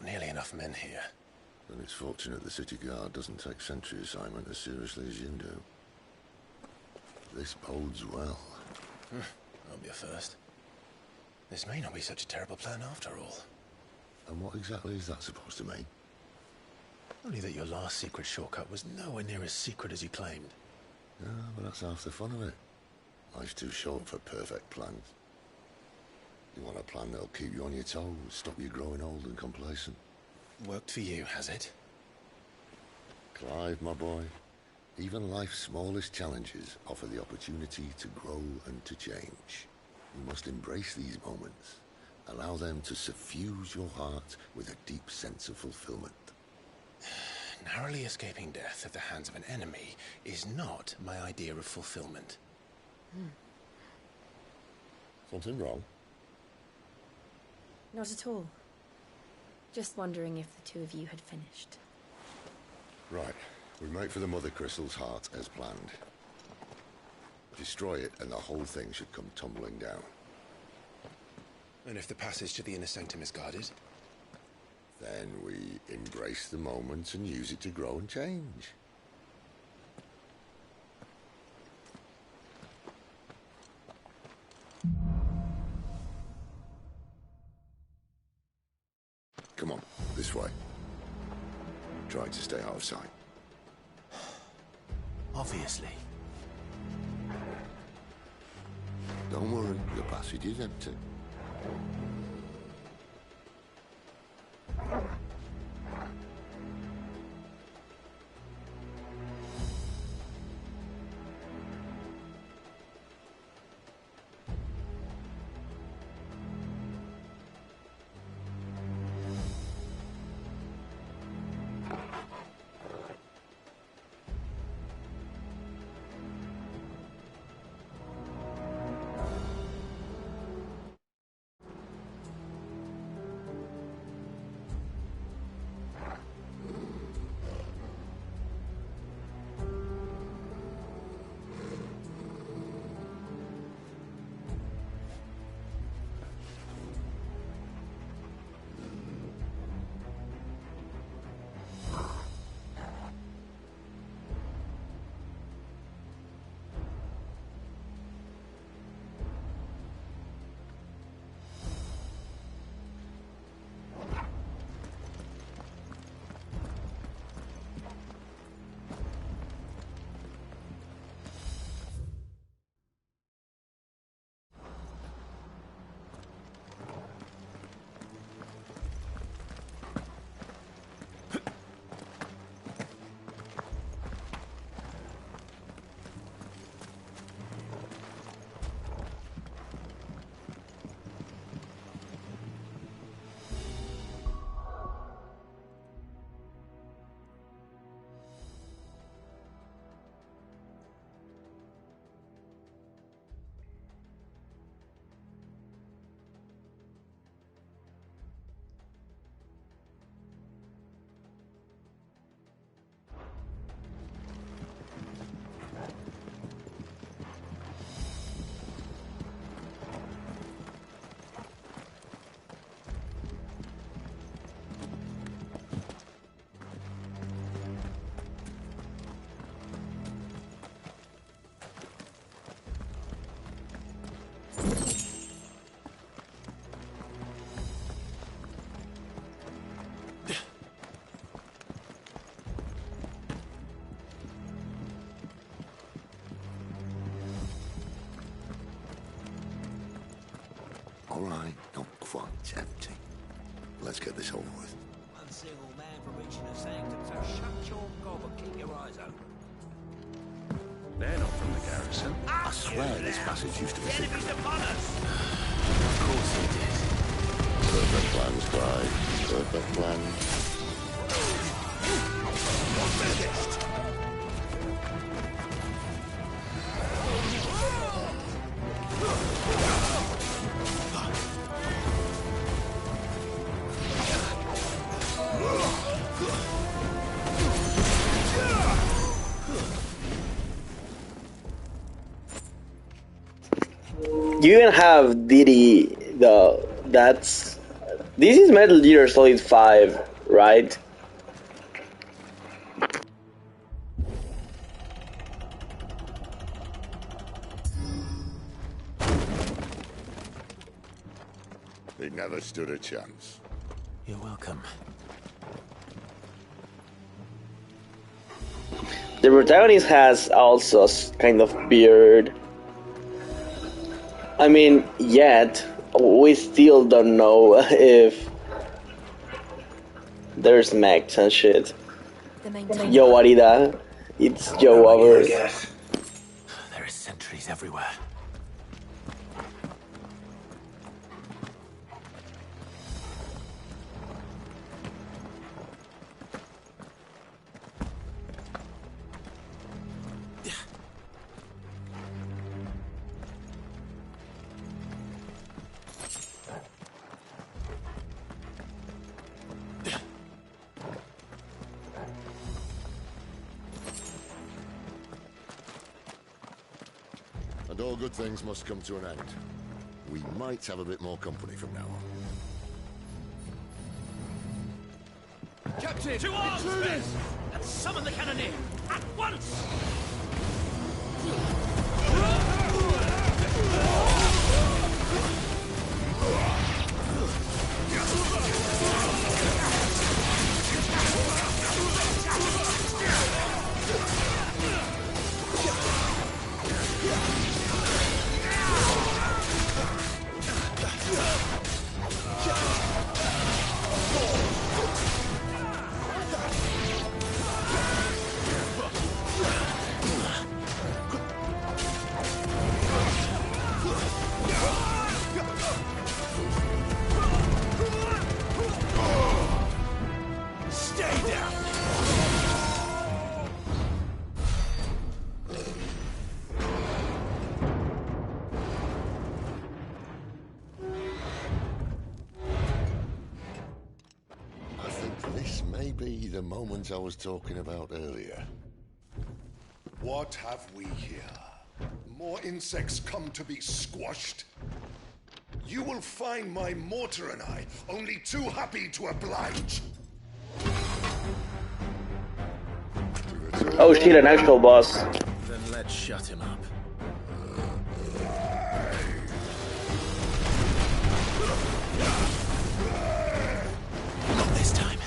got nearly enough men here. Then it's fortunate the city guard doesn't take sentry assignment as seriously as you do. This bodes well. Won't be a first. This may not be such a terrible plan after all. And what exactly is that supposed to mean? Only that your last secret shortcut was nowhere near as secret as you claimed. Yeah, but that's half the fun of it. Life's too short for perfect plans. You want a plan that'll keep you on your toes, stop you growing old and complacent. Worked for you, has it? Clive, my boy, even life's smallest challenges offer the opportunity to grow and to change. You must embrace these moments. Allow them to suffuse your heart with a deep sense of fulfillment. Narrowly escaping death at the hands of an enemy is not my idea of fulfillment. Something wrong? Not at all. Just wondering if the two of you had finished. Right. We make for the Mother Crystal's heart as planned. Destroy it and the whole thing should come tumbling down. And if the passage to the inner sanctum is guarded? Then we embrace the moment and use it to grow and change. Come on, this way. Try to stay out of sight. Obviously. Don't worry, the passage is empty. All right, not quite empty. Let's get this over with. One single man for reaching the sanctum, so shut your gob and keep your eyes open. They're not from the garrison. I swear this passage used to be secret. Enemies upon us! Of course he did. Perfect plans, Clive. Perfect plans. You even have Diddy, though. That's This is Metal Gear Solid 5, right? He never stood a chance. You're welcome. The protagonist has also kind of beard. I mean, yet we still don't know if there's mechs and shit. Yo, Arida, it's Joe over. There are sentries everywhere. And all good things must come to an end. We might have a bit more company from now on. Captain! To arms, men! And summon the cannoneer! At once! This may be the moment I was talking about earlier. What have we here? More insects come to be squashed? You will find my mortar and I only too happy to oblige. Oh shit, an actual boss. Then let's shut him up. Not this time.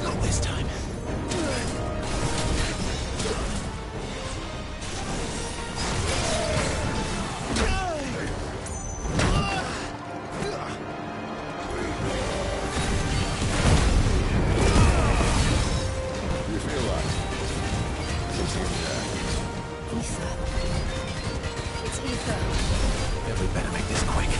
Not this time. It's ether. Yeah, we better make this quick.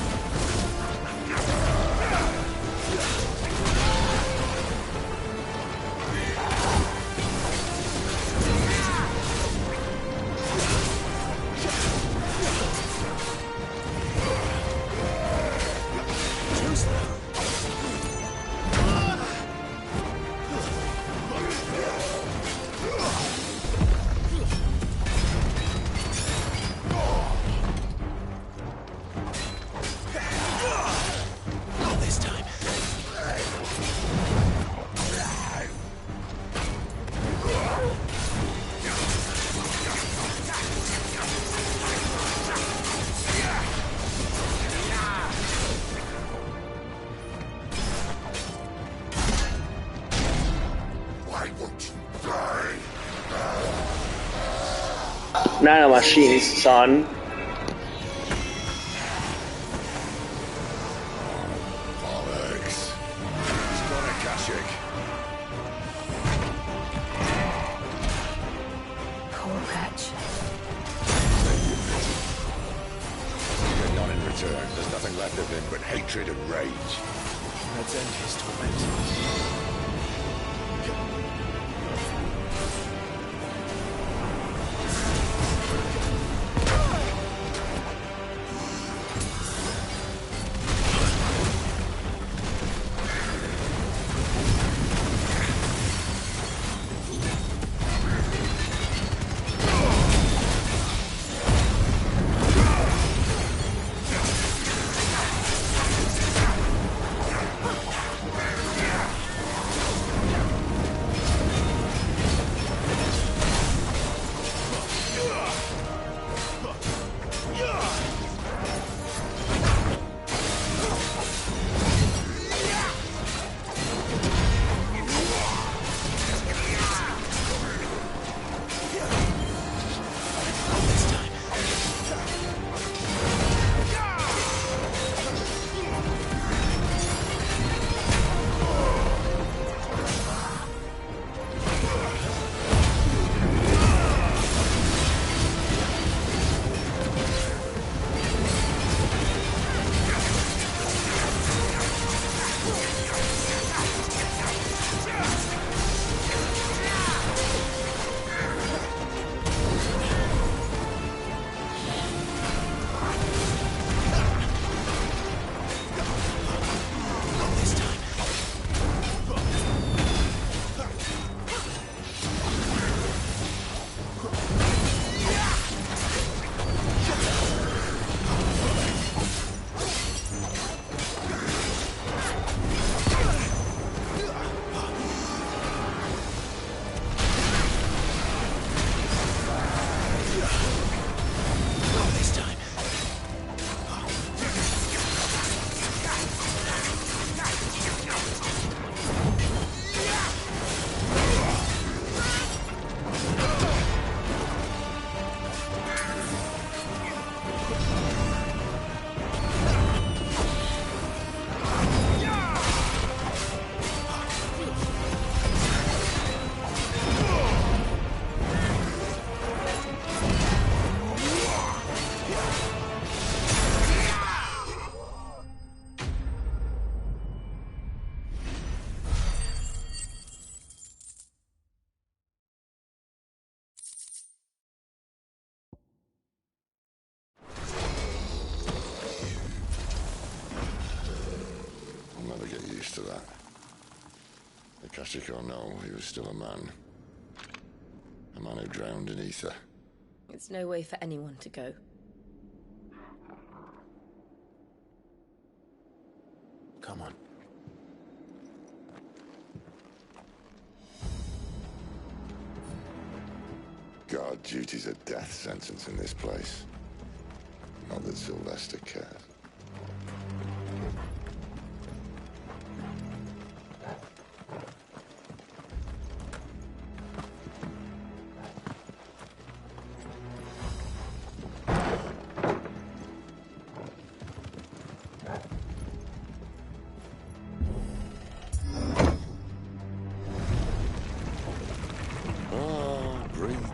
Not this time. Why won't you die? Nano machines, son. Bollocks. It's got a Kashik. Poor wretch. Getting on in return. There's nothing left of him but hatred and rage. Let's end his torment. Tragic or no, he was still a man. A man who drowned in ether. It's no way for anyone to go. Come on. Guard duty's a death sentence in this place. Not that Sylvester cares.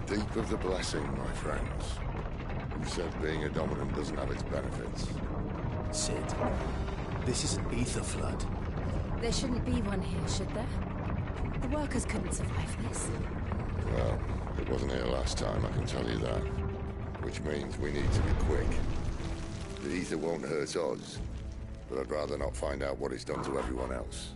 Deep of the blessing, my friends. Who said being a dominant doesn't have its benefits? Sid, this is an ether flood. There shouldn't be one here, should there? The workers couldn't survive this. Well, it wasn't here last time, I can tell you that. Which means we need to be quick. The ether won't hurt us, but I'd rather not find out what it's done to everyone else.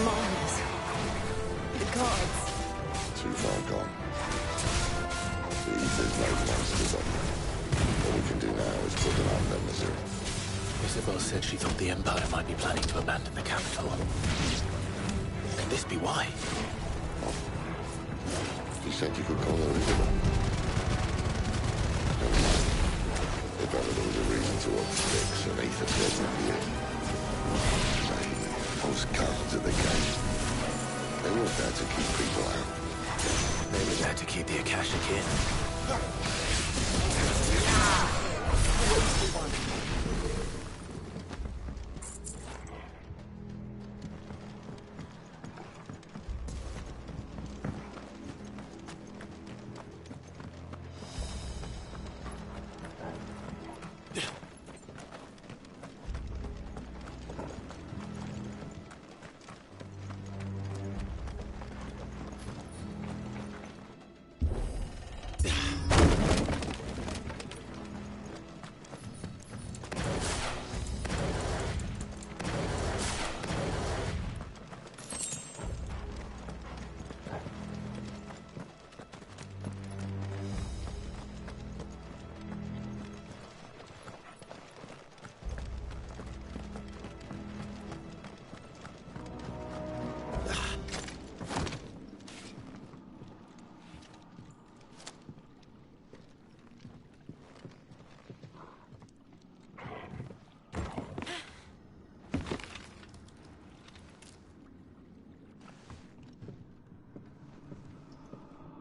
Mars. The gods. Too far gone. The ether's made monsters of them. All we can do now is put them out of their misery. Isabel said she thought the Empire might be planning to abandon the capital. Could this be why? You said you could call her Isabel. Never mind. If ever there was a reason to up sticks, an ether flood would be it. Say, those guards at the gate. They weren't there to keep people out. They were there to keep the Akashic in.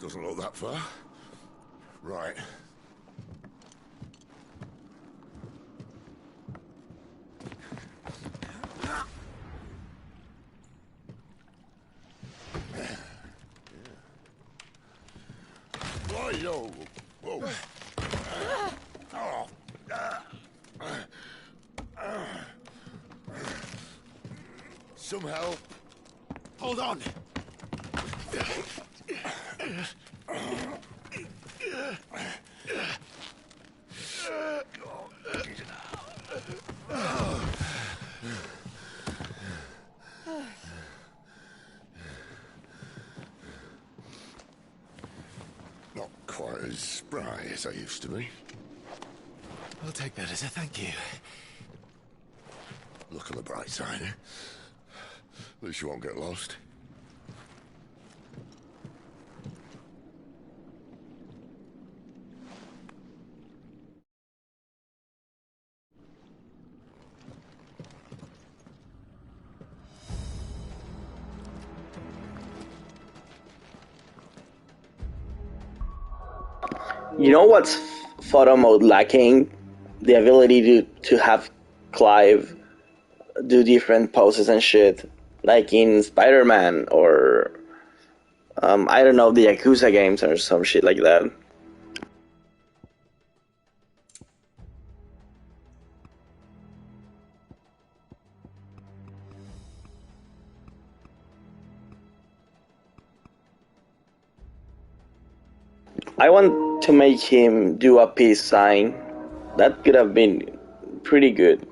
Doesn't look that far. Right. Whoa. Whoa. Some help. Hold on. Not quite as spry as I used to be. I'll take that as a thank you. Look on the bright side, eh? At least you won't get lost. You know what's photo mode lacking? The ability to have Clive do different poses and shit, like in Spider-Man or I don't know, the Yakuza games or some shit like that. I want to make him do a peace sign. That could have been pretty good.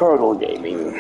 Torgal Gaming.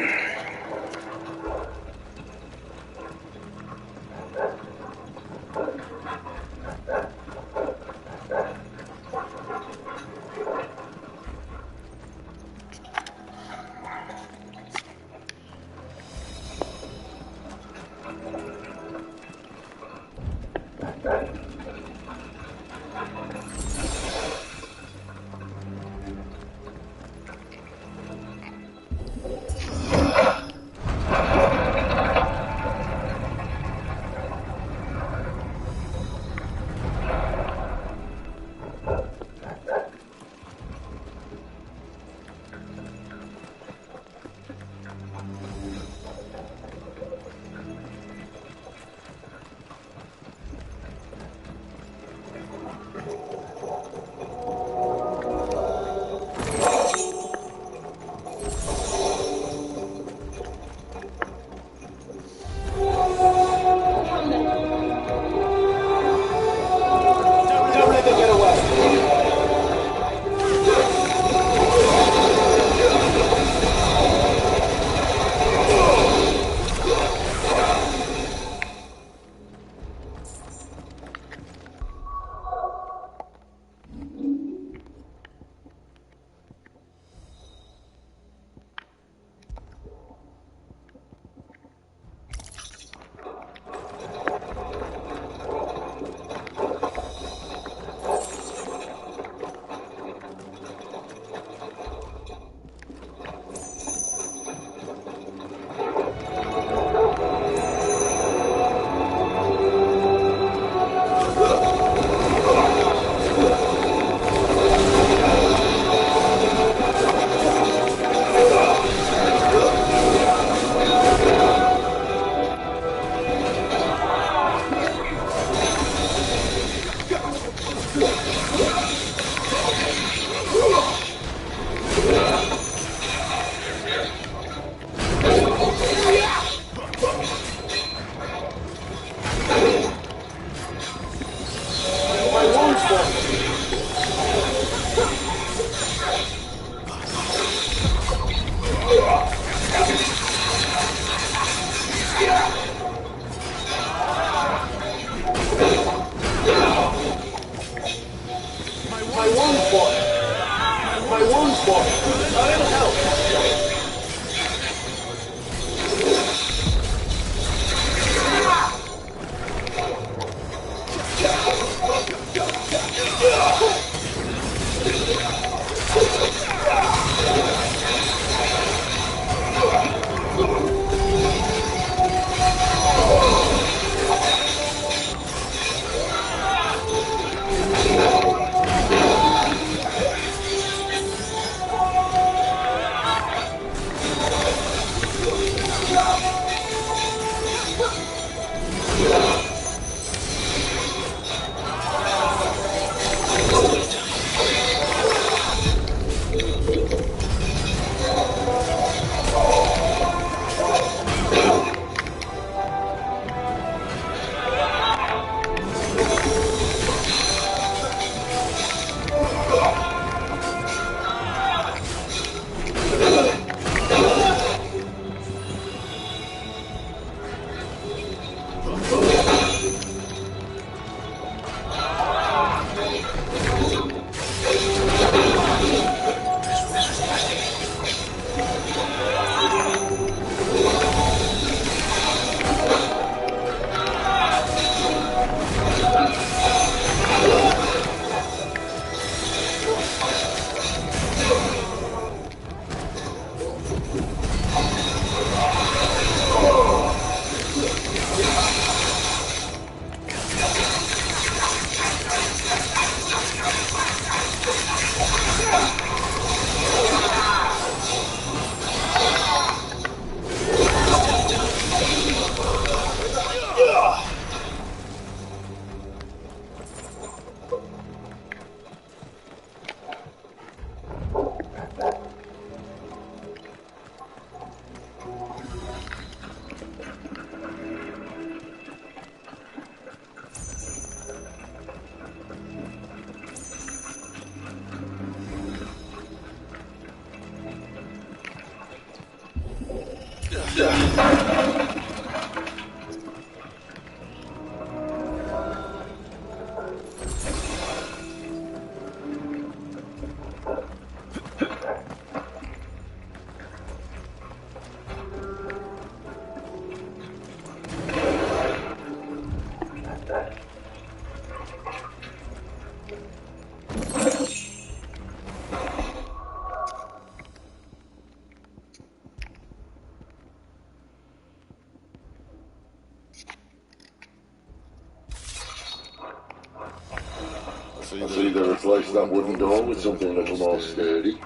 Let's either replace that wooden door with something a little more sturdy.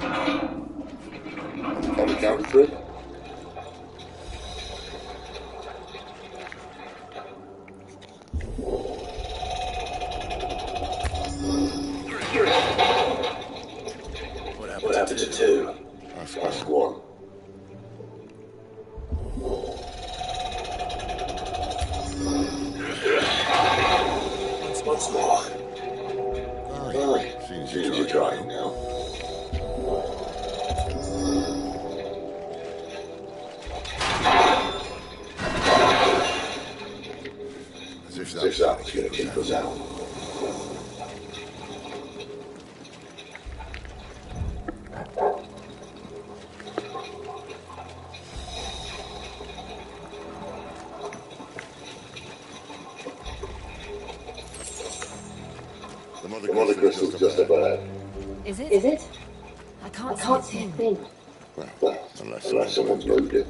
On the count of three. What happened to two? Ask one. Once more. Aye, seems you're trying now. As if that was going to keep us out. The mother crystal's just up ahead. Is it? Is it? I can't see a thing. Well, unless someone's moved it.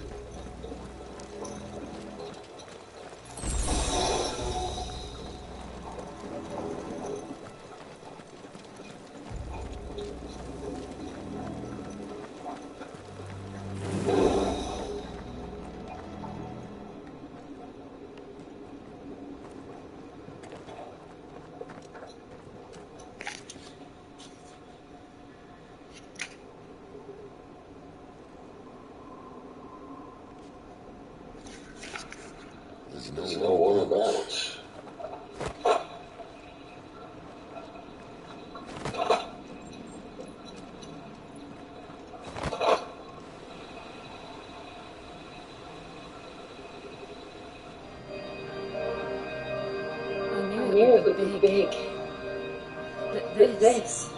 There's no one about. I knew it would be big. But this...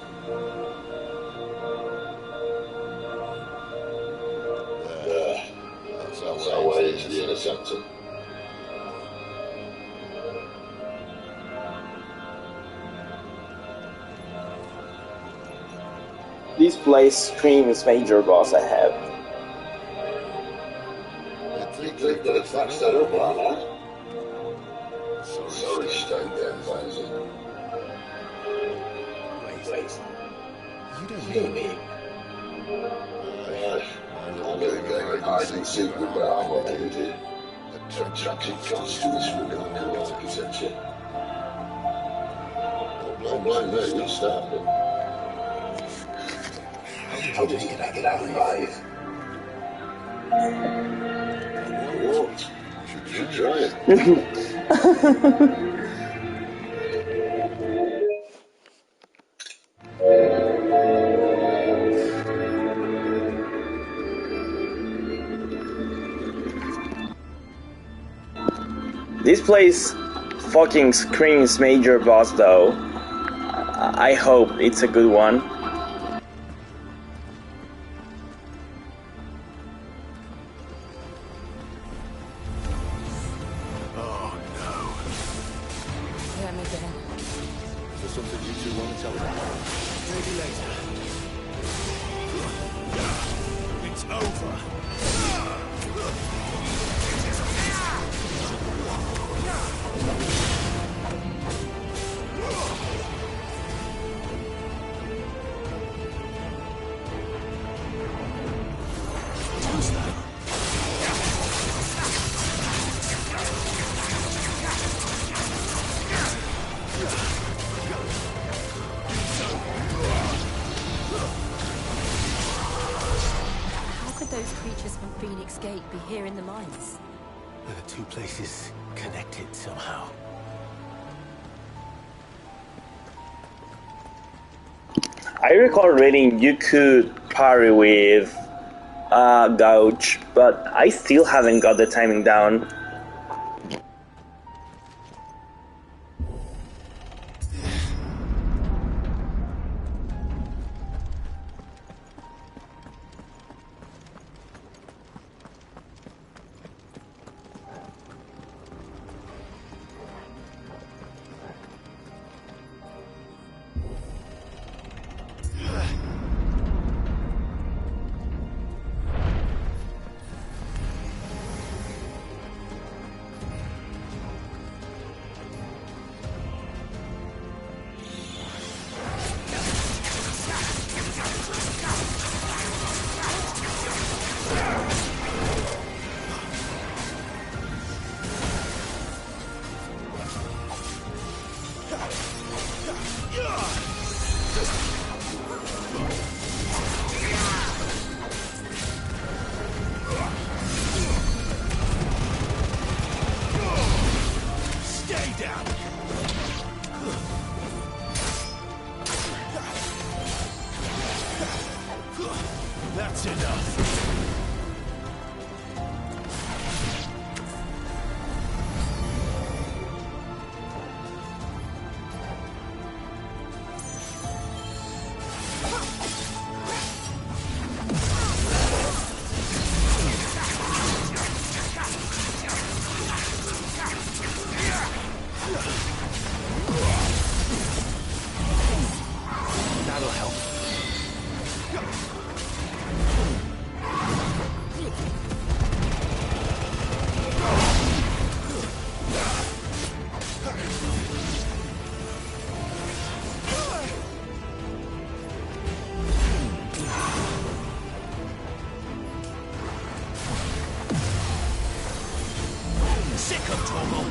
That's our way into the inner sanctum. This place screams major boss ahead. You think they've got it thatched that up, aren't they? Sorry, stay there, Fancy. Wait. You don't mean... My little game of hide and seek with my armor energy. Attracted customers from the architecture. Don't blame me, you started. How did he get out alive? What? You should try it. This place fucking screams major boss though. I hope it's a good one. I recall reading you could parry with gouge, but I still haven't got the timing down. That's enough. That'll help. Sick of trouble.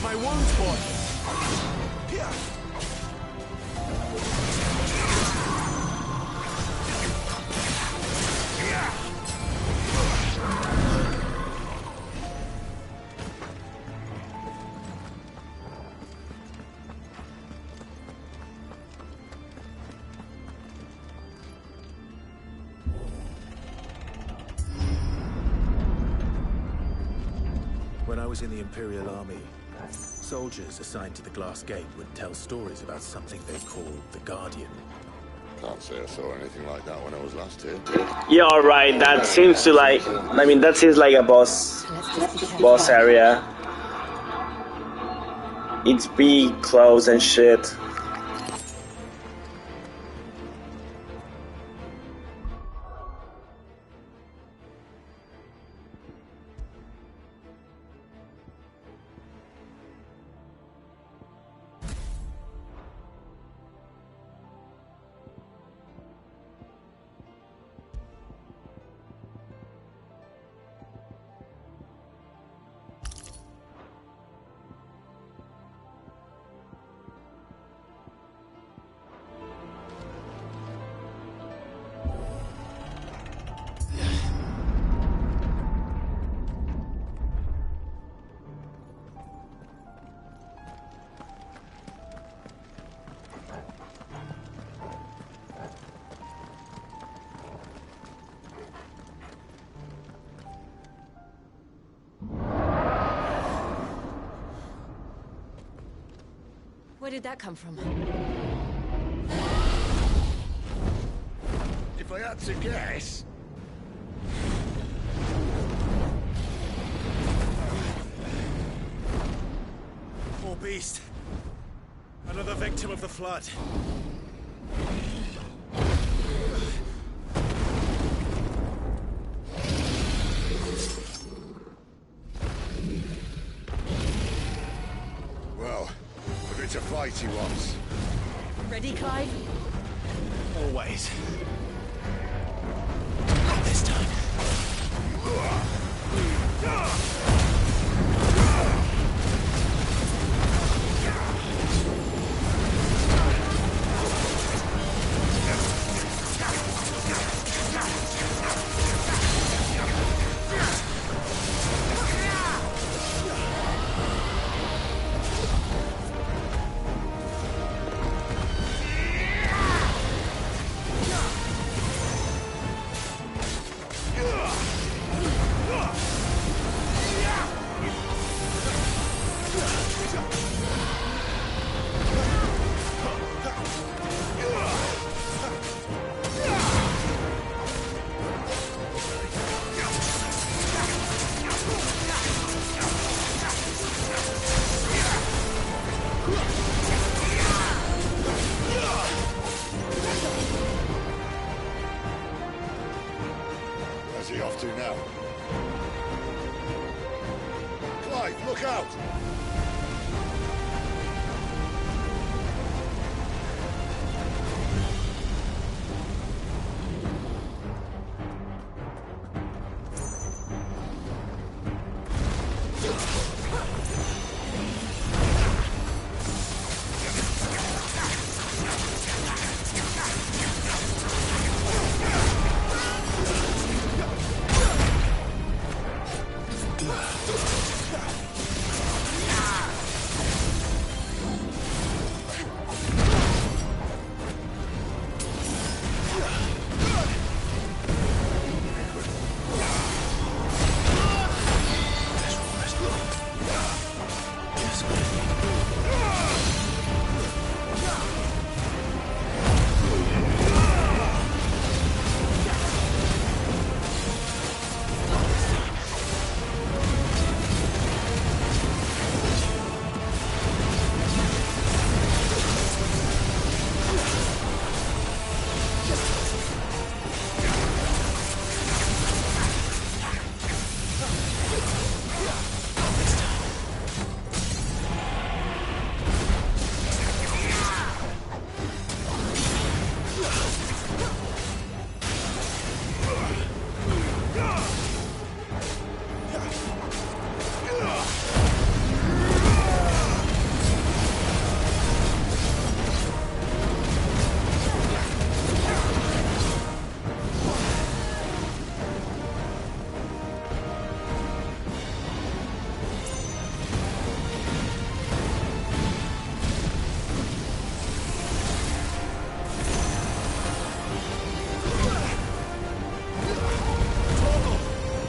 My wounds, boy. When I was in the Imperial Army, soldiers assigned to the Glass Gate would tell stories about something they called the Guardian. Can't say I saw anything like that when I was last here. Yeah, alright, that seems to like... I mean, that seems like a boss area. It's big, close and shit. Where did that come from? If I had to guess... Poor beast. Another victim of the flood. Well, if it's a fight he wants. Ready, Clive? Always. Not this time. Where's he off to now? Clive, look out!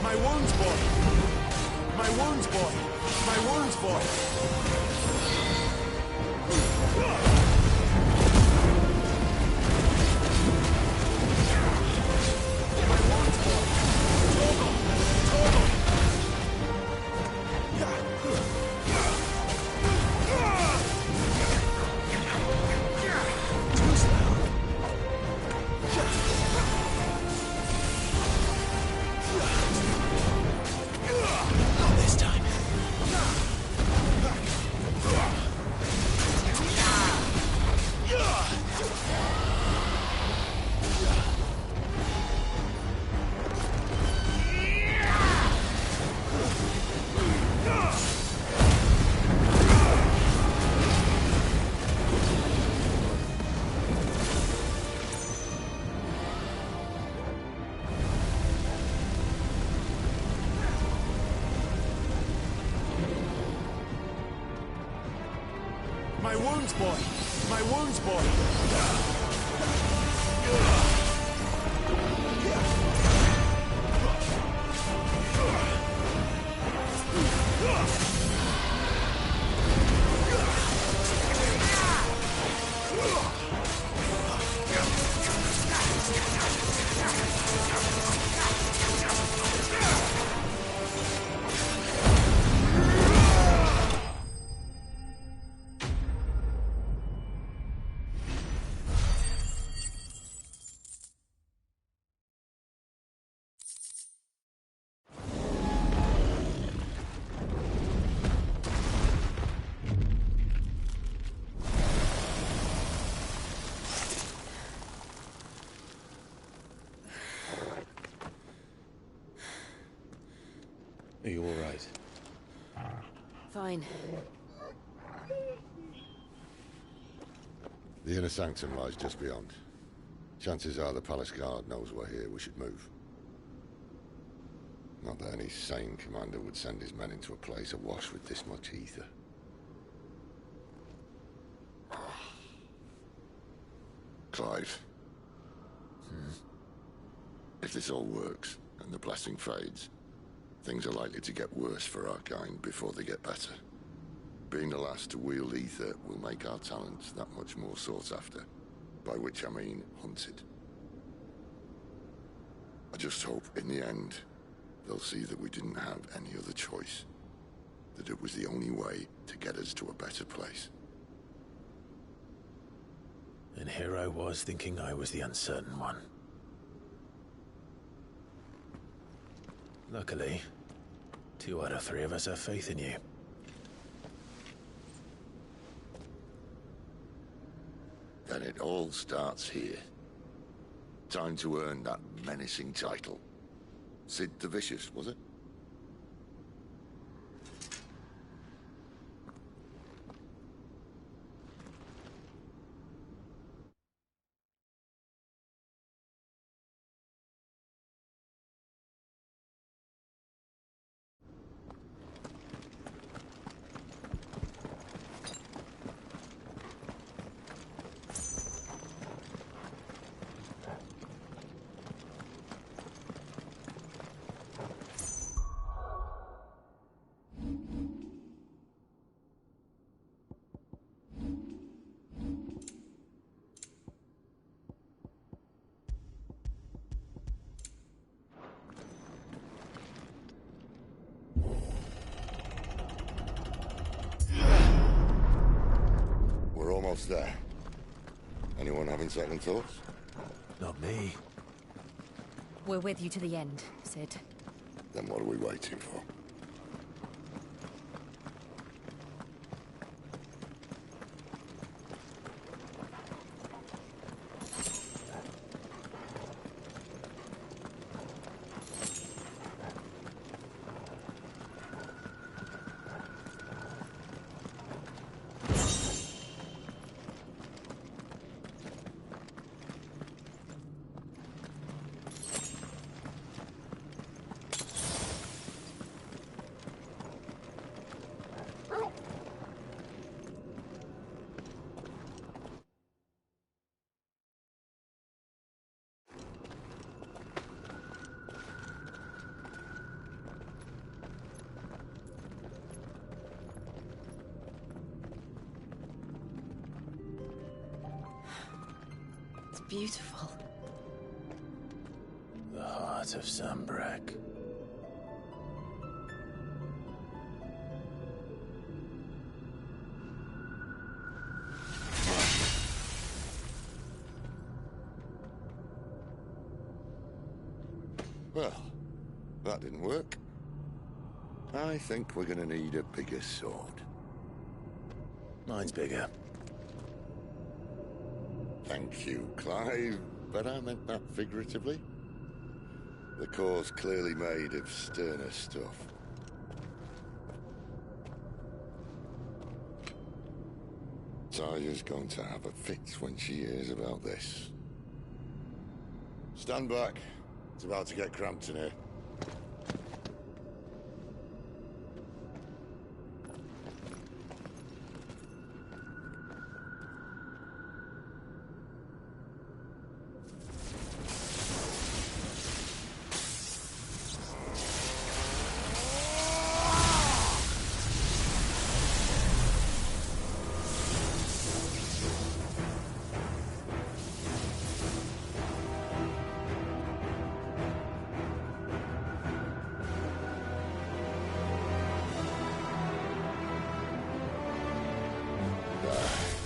My wounds, boy! My wounds, boy! you all right? Fine. The inner sanctum lies just beyond. Chances are the palace guard knows we're here. We should move. Not that any sane commander would send his men into a place awash with this much ether. Clive. If this all works, and the blessing fades, things are likely to get worse for our kind before they get better. Being the last to wield ether will make our talents that much more sought after. By which I mean hunted. I just hope, in the end, they'll see that we didn't have any other choice. That it was the only way to get us to a better place. And here I was thinking I was the uncertain one. Luckily, 2 out of 3 of us have faith in you. Then it all starts here. Time to earn that menacing title. Sid the Vicious, was it? We're almost there. Anyone having second thoughts? Not me. We're with you to the end, Sid. Then what are we waiting for? It's beautiful. The heart of Zambrak. Well, that didn't work. I think we're gonna need a bigger sword. Mine's bigger. Thank you, Clive, but I meant that figuratively. The core's clearly made of sterner stuff. Taya's going to have a fit when she hears about this. Stand back. It's about to get cramped in here.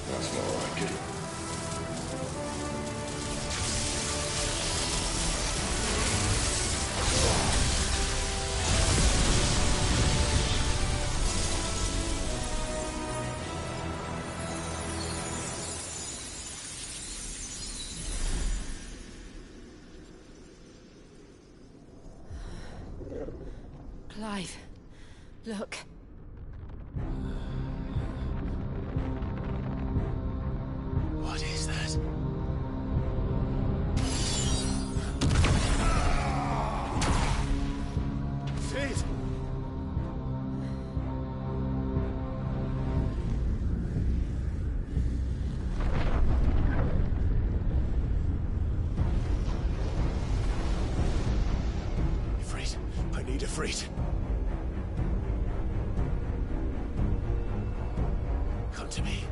That's more like it. Clive. Look. What is that? Sid! Ifrit, I need Ifrit. Come to me.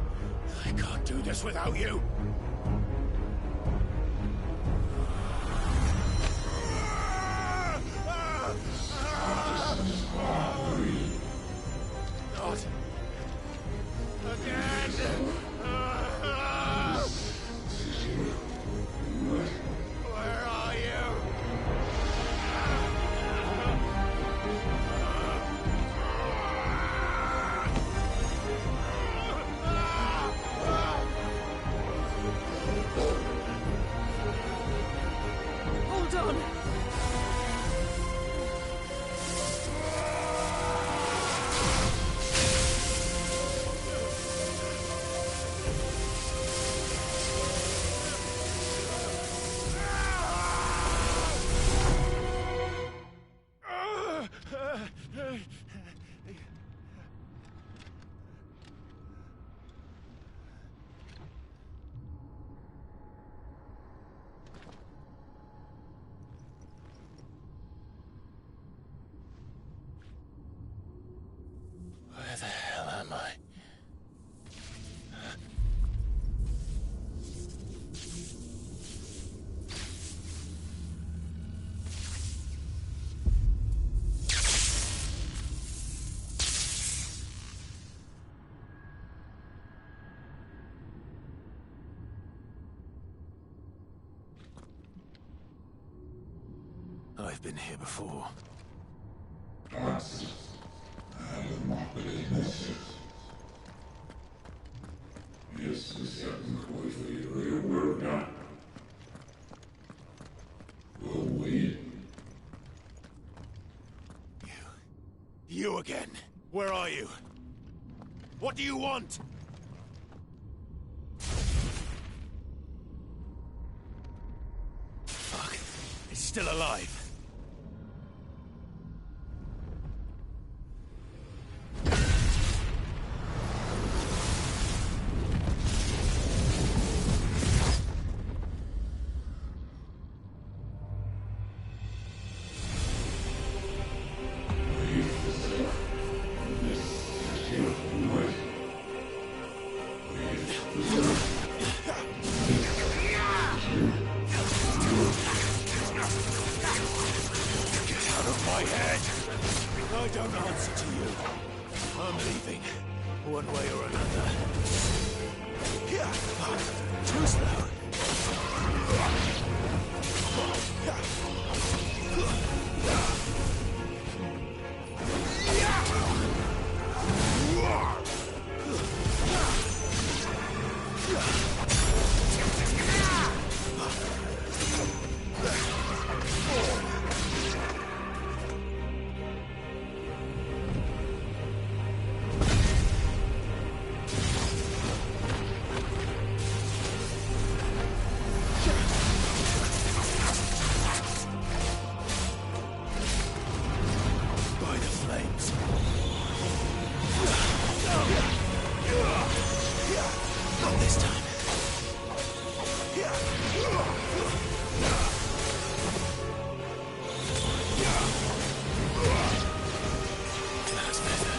I can't do this without you. Not again. Where are you? Hold on! Where the hell am I? I've been here before. You again. Where are you? What do you want? Fuck. It's still alive. I don't answer to you. I'm leaving, one way or another. Too slow. Not this time. That's better.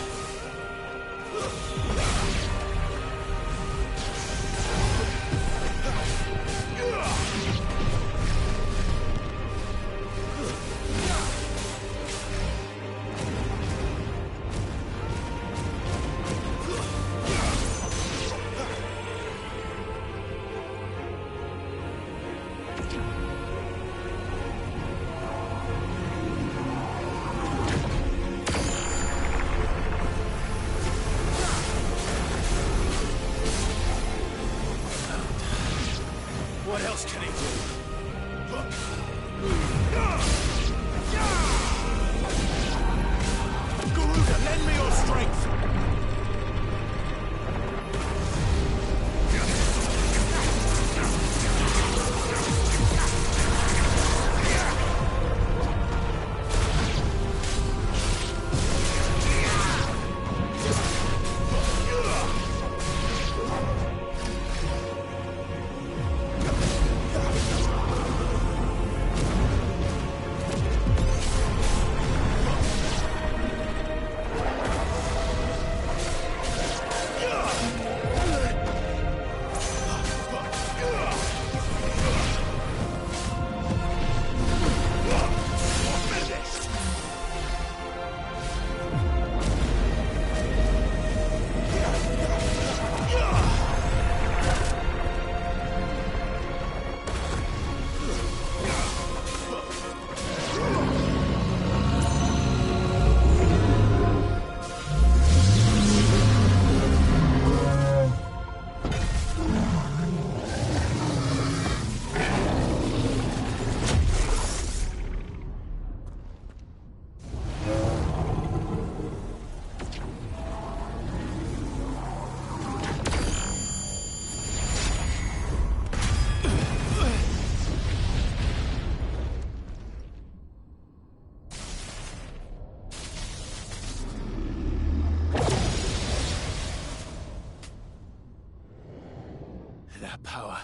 That power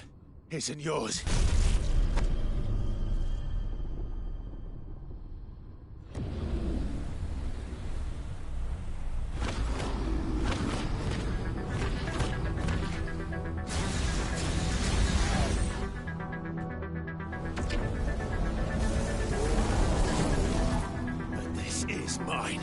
isn't yours. But this is mine.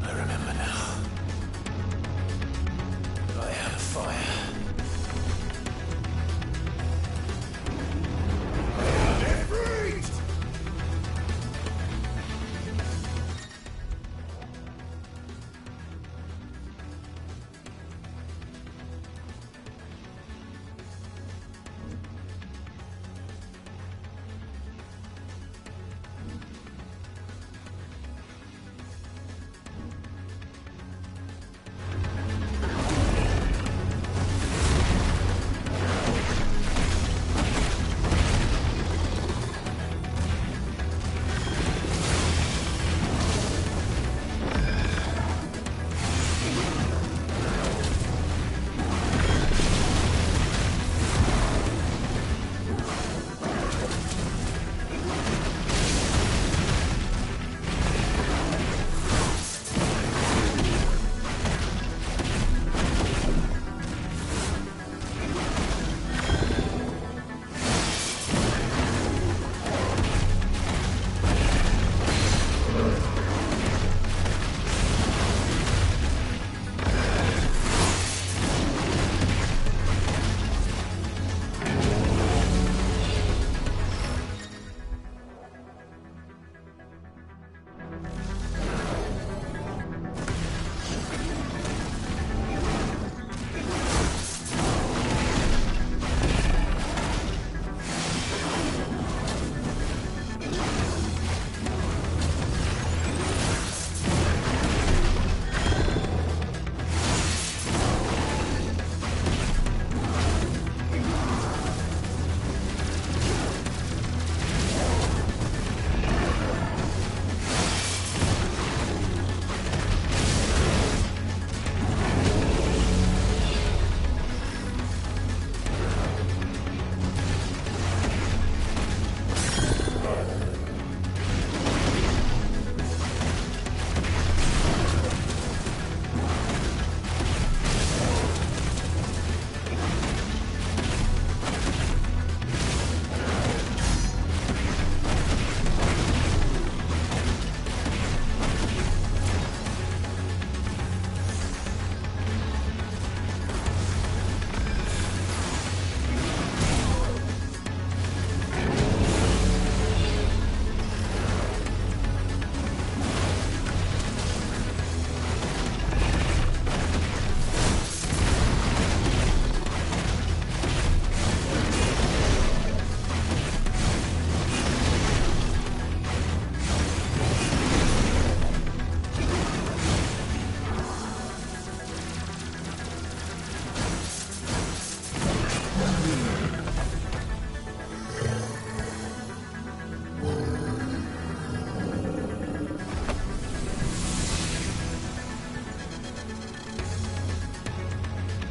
I remember now. I have fire.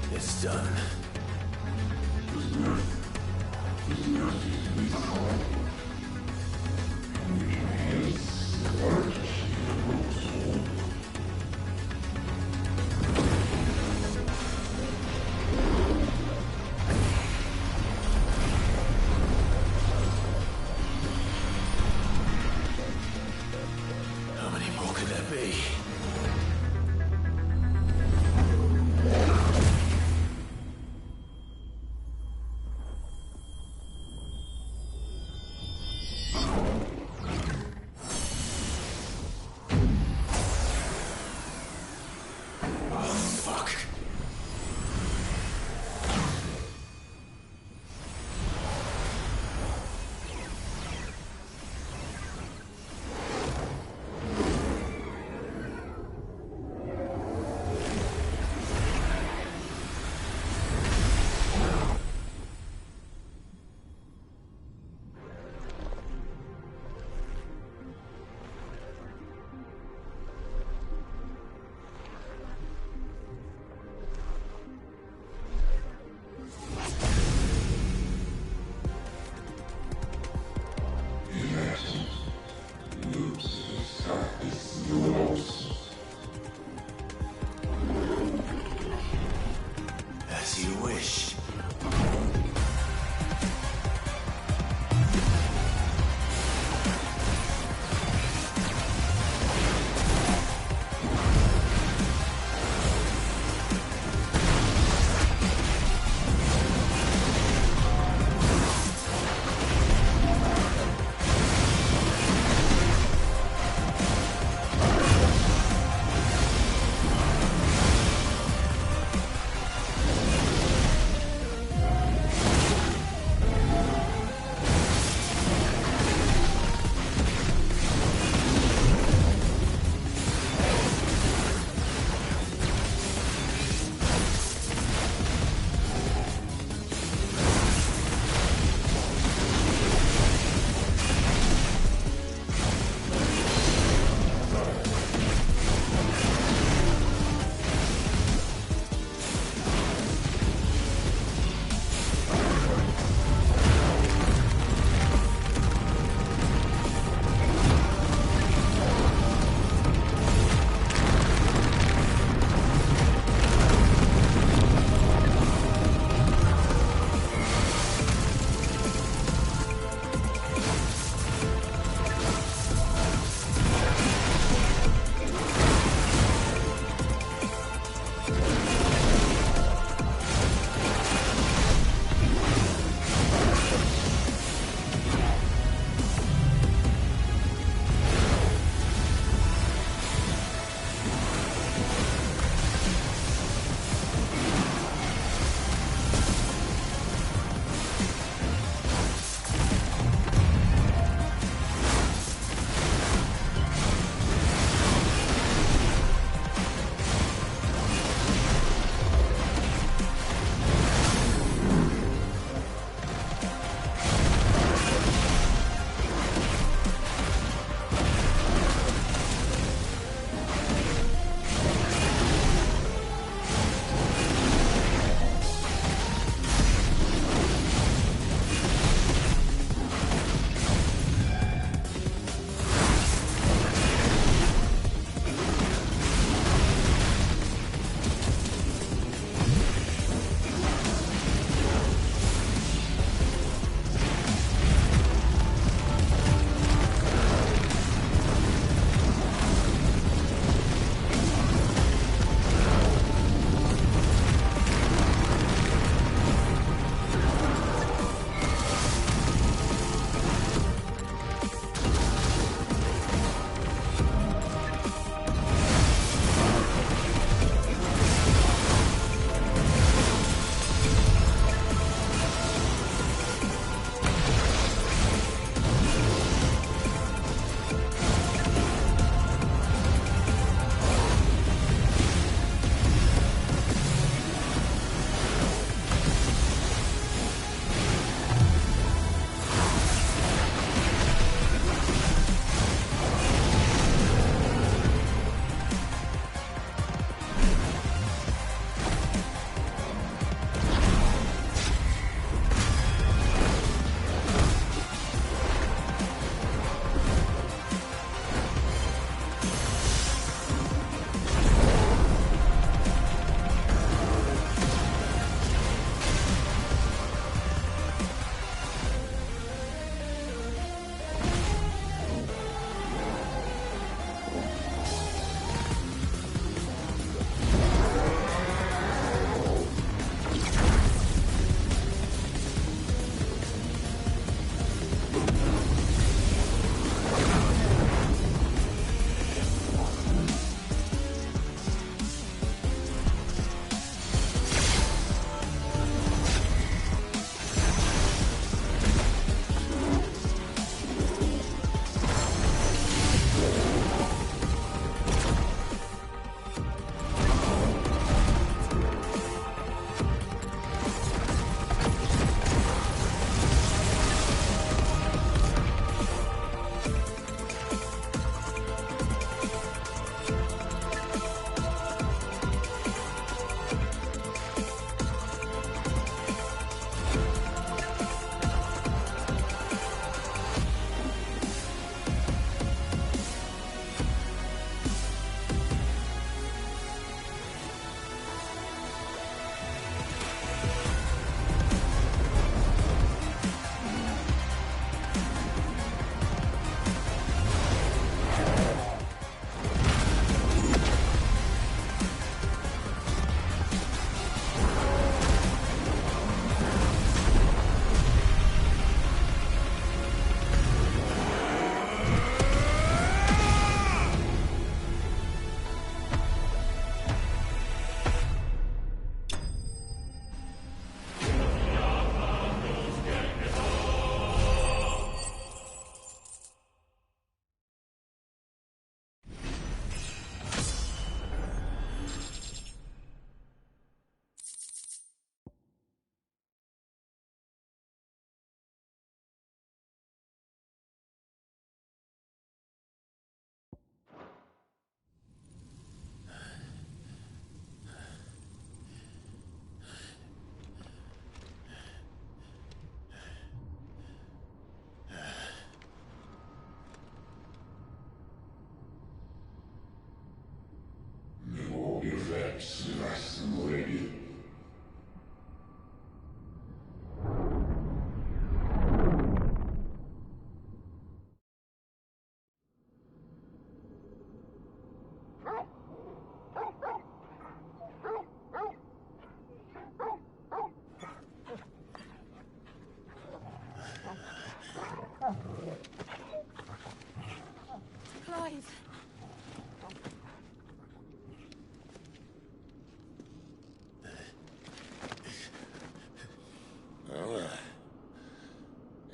It's done. How many more could there be?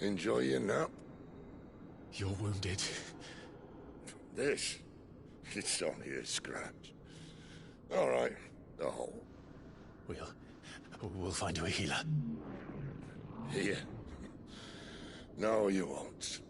Enjoy your nap? You're wounded. This? It's only a scratch. All right, the hole. We'll find you a healer. Here? No, you won't.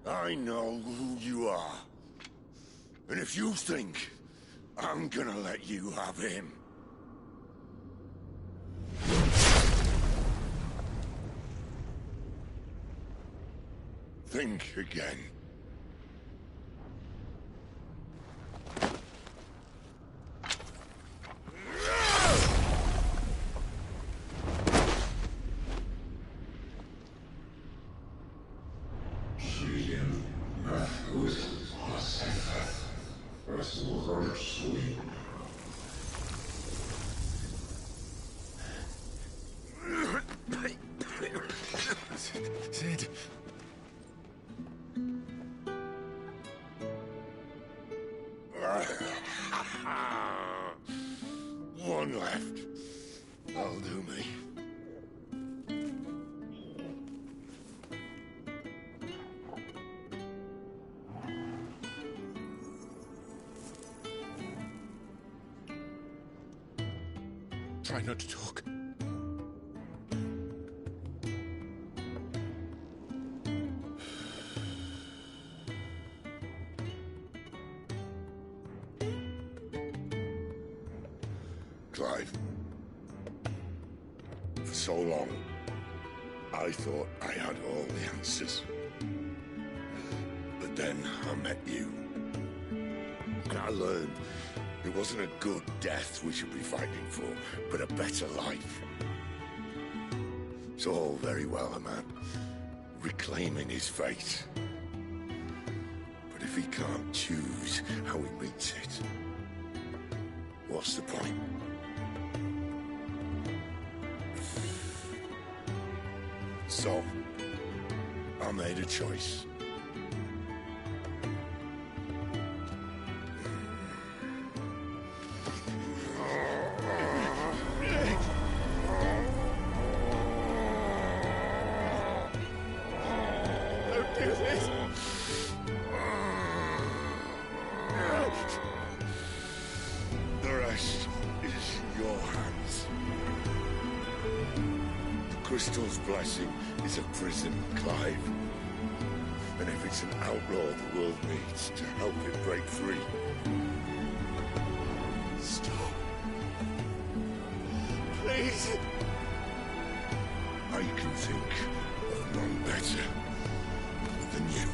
I know who you are. And if you think I'm gonna let you have him... think again. Sid. One left. That'll do me. Try not to talk. Clive. For so long, I thought I had all the answers. But then I met you. And I learned it wasn't a good death we should be fighting for, but a better life. It's all very well, a man reclaiming his fate. But if he can't choose how he meets it, what's the point? So, I made a choice. Don't do this! The rest is in your hands. The Crystal's blessing is a prison, Clive. And if it's an outlaw the world needs to help it break free... Stop. Please. I can think of none better than you.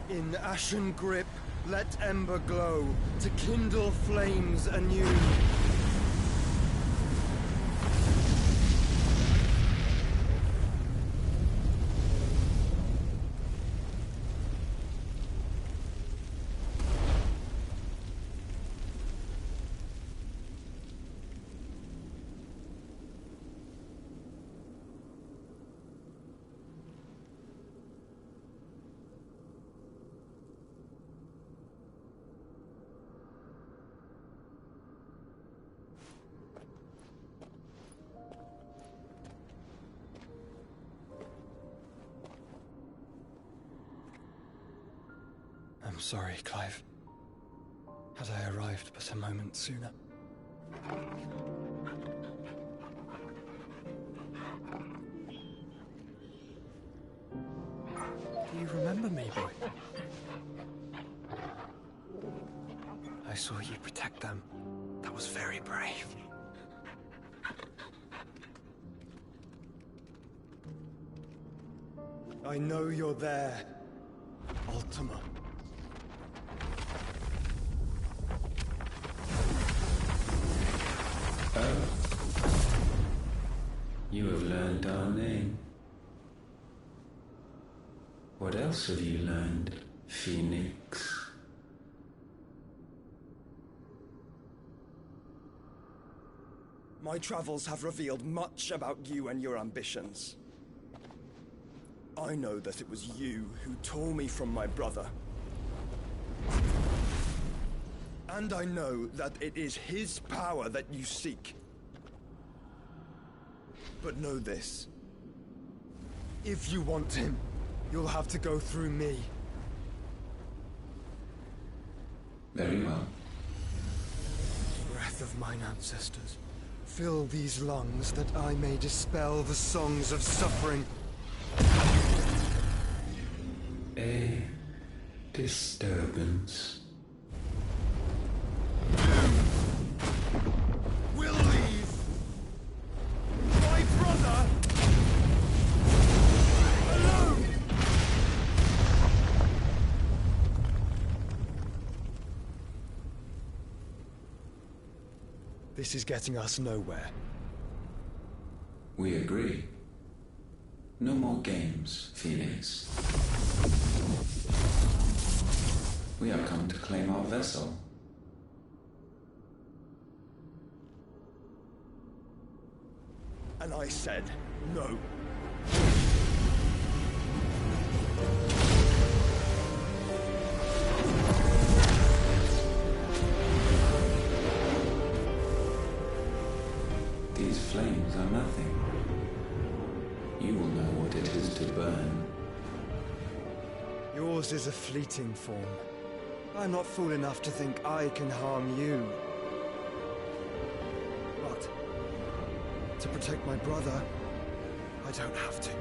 In ashen grip, let ember glow, to kindle flames anew. I'm sorry, Clive. Had I arrived but a moment sooner. Do you remember me, boy? I saw you protect them. That was very brave. I know you're there, Ultima. Oh. You have learned our name. What else have you learned, Phoenix? My travels have revealed much about you and your ambitions. I know that it was you who tore me from my brother. And I know that it is his power that you seek. But know this. If you want him, you'll have to go through me. Very well. Breath of mine ancestors, fill these lungs that I may dispel the songs of suffering. A disturbance. We'll leave. My brother alone. This is getting us nowhere. We agree. No more games, Phoenix. We have come to claim our vessel. And I said no. These flames are nothing. You will know what it is to burn. Yours is a fleeting form. I'm not fool enough to think I can harm you. But to protect my brother, I don't have to.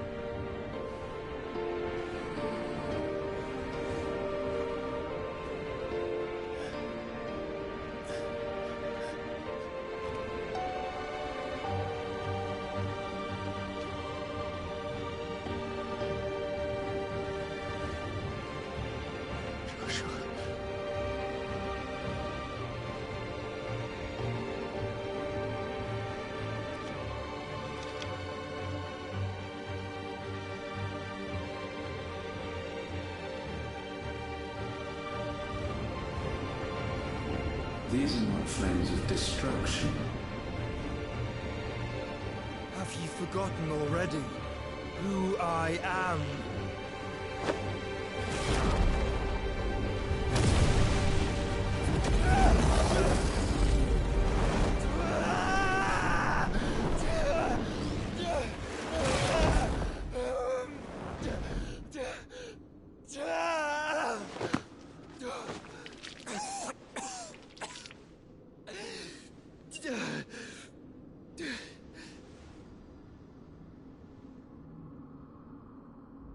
These are not flames of destruction. Have you forgotten already who I am?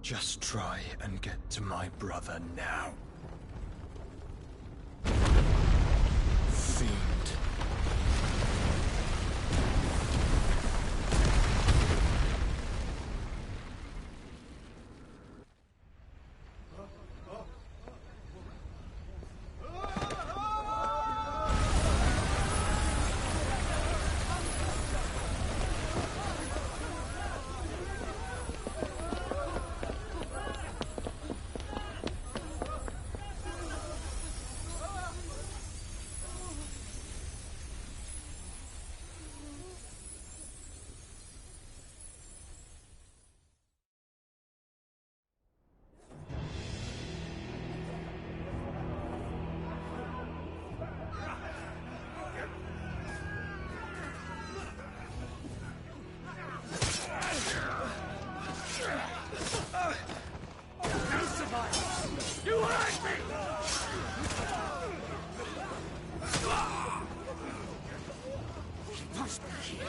Just try and get to my brother now. Fiend. Burn me! Must be.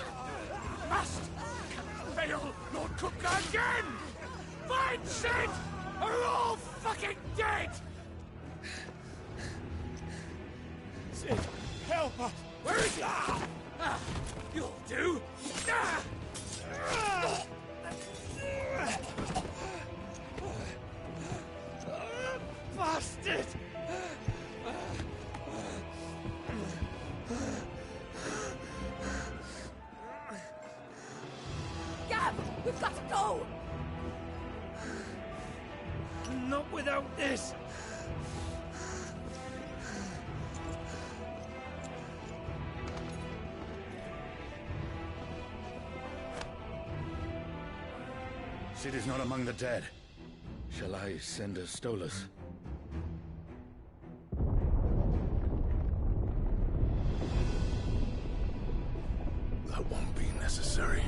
Must! Can fail Lord Cook again! Find Sid! Or we're all fucking dead! Sid, help us! Where is he? You'll do! Bastard! Gab, we've got to go! Not without this! Sid is not among the dead. Shall I send a Stolas? That won't be necessary.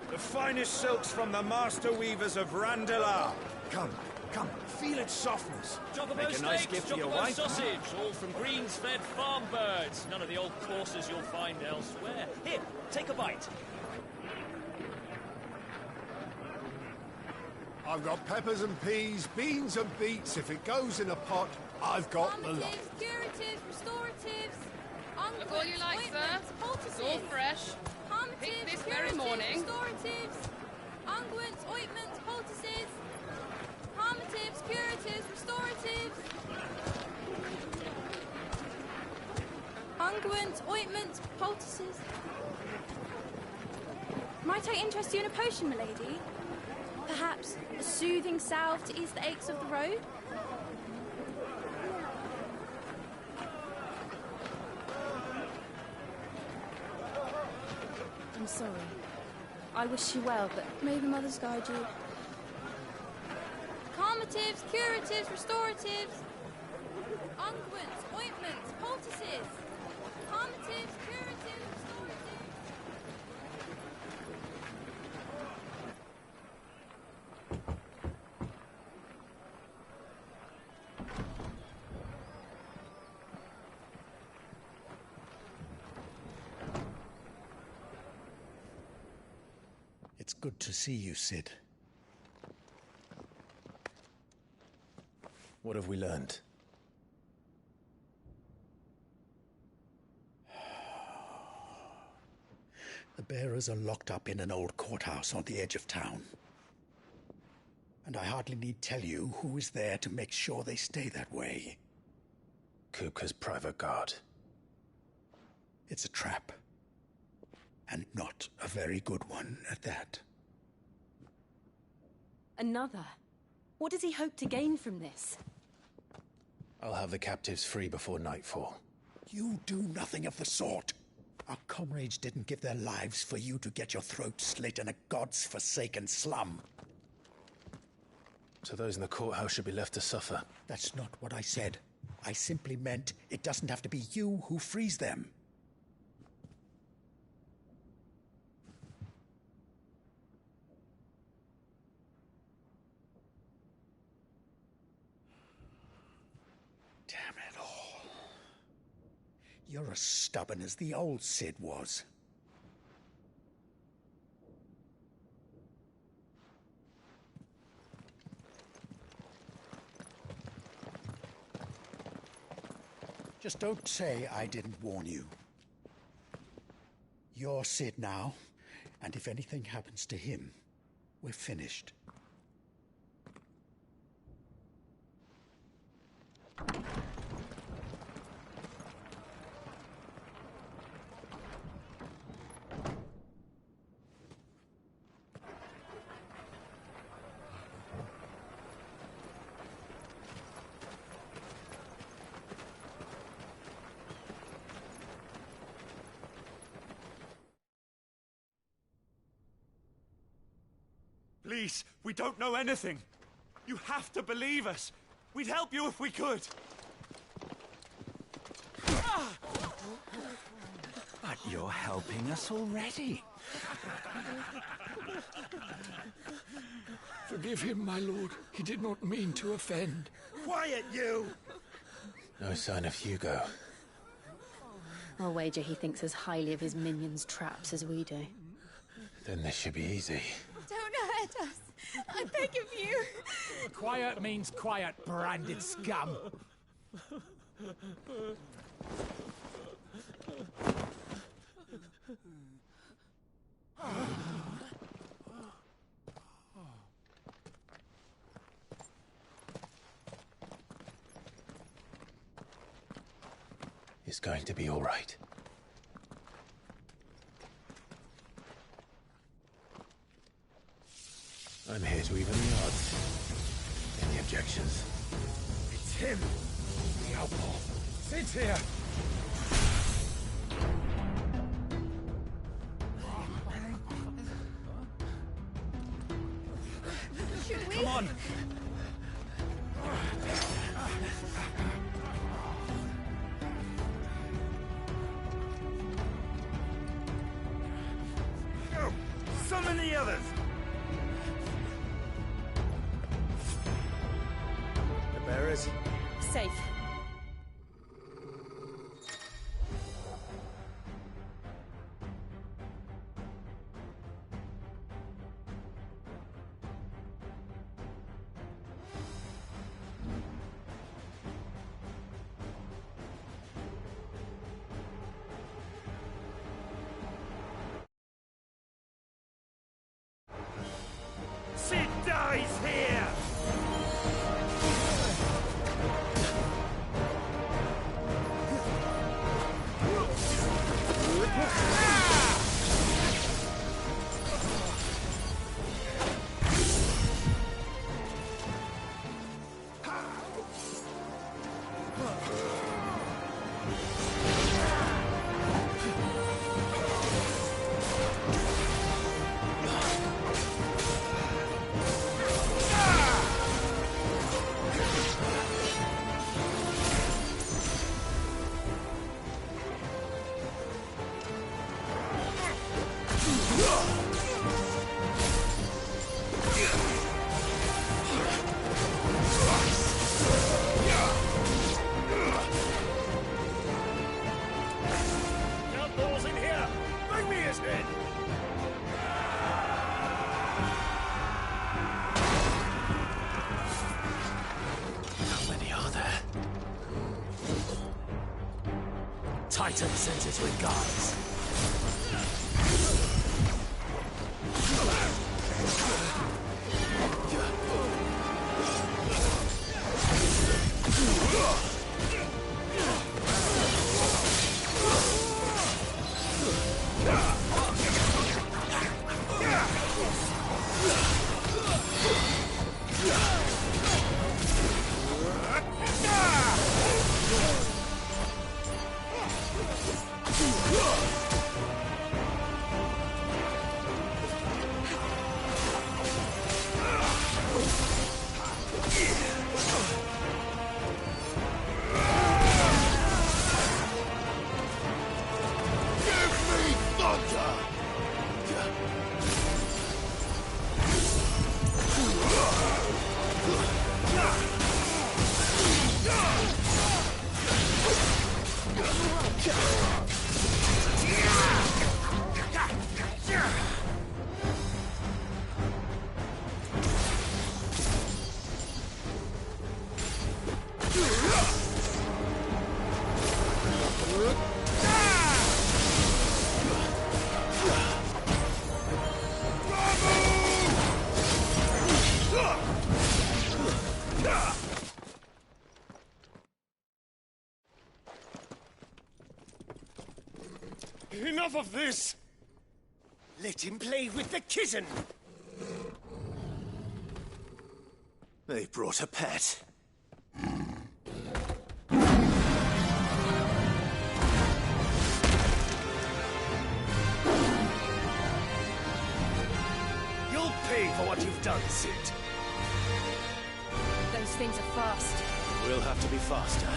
The finest silks from the master weavers of Randalar. Come, feel its softness. Chocobo steaks, chocobo sausage, all from greens-fed farm birds. None of the old courses you'll find elsewhere. Here, take a bite. I've got peppers and peas, beans and beets. If it goes in a pot, I've got the lot. Curatives, restoratives, Look all you like, sir. It's all fresh. Picked this very morning. Restoratives, unguents, ointments, poultices, palmatives, curatives, restoratives, unguents, ointments, poultices. Might I interest you in a potion, milady? Perhaps a soothing salve to ease the aches of the road? I'm sorry. I wish you well, but may the mothers guide you. Calmatives, curatives, restoratives, unguents, ointments, poultices, calmatives, curatives, restoratives. It's good to see you, Sid. What have we learned? The bearers are locked up in an old courthouse on the edge of town. And I hardly need tell you who is there to make sure they stay that way. Kupka's private guard. It's a trap. And not a very good one at that. Another? What does he hope to gain from this? I'll have the captives free before nightfall. You do nothing of the sort. Our comrades didn't give their lives for you to get your throat slit in a god's forsaken slum. So those in the courthouse should be left to suffer. That's not what I said. I simply meant it doesn't have to be you who frees them. Damn it all. You're as stubborn as the old Sid was. Just don't say I didn't warn you. You're Sid now, And if anything happens to him, we're finished. Please, we don't know anything. You have to believe us. We'd help you if we could. But you're helping us already. Forgive him, my lord. He did not mean to offend. Quiet, you! No sign of Hugo. I'll wager he thinks as highly of his minions' traps as we do. Then this should be easy. Don't hurt us. I beg of you. Quiet means quiet, branded scum. It's going to be all right. I'm here to even the odds. Any objections? It's him! The outlaw. Sit here! Should we? Come on! Go! Summon the others! Bearers? Safe. Sid dies here! Outlaws in here! Bring me his head! How many are there? Titan sends his regards. Ah! enough of this! Let him play with the kitten! They brought a pet. You'll pay for what you've done, Sid. Those things are fast. We'll have to be faster.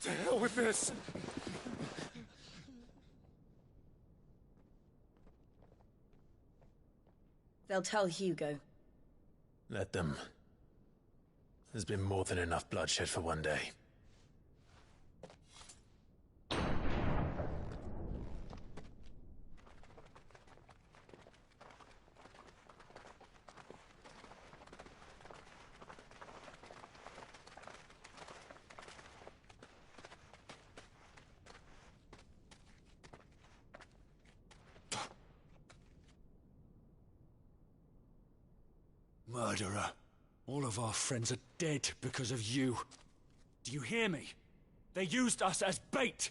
To hell with this! They'll tell Hugo. Let them. There's been more than enough bloodshed for one day. Murderer. All of our friends are dead because of you. Do you hear me? They used us as bait.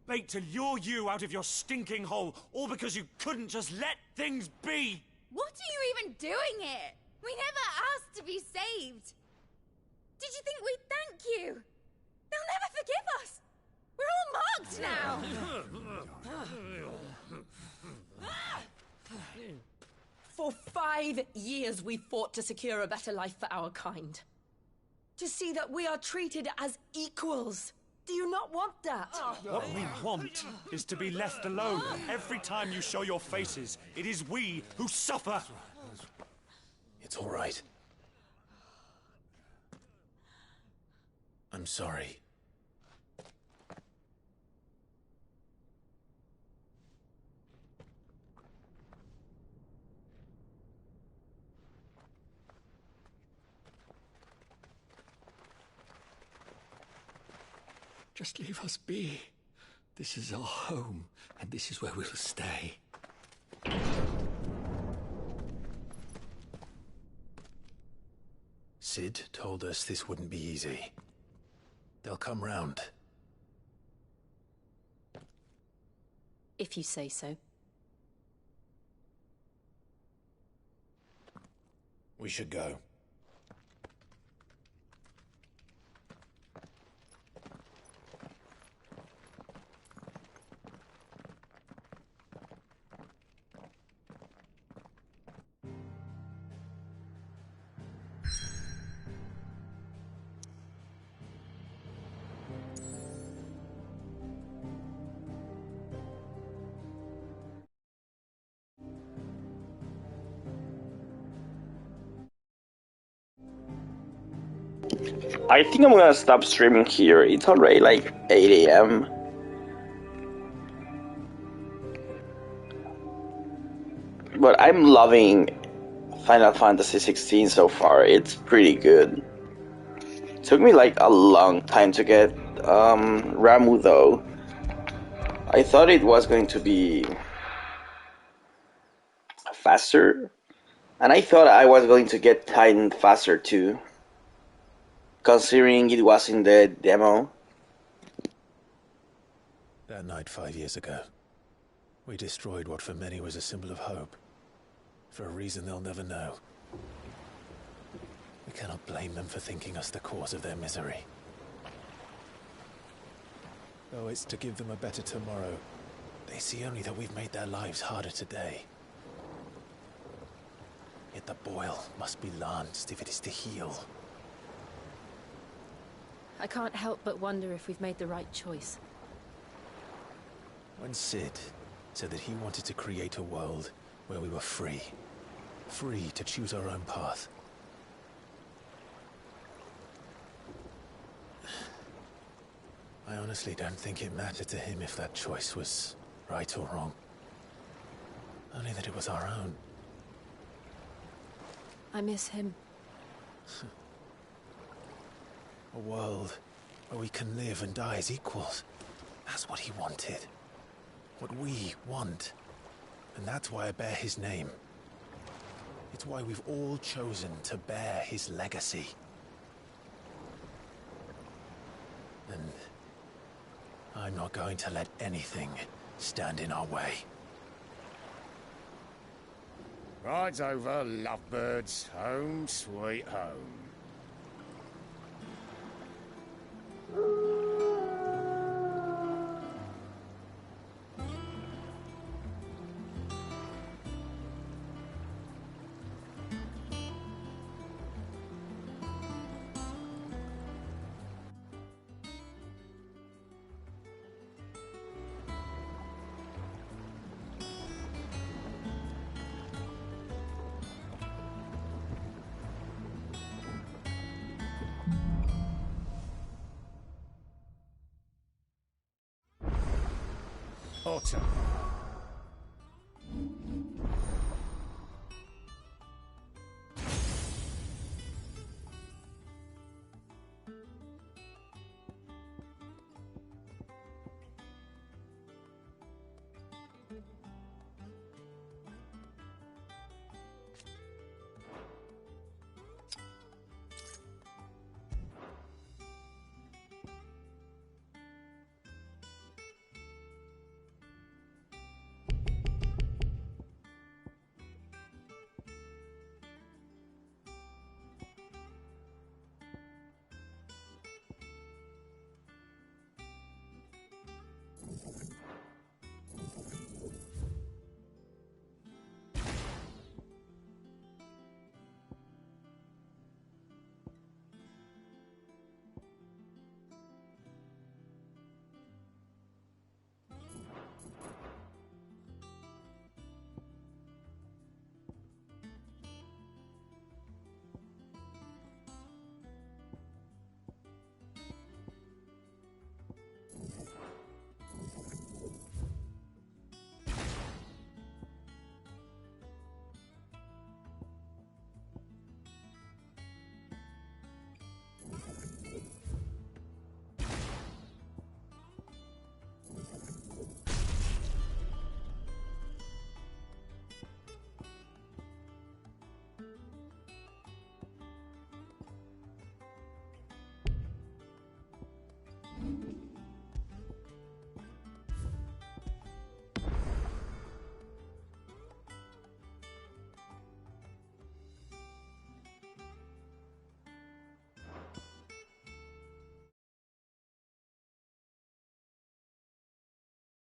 Bait to lure you out of your stinking hole, all because you couldn't just let things be. What are you even doing here? We never asked to be saved. Did you think we'd thank you? They'll never forgive us. We're all marked now. For 5 years we fought to secure a better life for our kind. To see that we are treated as equals. Do you not want that? What we want is to be left alone. Every time you show your faces, it is we who suffer. It's all right. I'm sorry. Just leave us be. This is our home, and this is where we'll stay. Sid told us this wouldn't be easy. They'll come round. If you say so. We should go. I think I'm gonna stop streaming here. It's already like 8 a.m. But I'm loving Final Fantasy 16 so far. It's pretty good. It took me like a long time to get Ramu though. I thought it was going to be faster, and I thought I was going to get Titan faster too, considering it was in the demo. That night 5 years ago, we destroyed what for many was a symbol of hope. For a reason they'll never know. We cannot blame them for thinking us the cause of their misery. Though it's to give them a better tomorrow, they see only that we've made their lives harder today. Yet the boil must be lanced if it is to heal. I can't help but wonder if we've made the right choice. When Sid said that he wanted to create a world where we were free. Free to choose our own path. I honestly don't think it mattered to him if that choice was right or wrong. Only that it was our own. I miss him. A world where we can live and die as equals. That's what he wanted. What we want. And that's why I bear his name. It's why we've all chosen to bear his legacy. And I'm not going to let anything stand in our way. Rides over, lovebirds. Home, sweet home. Autumn.